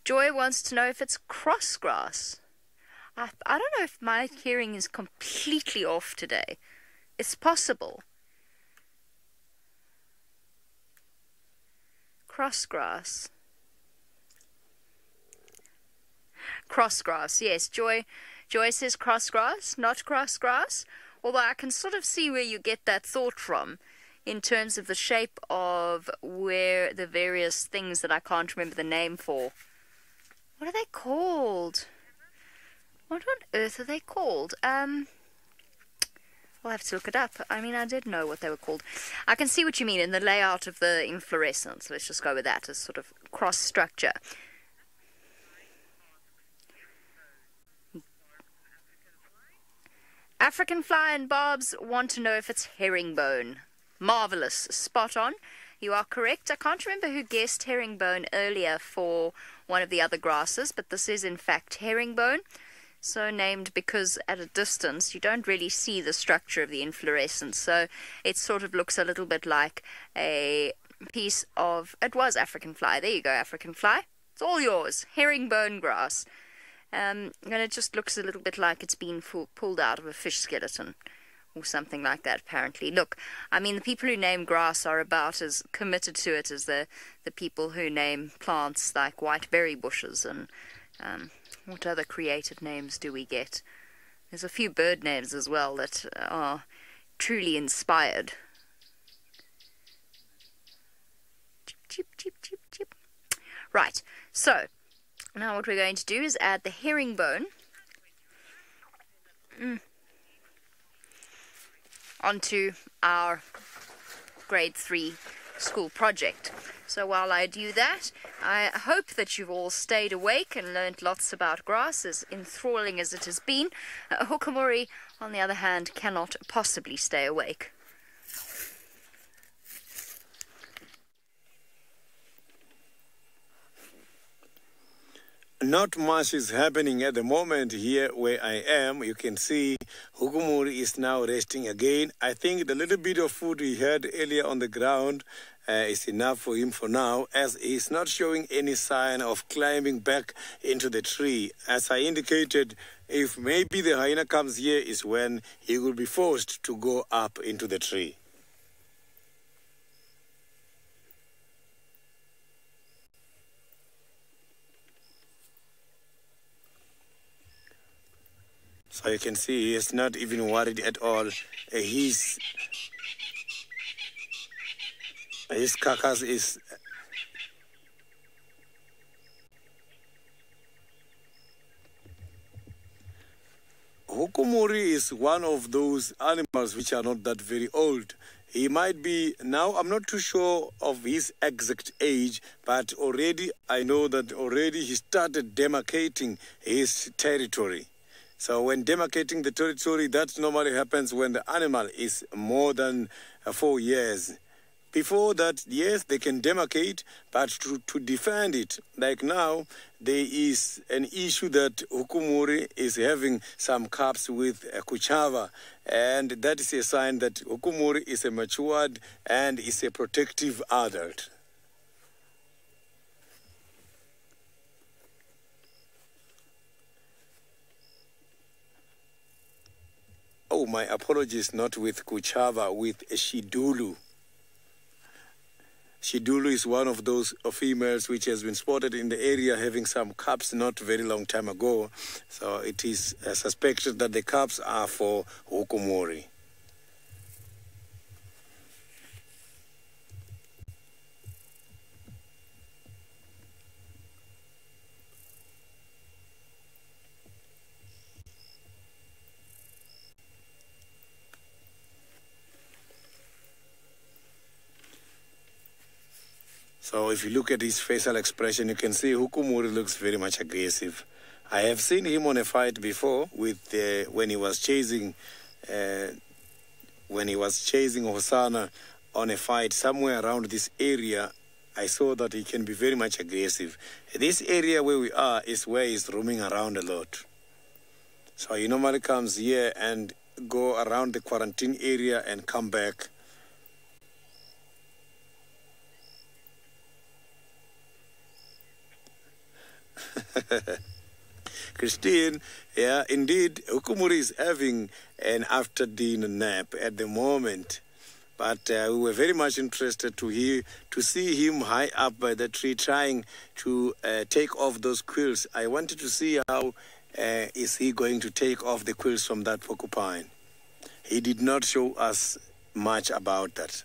[SPEAKER 4] Joy wants to know if it's crossgrass. I don't know if my hearing is completely off today. It's possible. Crossgrass. Crossgrass, yes. Joy says crossgrass, not crossgrass. Although I can sort of see where you get that thought from in terms of the shape of where the various things that I can't remember the name for. What are they called? What on earth are they called? I'll have to look it up. I mean, I did know what they were called. I can see what you mean in the layout of the inflorescence. Let's just go with that as sort of cross structure. African fly and barbs want to know if it's herringbone. Marvelous. Spot on. You are correct. I can't remember who guessed herringbone earlier for one of the other grasses, but this is in fact herringbone. So named because at a distance you don't really see the structure of the inflorescence. So it sort of looks a little bit like a piece of... It was African fly. There you go, African fly. It's all yours. Herringbone grass. And it just looks a little bit like it's been pulled out of a fish skeleton or something like that, apparently. Look, I mean, the people who name grass are about as committed to it as the people who name plants like white berry bushes and what other creative names do we get? There's a few bird names as well that are truly inspired. Chip, chip, chip, chip, chip. Right, so now what we're going to do is add the herringbone onto our grade 3 school project. So while I do that, I hope that you've all stayed awake and learned lots about grass, as enthralling as it has been. Hukamori, on the other hand, cannot possibly stay awake.
[SPEAKER 2] Not much is happening at the moment here where I am. You can see Hukumuri is now resting again. I think the little bit of food we had earlier on the ground is enough for him for now, as he's not showing any sign of climbing back into the tree. As I indicated, if maybe the hyena comes here is when he will be forced to go up into the tree. So you can see he is not even worried at all. His carcass is Hukumuri is one of those animals which are not that very old. He might be, now I'm not too sure of his exact age, but already I know that already he started demarcating his territory. So when demarcating the territory, that normally happens when the animal is more than 4 years. Before that, yes, they can demarcate, but to defend it, like now, there is an issue that Hukumuri is having some cubs with Kuchava, and that is a sign that Hukumuri is a matured and is a protective adult. Oh, my apologies, not with Kuchava, with Shidulu. Shidulu is one of those females which has been spotted in the area having some cubs not very long time ago. So it is suspected that the cubs are for Hukumori. So if you look at his facial expression, you can see Hukumuri looks very much aggressive. I have seen him on a fight before with when he was chasing Hosanna on a fight somewhere around this area. I saw that he can be very much aggressive. This area where we are is where he's roaming around a lot. So he normally comes here and go around the quarantine area and come back. Christine, yeah, indeed, Hukumuri is having an after-dinner nap at the moment. But we were very much interested to see him high up by the tree trying to take off those quills. I wanted to see how is he going to take off the quills from that porcupine. He did not show us much about that.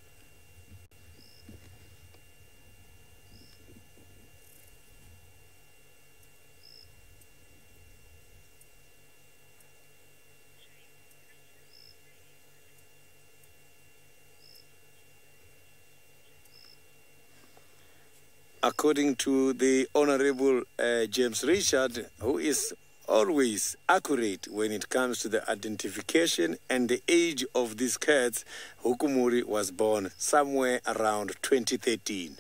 [SPEAKER 2] According to the Honorable James Richard, who is always accurate when it comes to the identification and the age of these cats, Hukumuri was born somewhere around 2013.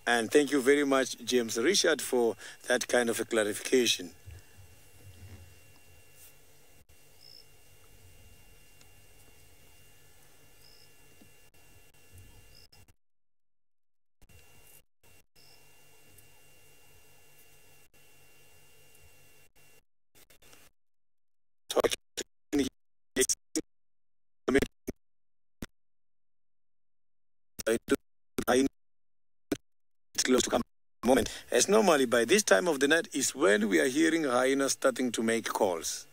[SPEAKER 2] And thank you very much, James Richard, for that kind of a clarification. Close to come moment, as normally by this time of the night is when we are hearing hyenas starting to make calls.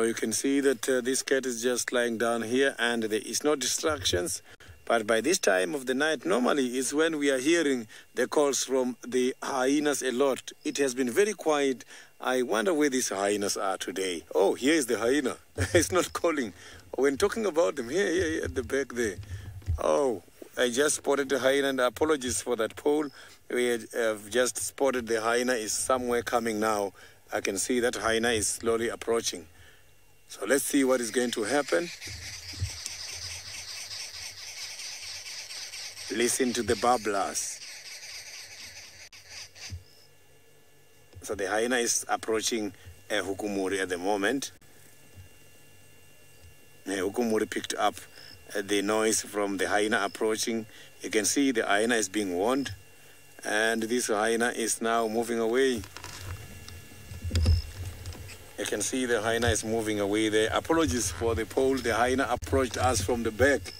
[SPEAKER 2] So you can see that this cat is just lying down here and there is no distractions. But by this time of the night, normally is when we are hearing the calls from the hyenas a lot. It has been very quiet. I wonder where these hyenas are today. Oh, here is the hyena. It's not calling. When talking about them, here, at the back there. Oh, I just spotted the hyena, and apologies for that poll. We have just spotted the hyena is somewhere coming now. I can see that hyena is slowly approaching. So let's see what is going to happen. Listen to the bubblers. So the hyena is approaching Hukumuri at the moment. Hukumuri picked up the noise from the hyena approaching. You can see the hyena is being warned, and this hyena is now moving away. You can see the hyena is moving away there. Apologies for the poll. The hyena approached us from the back.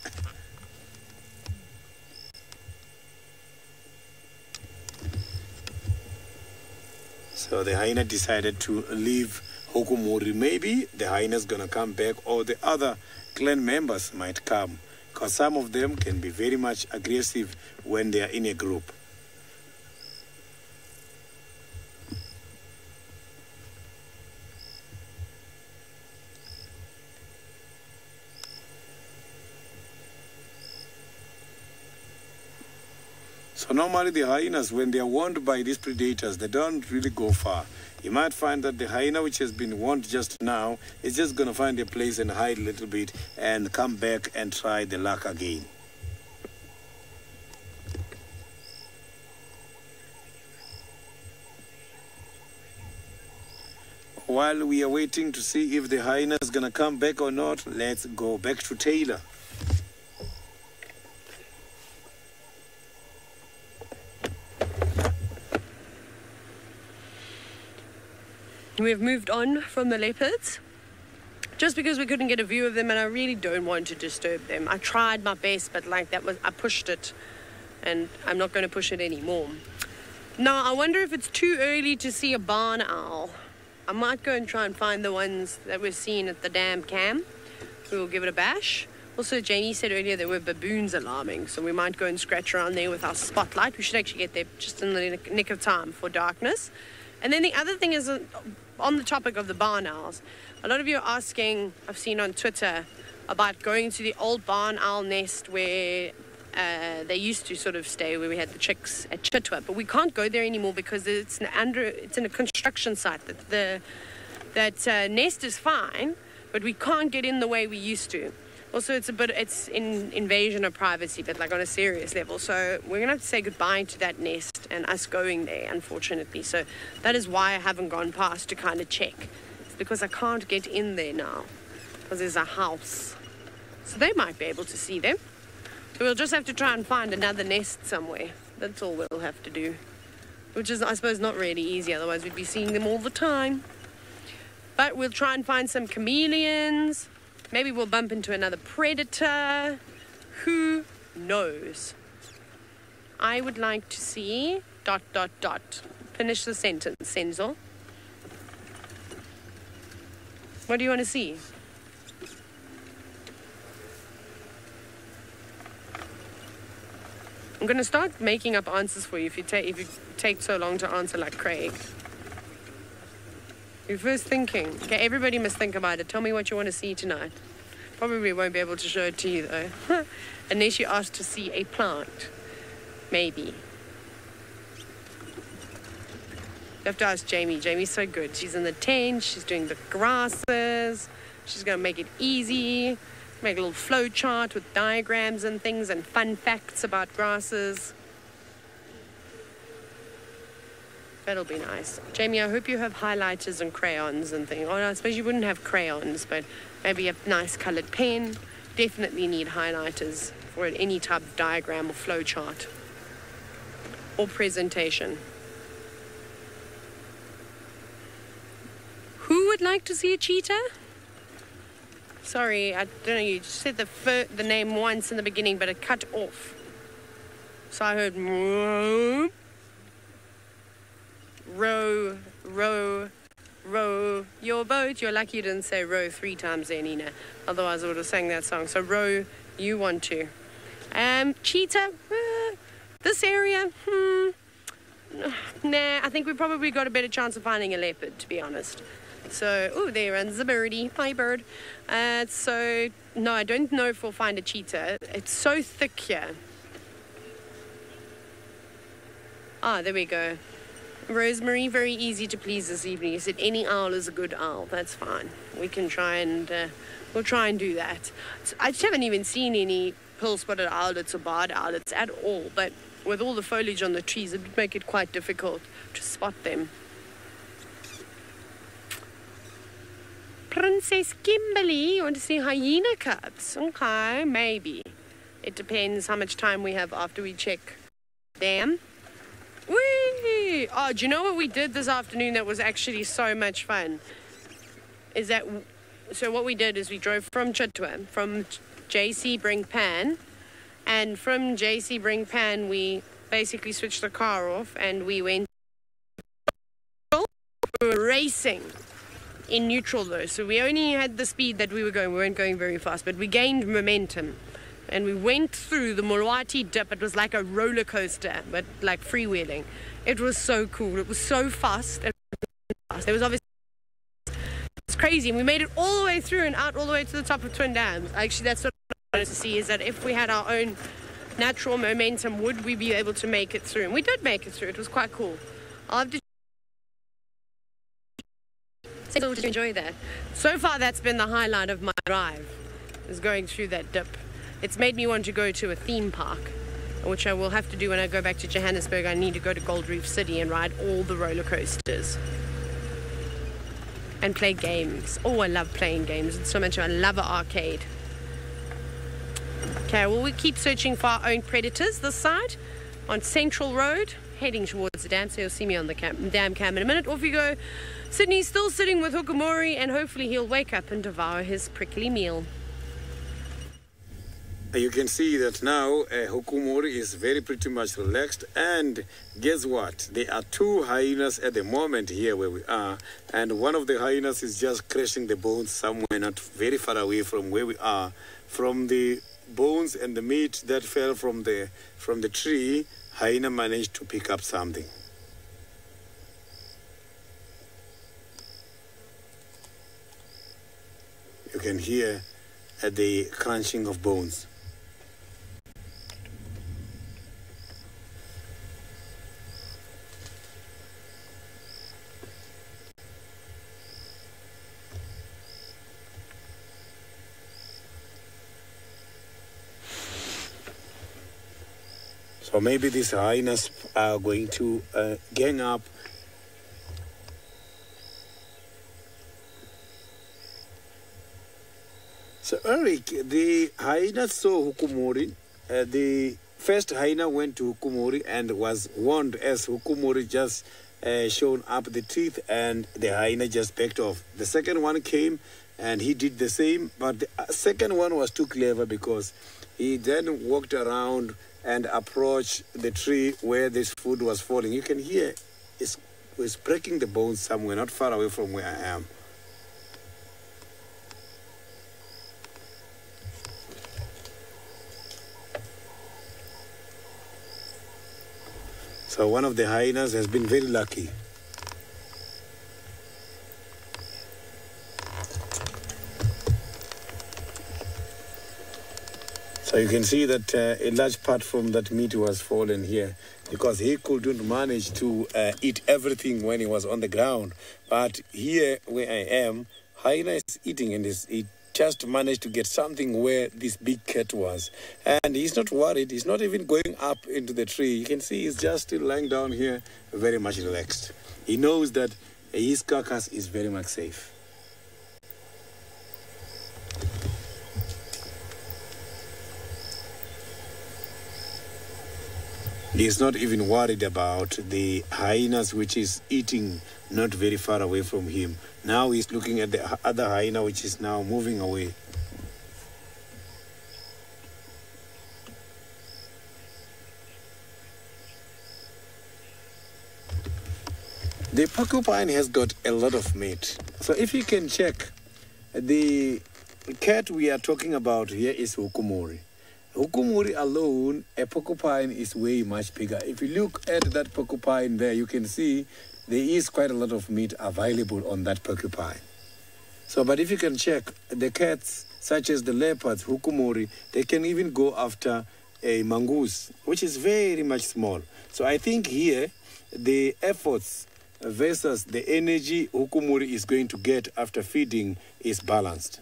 [SPEAKER 2] So the hyena decided to leave Hukumuri. Maybe the hyena is going to come back, or the other clan members might come, because some of them can be very much aggressive when they are in a group. So normally the hyenas, when they are warned by these predators, they don't really go far. You might find that the hyena which has been warned just now is just going to find a place and hide a little bit and come back and try the luck again. While we are waiting to see if the hyena is going to come back or not, let's go back to Taylor.
[SPEAKER 3] We've moved on from the leopards just because we couldn't get a view of them, and I really don't want to disturb them. I tried my best, but I pushed it, and I'm not going to push it anymore. Now, I wonder if it's too early to see a barn owl. I might go and try and find the ones that we're seeing at the dam cam. We will give it a bash. Also, Jamie said earlier there were baboons alarming, so we might go and scratch around there with our spotlight. We should actually get there just in the nick of time for darkness. And then the other thing is, on the topic of the barn owls, a lot of you are asking, I've seen on Twitter, about going to the old barn owl nest where they used to sort of stay, where we had the chicks at Chitwa. But we can't go there anymore because it's in a construction site. That nest is fine, but we can't get in the way we used to. Also, it's in invasion of privacy, but on a serious level. So we're going to have to say goodbye to that nest and us going there, unfortunately. So that is why I haven't gone past to kind of check. It's because I can't get in there now because there's a house. So they might be able to see them. So we'll just have to try and find another nest somewhere. That's all we'll have to do. Which is, I suppose, not really easy. Otherwise, we'd be seeing them all the time. But we'll try and find some chameleons. Maybe we'll bump into another predator. Who knows? I would like to see ... Finish the sentence, Senzo. What do you want to see? I'm going to start making up answers for you if you take so long to answer like Craig. You're first thinking. Okay, everybody must think about it. Tell me what you want to see tonight. Probably won't be able to show it to you, though. Unless you ask to see a plant. Maybe. You have to ask Jamie. Jamie's so good. She's in the tent. She's doing the grasses. She's going to make it easy. Make a little flow chart with diagrams and things and fun facts about grasses. That'll be nice. Jamie, I hope you have highlighters and crayons and things. Oh, I suppose you wouldn't have crayons, but maybe a nice colored pen. Definitely need highlighters for any type of diagram or flow chart or presentation. Who would like to see a cheetah? Sorry, I don't know, you just said the name once in the beginning, but it cut off. So I heard row, row your boat. You're lucky you didn't say row 3 times there, Nina. Otherwise I would have sang that song. So row you want to. Cheetah, this area, nah, I think we probably got a better chance of finding a leopard, to be honest. So, oh, there runs the birdie. Hi, bird. So, no, I don't know if we'll find a cheetah. It's so thick here. Ah, there we go. Rosemary, very easy to please this evening. You said any owl is a good owl. That's fine. We can try and, we'll try and do that. So I just haven't even seen any pearl-spotted owlets or barred owlets at all. But with all the foliage on the trees, it would make it quite difficult to spot them. Princess Kimberly, you want to see hyena cubs? Okay, maybe. It depends how much time we have after we check them. Whee! Oh, do you know what we did this afternoon that was actually so much fun? Is that, so what we did is we drove from Chitwa, from JC Brinkpan, and from JC Brinkpan we basically switched the car off and we went, we were racing in neutral though, so we only had the speed that we were going. We weren't going very fast, but we gained momentum and we went through the Mulwati dip. It was like a roller coaster, but like freewheeling. It was so cool. It was so fast. It was obviously, it's crazy, and we made it all the way through and out all the way to the top of Twin Dams. Actually, that's what I wanted to see, is that if we had our own natural momentum, would we be able to make it through? And we did make it through. It was quite cool. I'll have to enjoy that. So far, that's been the highlight of my drive, is going through that dip. It's made me want to go to a theme park, which I will have to do when I go back to Johannesburg. I need to go to Gold Reef City and ride all the roller coasters and play games. Oh, I love playing games. It's so much. I love an arcade. Okay, well, we keep searching for our own predators this side on Central Road, heading towards the dam. So you'll see me on the dam cam in a minute. Off you go. Sydney's still sitting with Hukumori, and hopefully he'll wake up and devour his prickly meal.
[SPEAKER 2] You can see that now Hukumori is pretty much relaxed, and guess what? There are 2 hyenas at the moment here where we are, and one of the hyenas is just crashing the bones somewhere not very far away from where we are. From the bones and the meat that fell from the tree, hyena managed to pick up something. You can hear the crunching of bones. So maybe these hyenas are going to gang up. So Eric, the hyenas saw Hukumori. The first hyena went to Hukumori and was warned as Hukumori just shown up the teeth, and the hyena just backed off. The second one came and he did the same, but the second one was too clever because he then walked around and approached the tree where this food was falling. You can hear it's breaking the bones somewhere not far away from where I am. So one of the hyenas has been very lucky. So you can see that a large part from that meat was fallen here because he couldn't manage to eat everything when he was on the ground. But here where I am, hyena is eating, and he just managed to get something where this big cat was. And he's not worried. He's not even going up into the tree. You can see he's just still lying down here, very much relaxed. He knows that his carcass is very much safe. He's not even worried about the hyenas which is eating not very far away from him. Now he's looking at the other hyena which is now moving away. The porcupine has got a lot of meat. So if you can check, the cat we are talking about here is hukumuri. Hukumuri alone, a porcupine is way much bigger. If you look at that porcupine there, you can see there is quite a lot of meat available on that porcupine. So, but if you can check, the cats, such as the leopards, hukumuri, they can even go after a mongoose, which is very much small. So I think here, the efforts versus the energy hukumuri is going to get after feeding is balanced.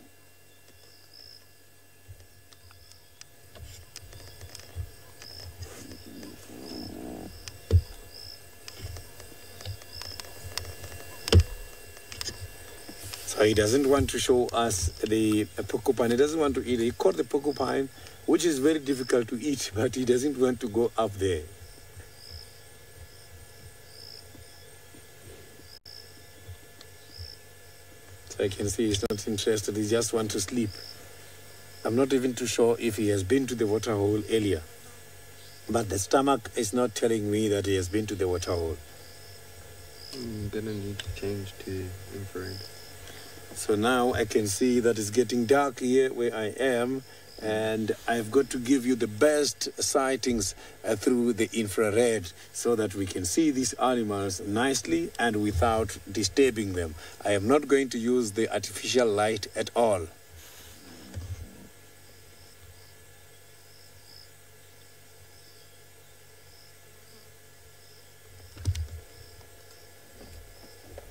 [SPEAKER 2] So he doesn't want to show us the porcupine. He doesn't want to eat. He caught the porcupine, which is very difficult to eat, but he doesn't want to go up there. So I can see he's not interested. He just wants to sleep. I'm not even too sure if he has been to the water hole earlier. But the stomach is not telling me that he has been to the water hole.
[SPEAKER 5] Gonna need to change to infrared.
[SPEAKER 2] So now I can see that it's getting dark here where I am, and I've got to give you the best sightings through the infrared so that we can see these animals nicely and without disturbing them. I am not going to use the artificial light at all.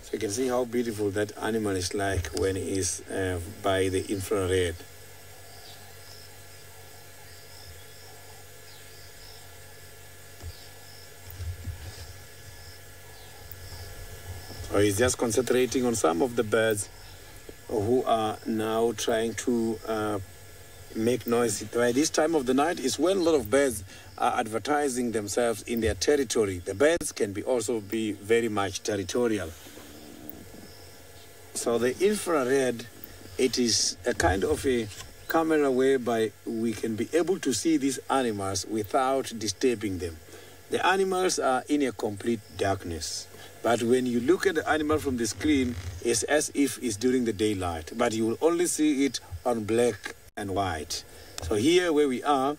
[SPEAKER 2] So you can see how beautiful that animal is like when it is by the infrared. So he's just concentrating on some of the birds who are now trying to make noise. By this time of the night is when a lot of birds are advertising themselves in their territory. The birds can also be very much territorial. So the infrared, it is a kind of a camera whereby we can be able to see these animals without disturbing them. The animals are in a complete darkness. But when you look at the animal from the screen, it's as if it's during the daylight. But you will only see it on black and white. So here where we are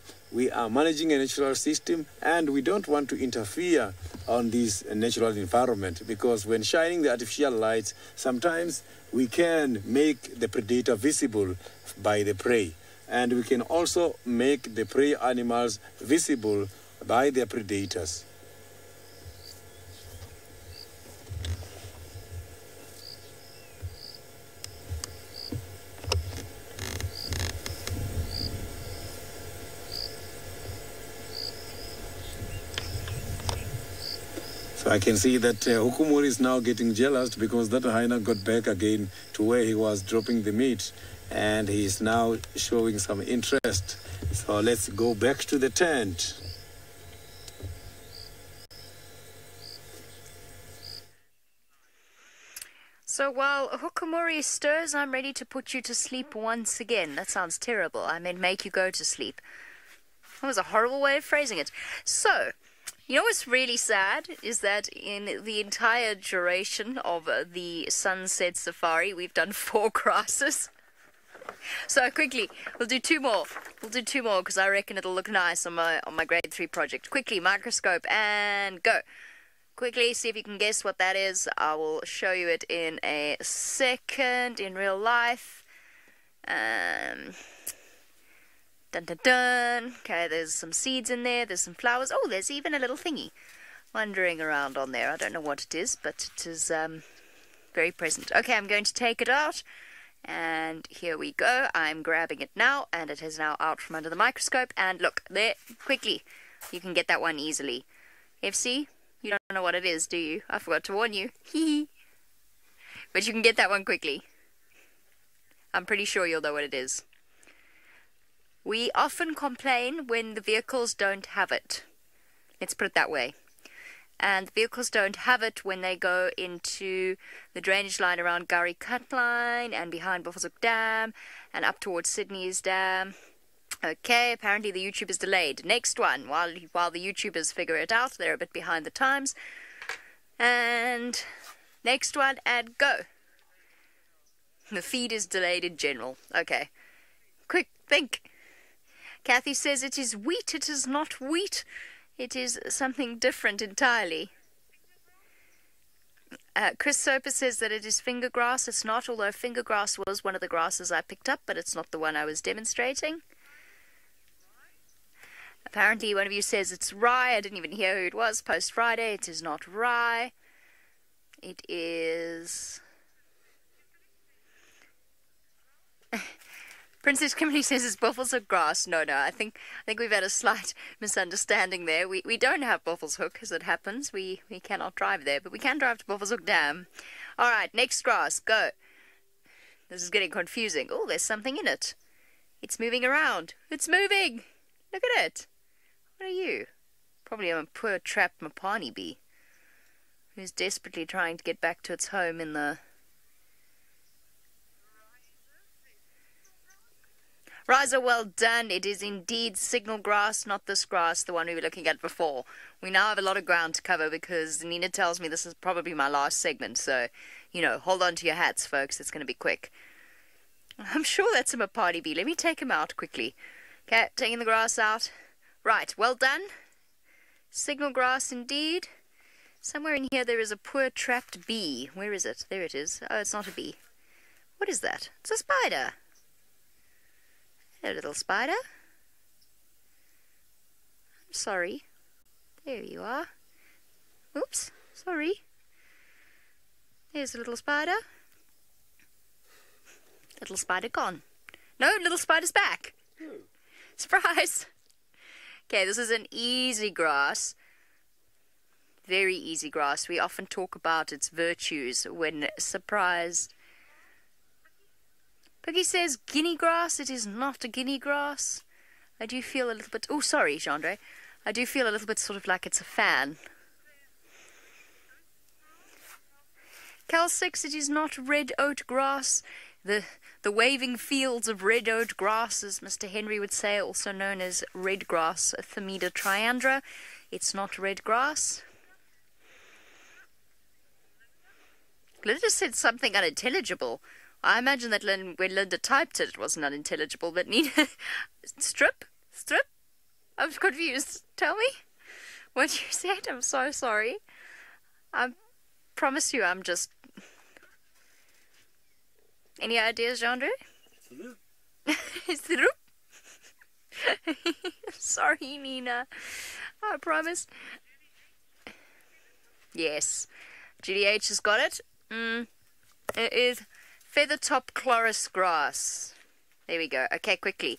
[SPEAKER 2] managing a natural system, and we don't want to interfere on this natural environment, because when shining the artificial lights, sometimes we can make the predator visible by the prey. And we can also make the prey animals visible by their predators. So I can see that Hukumuri is now getting jealous because that hyena got back again to where he was dropping the meat, and he is now showing some interest. So let's go back to the tent.
[SPEAKER 4] So while Hukumuri stirs, I'm ready to put you to sleep once again. That sounds terrible. I meant make you go to sleep. That was a horrible way of phrasing it. So, you know what's really sad is that in the entire duration of the sunset safari, we've done 4 grasses. So quickly, we'll do 2 more. We'll do 2 more because I reckon it'll look nice on my grade 3 project. Quickly, microscope and go. Quickly, see if you can guess what that is. I will show you it in a second in real life. Dun dun dun. Okay, there's some seeds in there. There's some flowers. Oh, there's even a little thingy wandering around on there. I don't know what it is, but it is very present. Okay, I'm going to take it out. And here we go. I'm grabbing it now, and it is now out from under the microscope. And look, there, quickly. You can get that one easily. FC, you don't know what it is, do you? I forgot to warn you. But you can get that one quickly. I'm pretty sure you'll know what it is. We often complain when the vehicles don't have it. Let's put it that way. And the vehicles don't have it when they go into the drainage line around Gowrie Cutline and behind Buffelshoek Dam and up towards Sydney's Dam. Okay, apparently the YouTube is delayed. Next one, while the YouTubers figure it out, they're a bit behind the times. And Next one and go. The feed is delayed in general. Okay. Quick, think. Kathy says it is wheat. It is not wheat. It is something different entirely. Chris Soper says that it is finger grass. It's not, although finger grass was one of the grasses I picked up, but it's not the one I was demonstrating. Apparently one of you says it's rye. I didn't even hear who it was post-Friday. It is not rye. It is... Princess Kimberly says it's buffels of grass. No, I think we've had a slight misunderstanding there. We don't have Buffels Hook, as it happens. We cannot drive there, but we can drive to Buffels Hook Dam. All right, next grass, go. This is getting confusing. Oh, there's something in it. It's moving around. It's moving. Look at it. What are you? Probably a poor trapped Mapani bee who's desperately trying to get back to its home in the... Riza, well done. It is indeed signal grass, not this grass, the one we were looking at before. We now have a lot of ground to cover because Nina tells me this is probably my last segment. So, you know, hold on to your hats, folks. It's going to be quick. I'm sure that's a Mapani bee. Let me take him out quickly. Okay, taking the grass out. Right, well done. Signal grass indeed. Somewhere in here there is a poor trapped bee. Where is it? There it is. Oh, it's not a bee. What is that? It's a spider. Hello, little spider. I'm sorry. There you are. Oops, sorry. There's a little spider. Little spider gone. No, little spider's back. Surprise! Okay, this is an easy grass. Very easy grass. We often talk about its virtues when surprised. Puggy says guinea grass. It is not a guinea grass. I do feel a little bit... Oh, sorry, Jandre. I do feel a little bit sort of like it's a fan. Cal 6, it is not red oat grass. The waving fields of red oat grass, as Mr. Henry would say, also known as red grass, Thamida triandra. It's not red grass. Linda said something unintelligible. I imagine that when Linda typed it, it wasn't unintelligible, but Nina... Strip? I'm confused. Tell me what you said. I'm so sorry. I promise you I'm just... Any ideas, Jandre? Strip? Sorry, Nina. I promise. Yes. GDH has got it. It is... Feathertop chloris grass. There we go. Okay, quickly.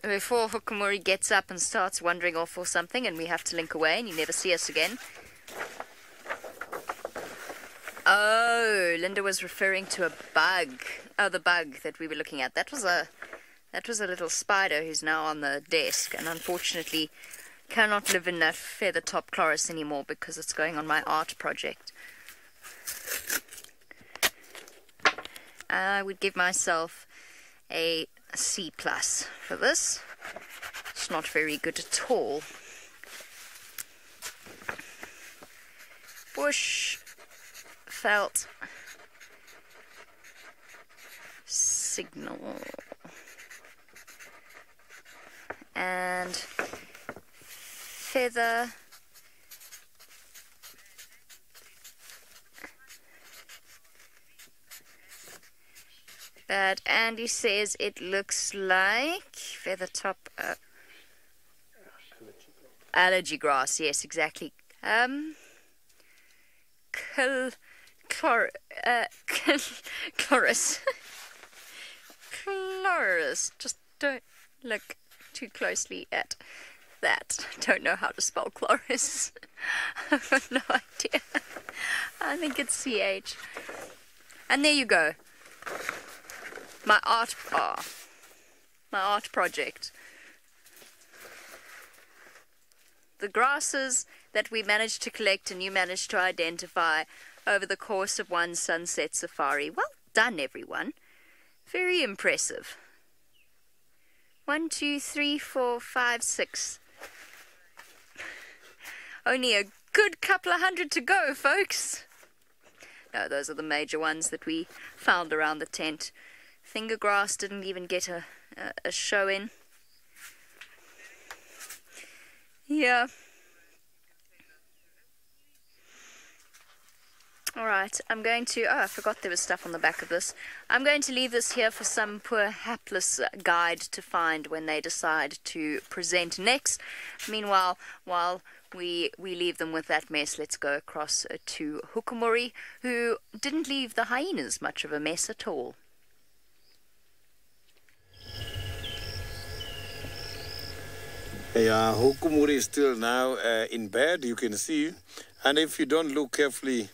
[SPEAKER 4] Before Hukumuri gets up and starts wandering off or something and we have to link away and you never see us again. Oh, Linda was referring to a bug. Oh, the bug that we were looking at. That was a little spider who's now on the desk and unfortunately cannot live in that Feathertop chloris anymore because it's going on my art project. I would give myself a C+ for this. It's not very good at all. Bush, felt, signal, and feather. But Andy says it looks like Feathertop allergy grass. Yes, exactly. Chloris. Chloris. Just don't look too closely at that. Don't know how to spell chloris. I have no idea. I think it's CH. And there you go. My art project. The grasses that we managed to collect and you managed to identify over the course of one sunset safari. Well done, everyone. Very impressive. 1, 2, 3, 4, 5, 6. Only a good couple of hundred to go, folks. those are the major ones that we found around the tent. Finger grass didn't even get a show in. Yeah. Alright, I'm going to... Oh, I forgot there was stuff on the back of this. I'm going to leave this here for some poor hapless guide to find when they decide to present next. Meanwhile, while we leave them with that mess, let's go across to Hukumuri, who didn't leave the hyenas much of a mess at all.
[SPEAKER 2] Yeah, Hukumuri is still now in bed, you can see. And if you don't look carefully,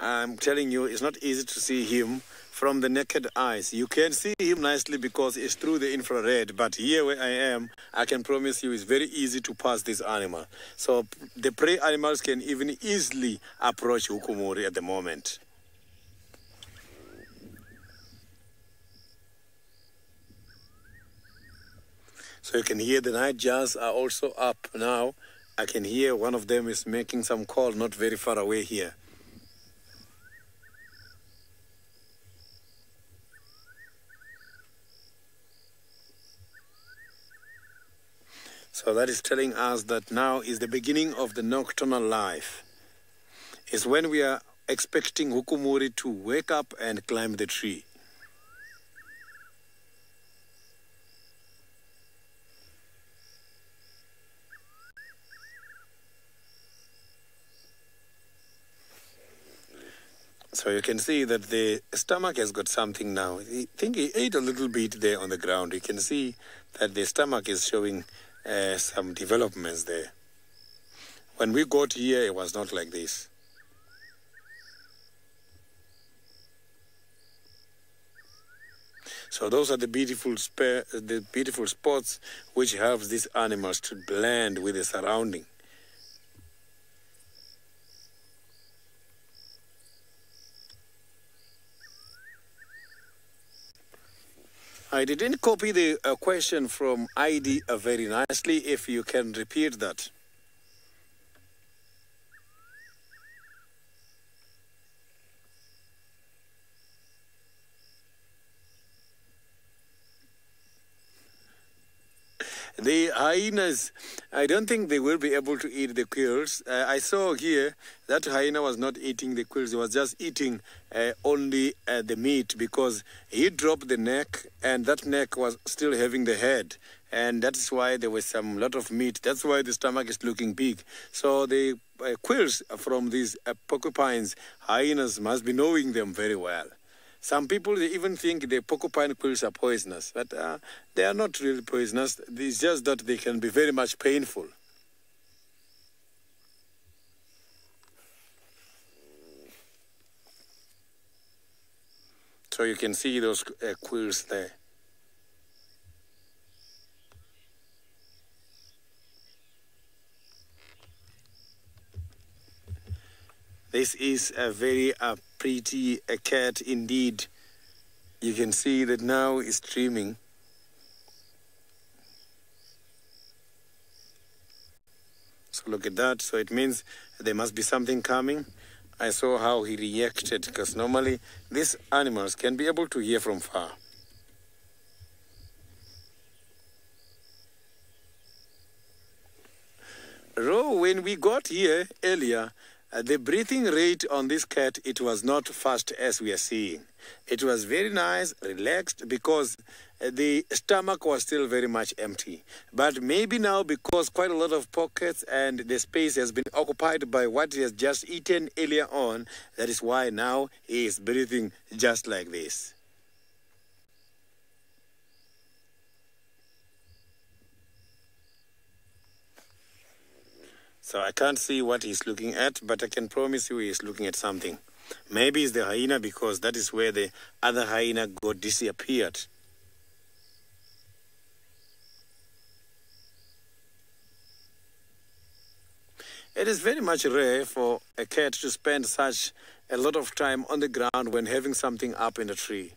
[SPEAKER 2] I'm telling you, it's not easy to see him from the naked eyes. You can see him nicely because it's through the infrared. But here where I am, I can promise you it's very easy to pass this animal. So the prey animals can even easily approach Hukumuri at the moment. So you can hear the nightjars are also up now. I can hear one of them is making some call not very far away here. So that is telling us that now is the beginning of the nocturnal life. It's when we are expecting Hukumuri to wake up and climb the tree. So you can see that the stomach has got something now. I think he ate a little bit there on the ground. You can see that the stomach is showing some developments there. When we got here, it was not like this. So those are the beautiful spots which helps these animals to blend with the surrounding. I didn't copy the question from ID very nicely. If you can repeat that. The hyenas, I don't think they will be able to eat the quills. I saw here that hyena was not eating the quills. He was just eating only the meat because he dropped the neck and that neck was still having the head. And that's why there was some lot of meat. That's why the stomach is looking big. So the quills from these porcupines, hyenas must be knowing them very well. Some people, they even think the porcupine quills are poisonous, but they are not really poisonous. It's just that they can be very much painful. So you can see those quills there. This is a very pretty cat indeed. You can see that now it's streaming. So look at that. So it means there must be something coming. I saw how he reacted because normally these animals can be able to hear from far. When we got here earlier, the breathing rate on this cat, it was not fast as we are seeing. It was very nice, relaxed, because the stomach was still very much empty. But maybe now, because quite a lot of pockets and the space has been occupied by what he has just eaten earlier on, that is why now he is breathing just like this. So I can't see what he's looking at, but I can promise you he's looking at something. Maybe it's the hyena because that is where the other hyena got disappeared. It is very much rare for a cat to spend such a lot of time on the ground when having something up in a tree.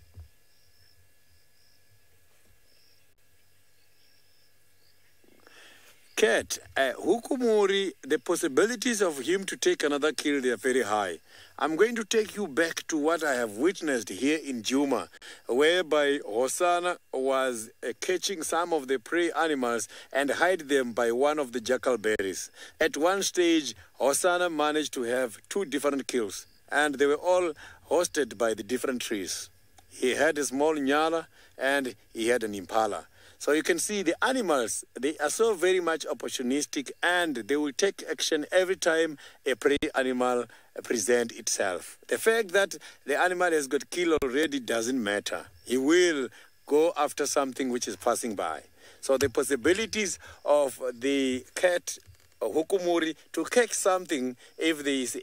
[SPEAKER 2] cat, Hukumuri, the possibilities of him to take another kill, they are very high. I'm going to take you back to what I have witnessed here in Juma, whereby Hosanna was catching some of the prey animals and hide them by one of the jackal berries. At one stage, Hosanna managed to have 2 different kills, and they were all hosted by the different trees. He had a small nyala and he had an impala. So you can see the animals, they are so very much opportunistic, and they will take action every time a prey animal presents itself. The fact that the animal has got killed already doesn't matter. He will go after something which is passing by. So the possibilities of the cat Hukumuri to catch something, if there is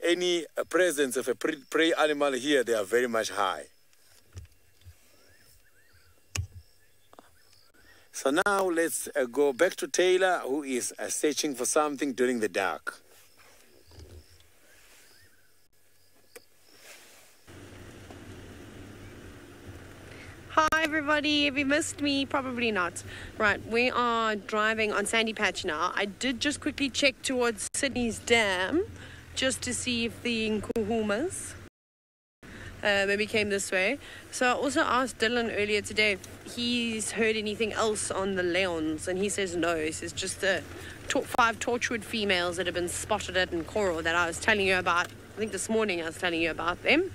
[SPEAKER 2] any presence of a prey animal here, they are very much high. So now let's go back to Taylor, who is searching for something during the dark.
[SPEAKER 3] Hi everybody, have you missed me? Probably not. Right, we are driving on Sandy Patch now. I did just quickly check towards Sydney's dam just to see if the Nkuhumas maybe came this way. So I also asked Dylan earlier today if he's heard anything else on the Leons, and he says no. He says just the 5 torchwood females that have been spotted at Nkoro that I was telling you about. I think this morning I was telling you about them.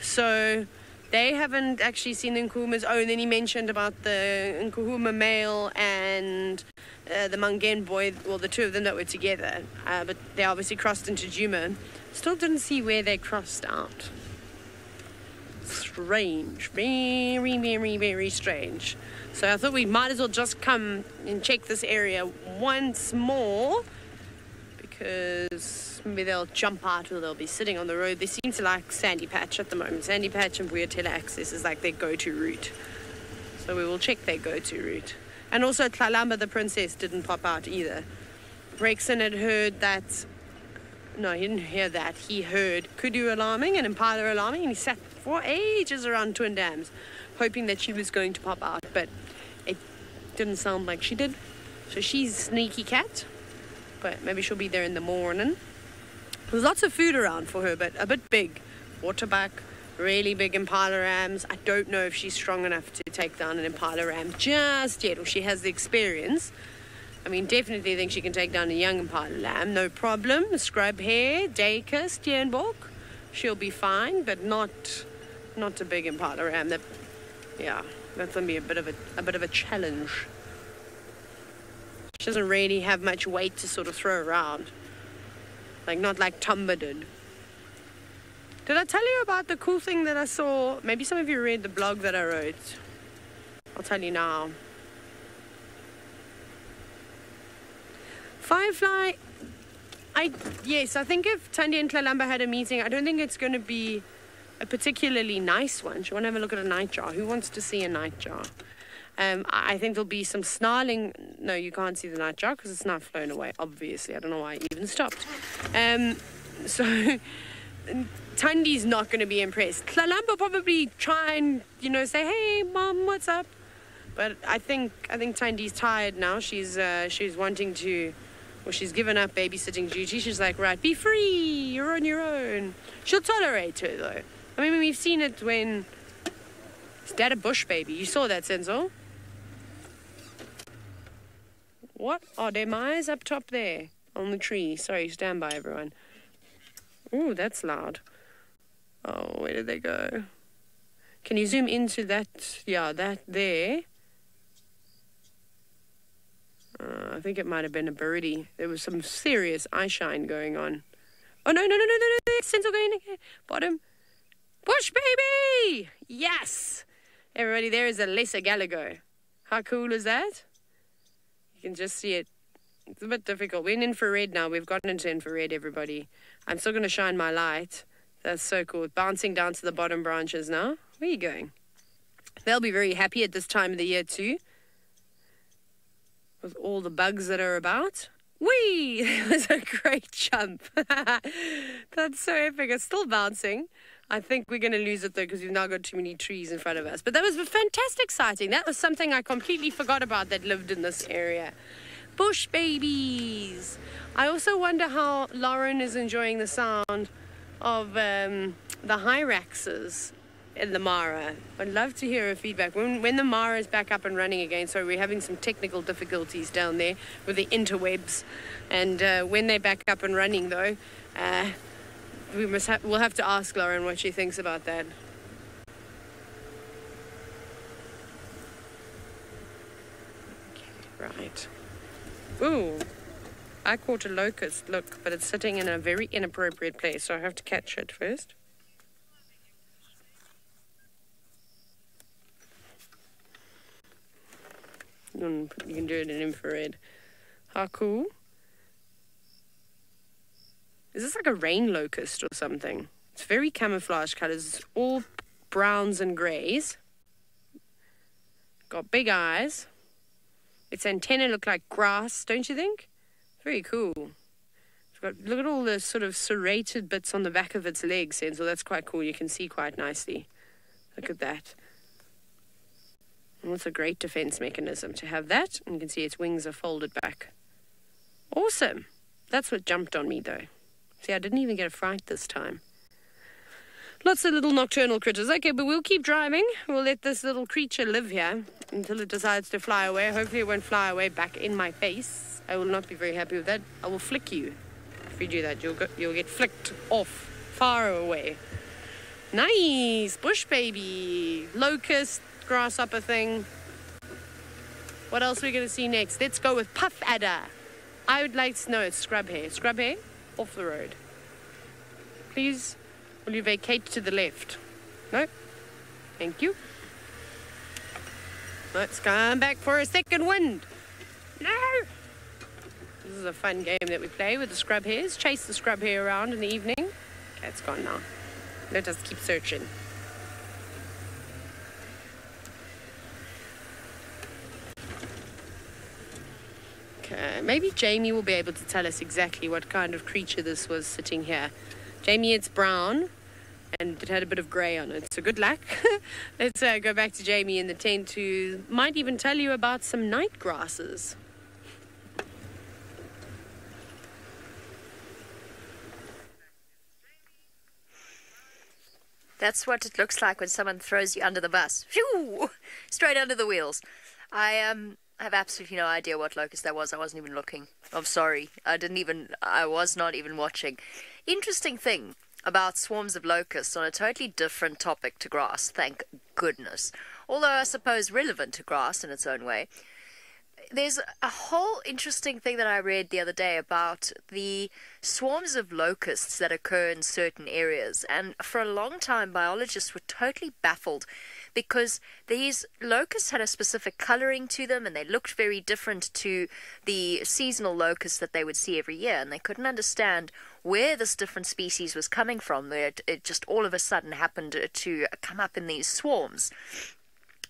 [SPEAKER 3] So they haven't actually seen the Nkuhumas. Oh, and then he mentioned about the Nkuhuma male and the Mangen boy, well, the 2 of them that were together. But they obviously crossed into Juma. Still didn't see where they crossed out. Strange. Very, very, very strange. So I thought we might as well just come and check this area once more, because maybe they'll jump out or they'll be sitting on the road. They seem to like Sandy Patch at the moment. Sandy Patch and Buyatela Access is like their go-to route. So we will check their go-to route. And also Tlalamba the princess didn't pop out either. Rexon had heard that. No, he didn't hear that. He heard Kudu alarming and Impala alarming, and he sat for ages around Twin Dams, hoping that she was going to pop out, but it didn't sound like she did. So she's a sneaky cat, but maybe she'll be there in the morning. There's lots of food around for her, but a bit big. Waterbuck, really big Impala rams. I don't know if she's strong enough to take down an Impala ram just yet, or she has the experience. I mean, definitely think she can take down a young Impala lamb, no problem. Scrub hair, Dacre, Steenbok, she'll be fine, but not a big Impala ram. That's gonna be a bit of a challenge. She doesn't really have much weight to sort of throw around, like not like Tumba did. Did I tell you about the cool thing that I saw? Maybe some of you read the blog that I wrote. I'll tell you now. Firefly, yes, I think if Thandi and Tlalamba had a meeting, I don't think it's going to be a particularly nice one. She want to have a look at a nightjar. Who wants to see a nightjar? I think there'll be some snarling. No, you can't see the nightjar because it's not flown away, obviously. I don't know why I even stopped. So Thandi's not going to be impressed. Tlalamba probably try and, say, hey, Mom, what's up? But I think Thandi's tired now. She's wanting to... Well, she's given up babysitting duty. She's like, right, be free. You're on your own. She'll tolerate her, though. I mean, we've seen it when... Is Dad a bush baby? You saw that, Senzo? What are them eyes up top there? On the tree. Sorry, stand by, everyone. Ooh, that's loud. Oh, where did they go? Can you zoom into that? Yeah, that there. I think it might have been a birdie. There was some serious eye shine going on. Oh, no. Senso going again. Bottom. Bush baby! Yes! Everybody, there is a lesser Gallagher. How cool is that? You can just see it. It's a bit difficult. We're in infrared now. We've gotten into infrared, everybody. I'm still going to shine my light. That's so cool. Bouncing down to the bottom branches now. Where are you going? They'll be very happy at this time of the year too, with all the bugs that are about. Whee! That was a great jump. That's so epic. It's still bouncing. I think we're going to lose it though because we've now got too many trees in front of us. But that was a fantastic sighting. That was something I completely forgot about that lived in this area. Bush babies. I also wonder how Lauren is enjoying the sound of the Hyraxes in the Mara. I'd love to hear her feedback. When the Mara is back up and running again, so we're having some technical difficulties down there with the interwebs. And when they're back up and running, though, we'll have to ask Lauren what she thinks about that. Okay, right. Ooh, I caught a locust, look, but it's sitting in a very inappropriate place, so I have to catch it first. You can do it in infrared. How cool. Is this like a rain locust or something? It's very camouflage colors. It's all browns and greys. Got big eyes. Its antennae look like grass, don't you think? Very cool. It's got, look at all the sort of serrated bits on the back of its legs, Senzo. That's quite cool. You can see quite nicely. Look at that. And it's a great defense mechanism to have that. And you can see its wings are folded back. Awesome. That's what jumped on me, though. See, I didn't even get a fright this time. Lots of little nocturnal critters. Okay, but we'll keep driving. We'll let this little creature live here until it decides to fly away. Hopefully it won't fly away back in my face. I will not be very happy with that. I will flick you. If you do that, you'll get flicked off far away. Nice. Bush baby. Locust. Grasshopper thing. What else are we going to see next? Let's go with puff adder. I would like to know it's scrub hair. Scrub hair, off the road. Please, will you vacate to the left? No? Thank you. Let's come back for a second wind. No! This is a fun game that we play with the scrub hairs. Chase the scrub hair around in the evening. Okay, it's gone now. Let us keep searching. Maybe Jamie will be able to tell us exactly what kind of creature this was sitting here. Jamie, it's brown and it had a bit of grey on it, so good luck. Let's go back to Jamie in the tent, who might even tell you about some night grasses.
[SPEAKER 4] That's what it looks like when someone throws you under the bus. Phew! Straight under the wheels. I have absolutely no idea what locust that was. I wasn't even looking. I'm sorry. I was not even watching. Interesting thing about swarms of locusts on a totally different topic to grass, thank goodness. Although I suppose relevant to grass in its own way. There's a whole interesting thing that I read the other day about the swarms of locusts that occur in certain areas. And for a long time, biologists were totally baffled because these locusts had a specific coloring to them and they looked very different to the seasonal locusts that they would see every year. And they couldn't understand where this different species was coming from, where it just all of a sudden happened to come up in these swarms.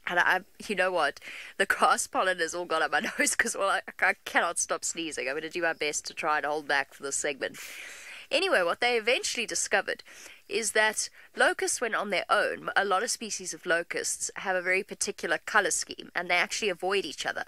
[SPEAKER 4] And you know what? The grass pollen has all got up my nose because, well, I cannot stop sneezing. I'm going to do my best to try and hold back for this segment. Anyway, what they eventually discovered is that locusts, when on their own, a lot of species of locusts have a very particular color scheme, and they actually avoid each other.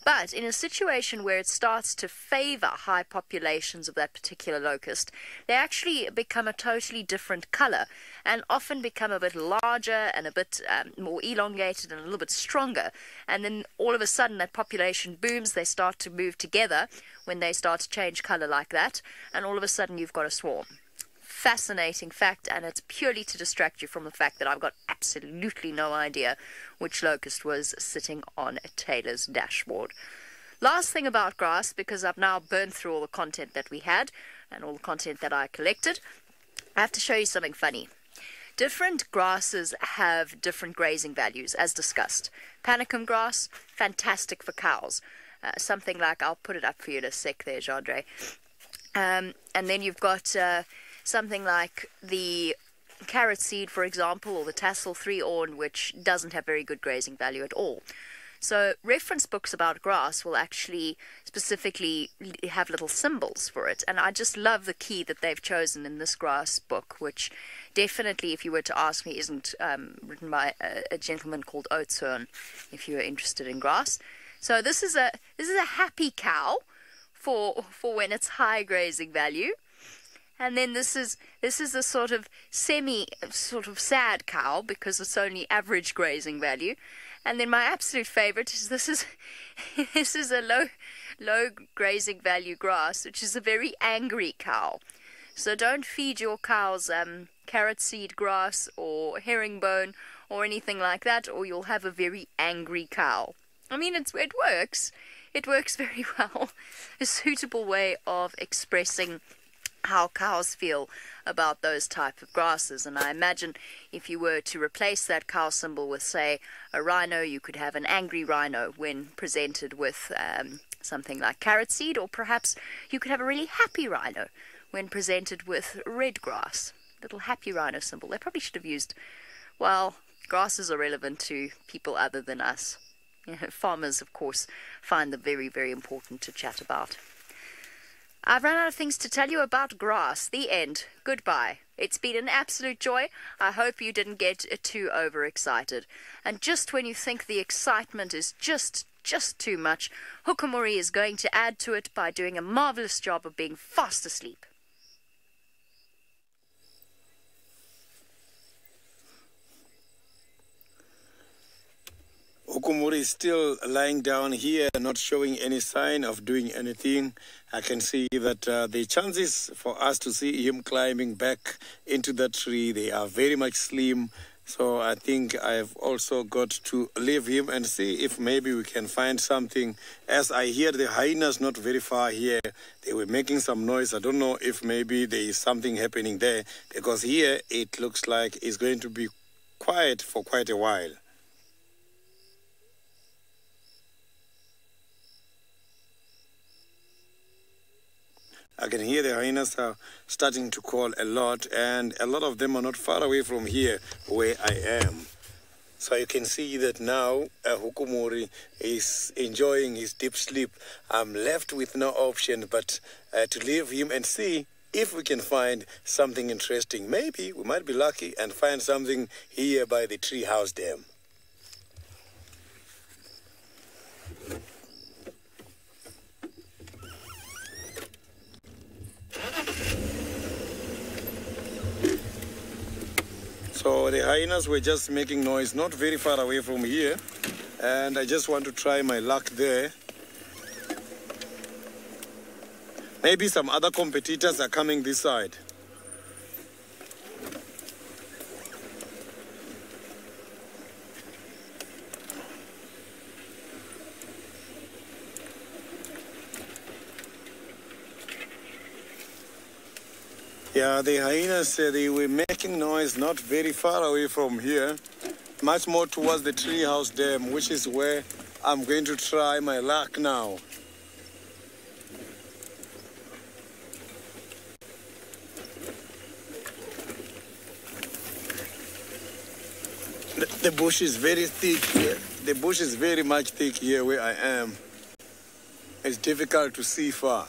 [SPEAKER 4] But in a situation where it starts to favor high populations of that particular locust, they actually become a totally different color and often become a bit larger and a bit more elongated and a little bit stronger. And then all of a sudden that population booms, they start to move together when they start to change color like that, and all of a sudden you've got a swarm. Fascinating fact, and it's purely to distract you from the fact that I've got absolutely no idea which locust was sitting on Taylor's dashboard. Last thing about grass, because I've now burned through all the content that we had and all the content that I collected, I have to show you something funny. Different grasses have different grazing values, as discussed. Panicum grass, fantastic for cows. Something like, I'll put it up for you in a sec there, Jandre. And then you've got something like the carrot seed, for example, or the tassel 3-orn, which doesn't have very good grazing value at all. So reference books about grass will actually specifically have little symbols for it. And I just love the key that they've chosen in this grass book, which definitely, if you were to ask me, isn't written by a gentleman called Oatshoorn, if you are interested in grass. So this is a happy cow for when it's high grazing value. And then this is a sort of sad cow because it's only average grazing value. And then my absolute favorite is this is a low grazing value grass, which is a very angry cow. So don't feed your cows carrot seed grass or herringbone or anything like that, or you'll have a very angry cow. I mean, it works. It works very well. A suitable way of expressing how cows feel about those type of grasses. And I imagine if you were to replace that cow symbol with, say, a rhino, you could have an angry rhino when presented with something like carrot seed, or perhaps you could have a really happy rhino when presented with red grass. Little happy rhino symbol. They probably should have used, well, grasses are relevant to people other than us. You know, farmers, of course, find them very, very important to chat about. I've run out of things to tell you about grass. The end. Goodbye. It's been an absolute joy. I hope you didn't get too overexcited. And just when you think the excitement is just too much, Hukumuri is going to add to it by doing a marvelous job of being fast asleep.
[SPEAKER 2] Hukumuri is still lying down here, not showing any sign of doing anything. I can see that the chances for us to see him climbing back into the tree, they are very much slim. So I think I've also got to leave him and see if maybe we can find something. As I hear the hyenas not very far here, they were making some noise. I don't know if maybe there is something happening there, because here it looks like it's going to be quiet for quite a while. I can hear the hyenas are starting to call a lot, and a lot of them are not far away from here where I am. So you can see that now Hukumuri is enjoying his deep sleep. I'm left with no option but to leave him and see if we can find something interesting. Maybe we might be lucky and find something here by the treehouse dam. So the hyenas were just making noise not very far away from here, and I just want to try my luck there. Maybe some other competitors are coming this side. Yeah, the hyenas, they were making noise not very far away from here, much more towards the treehouse dam, which is where I'm going to try my luck now. The bush is very thick here. The bush is very much thick here where I am. It's difficult to see far.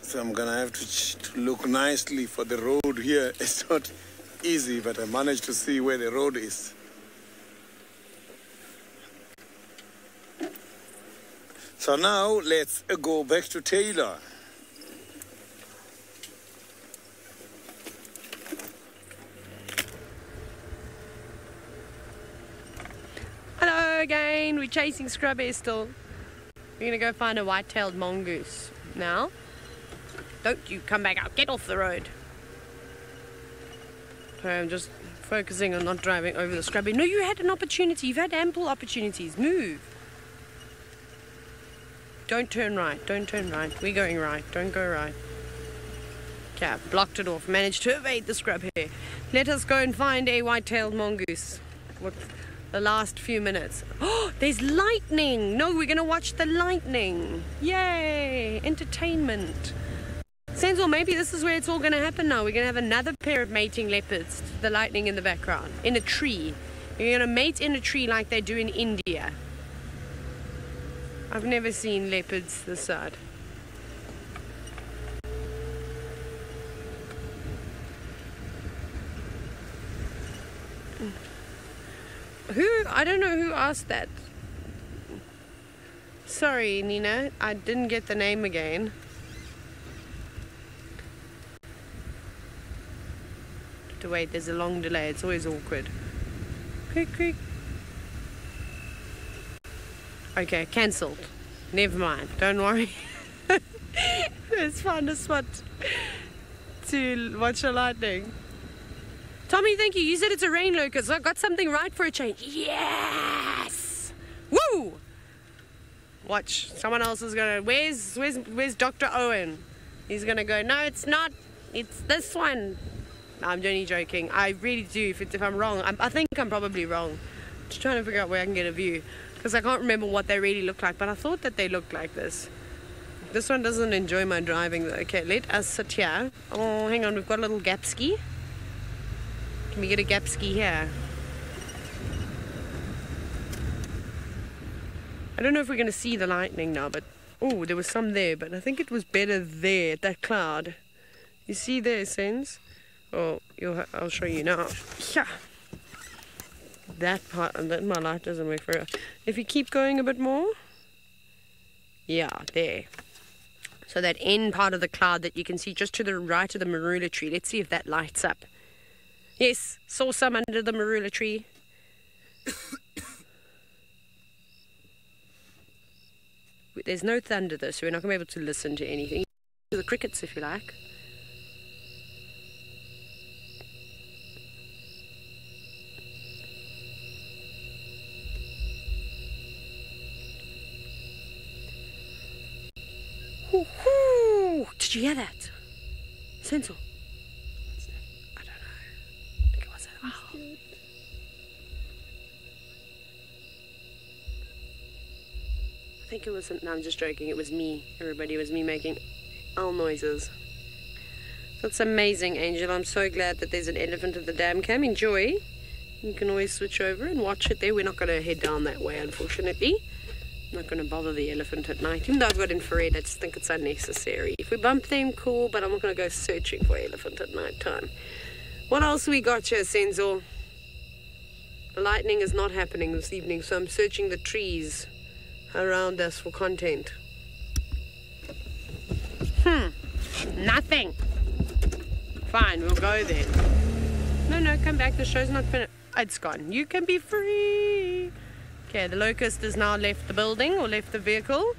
[SPEAKER 2] So I'm gonna have to look nicely for the road here. It's not easy, but I managed to see where the road is. So now let's go back to Taylor.
[SPEAKER 3] Hello again. We're chasing scrub hair still. We're gonna go find a white-tailed mongoose now. Don't you come back out. Get off the road. Okay, I'm just focusing on not driving over the scrubby. No, you had an opportunity. You've had ample opportunities. Move. Don't turn right. Don't turn right. We're going right. Don't go right. Okay, I've blocked it off. Managed to evade the scrub hair. Let us go and find a white-tailed mongoose. What? The last few minutes. Oh, there's lightning. No, we're going to watch the lightning. Yay. Entertainment. Senzo, maybe this is where it's all going to happen now. We're going to have another pair of mating leopards, the lightning in the background, in a tree. You're going to mate in a tree like they do in India. I've never seen leopards this side. I don't know who asked that. Sorry, Nina, I didn't get the name again. To wait, there's a long delay, it's always awkward. Creak, creak. Okay, cancelled. Never mind, don't worry. Let's find a spot to watch the lightning. Tommy, thank you. You said it's a rain locust. I got something right for a change. Yes! Woo! Watch. Someone else is gonna. Where's Dr. Owen? He's gonna go. No, it's not. It's this one. No, I'm only joking. I really do. If I'm wrong, I think I'm probably wrong. Just trying to figure out where I can get a view because I can't remember what they really look like. But I thought that they looked like this. This one doesn't enjoy my driving though. Okay, let us sit here. Oh, hang on. We've got a little gap ski. Can we get a gap ski here? I don't know if we're going to see the lightning now, but oh, there was some there, but I think it was better there, that cloud. You see there, Sens? Oh, I'll show you now. Yeah. That part, and then my light doesn't work for it. If you keep going a bit more. Yeah, there. So that end part of the cloud that you can see just to the right of the marula tree. Let's see if that lights up. Yes, saw some under the marula tree. There's no thunder though, so we're not going to be able to listen to anything. To the crickets if you like. Woo-hoo! Did you hear that? Sensor. I don't know. I think it was an owl. I think it wasn't. No, I'm just joking. It was me. Everybody, it was me making owl noises. That's amazing, Angel. I'm so glad that there's an elephant at the dam cam. Enjoy. You can always switch over and watch it there. We're not going to head down that way, unfortunately. I'm not going to bother the elephant at night. Even though I've got infrared, I just think it's unnecessary. If we bump them, cool, but I'm not going to go searching for elephant at night time. What else we got here, Senzo? The lightning is not happening this evening, so I'm searching the trees around us for content. Nothing. Fine, we'll go then. No, come back. The show's not finished. It's gone. You can be free. Okay, the locust has now left the building or left the vehicle.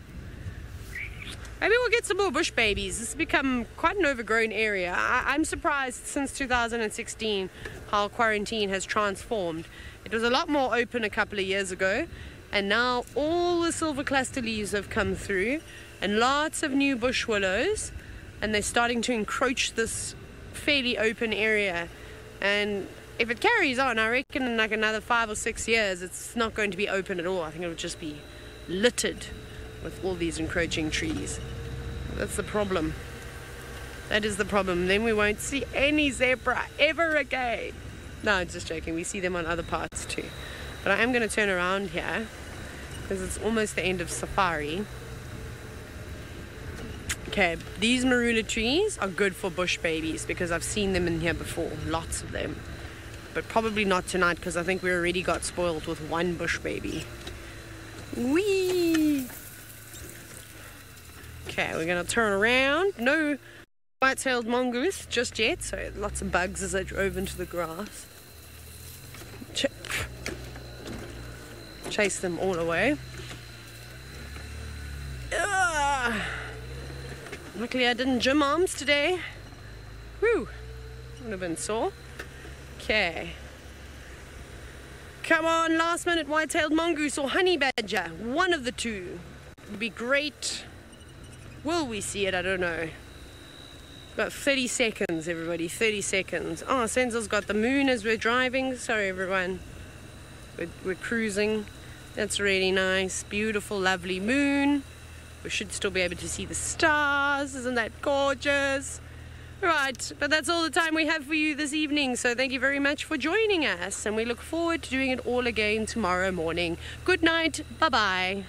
[SPEAKER 3] Maybe we'll get some more bush babies. This has become quite an overgrown area. I'm surprised since 2016 how quarantine has transformed. It was a lot more open a couple of years ago, and now all the silver cluster leaves have come through and lots of new bush willows, and they're starting to encroach this fairly open area. And if it carries on, I reckon in like another 5 or 6 years, it's not going to be open at all. I think it will just be littered with all these encroaching trees. That's the problem. That is the problem. Then we won't see any zebra ever again. No, I'm just joking. We see them on other parts too. But I am going to turn around here because it's almost the end of safari. Okay, these marula trees are good for bush babies because I've seen them in here before. Lots of them. But probably not tonight because I think we already got spoiled with one bush baby. Whee! Okay, we're going to turn around. No white-tailed mongoose just yet, so lots of bugs as I drove into the grass. Chase them all away. Luckily I didn't gym arms today. Whew! Would have been sore. Okay. Come on, last minute white-tailed mongoose or honey badger. One of the two. Would be great. Will we see it? I don't know. Got 30 seconds, everybody. 30 seconds. Oh, Senzo's got the moon as we're driving. Sorry, everyone. We're cruising. That's really nice. Beautiful, lovely moon. We should still be able to see the stars. Isn't that gorgeous? Right, but that's all the time we have for you this evening. So thank you very much for joining us. And we look forward to doing it all again tomorrow morning. Good night. Bye-bye.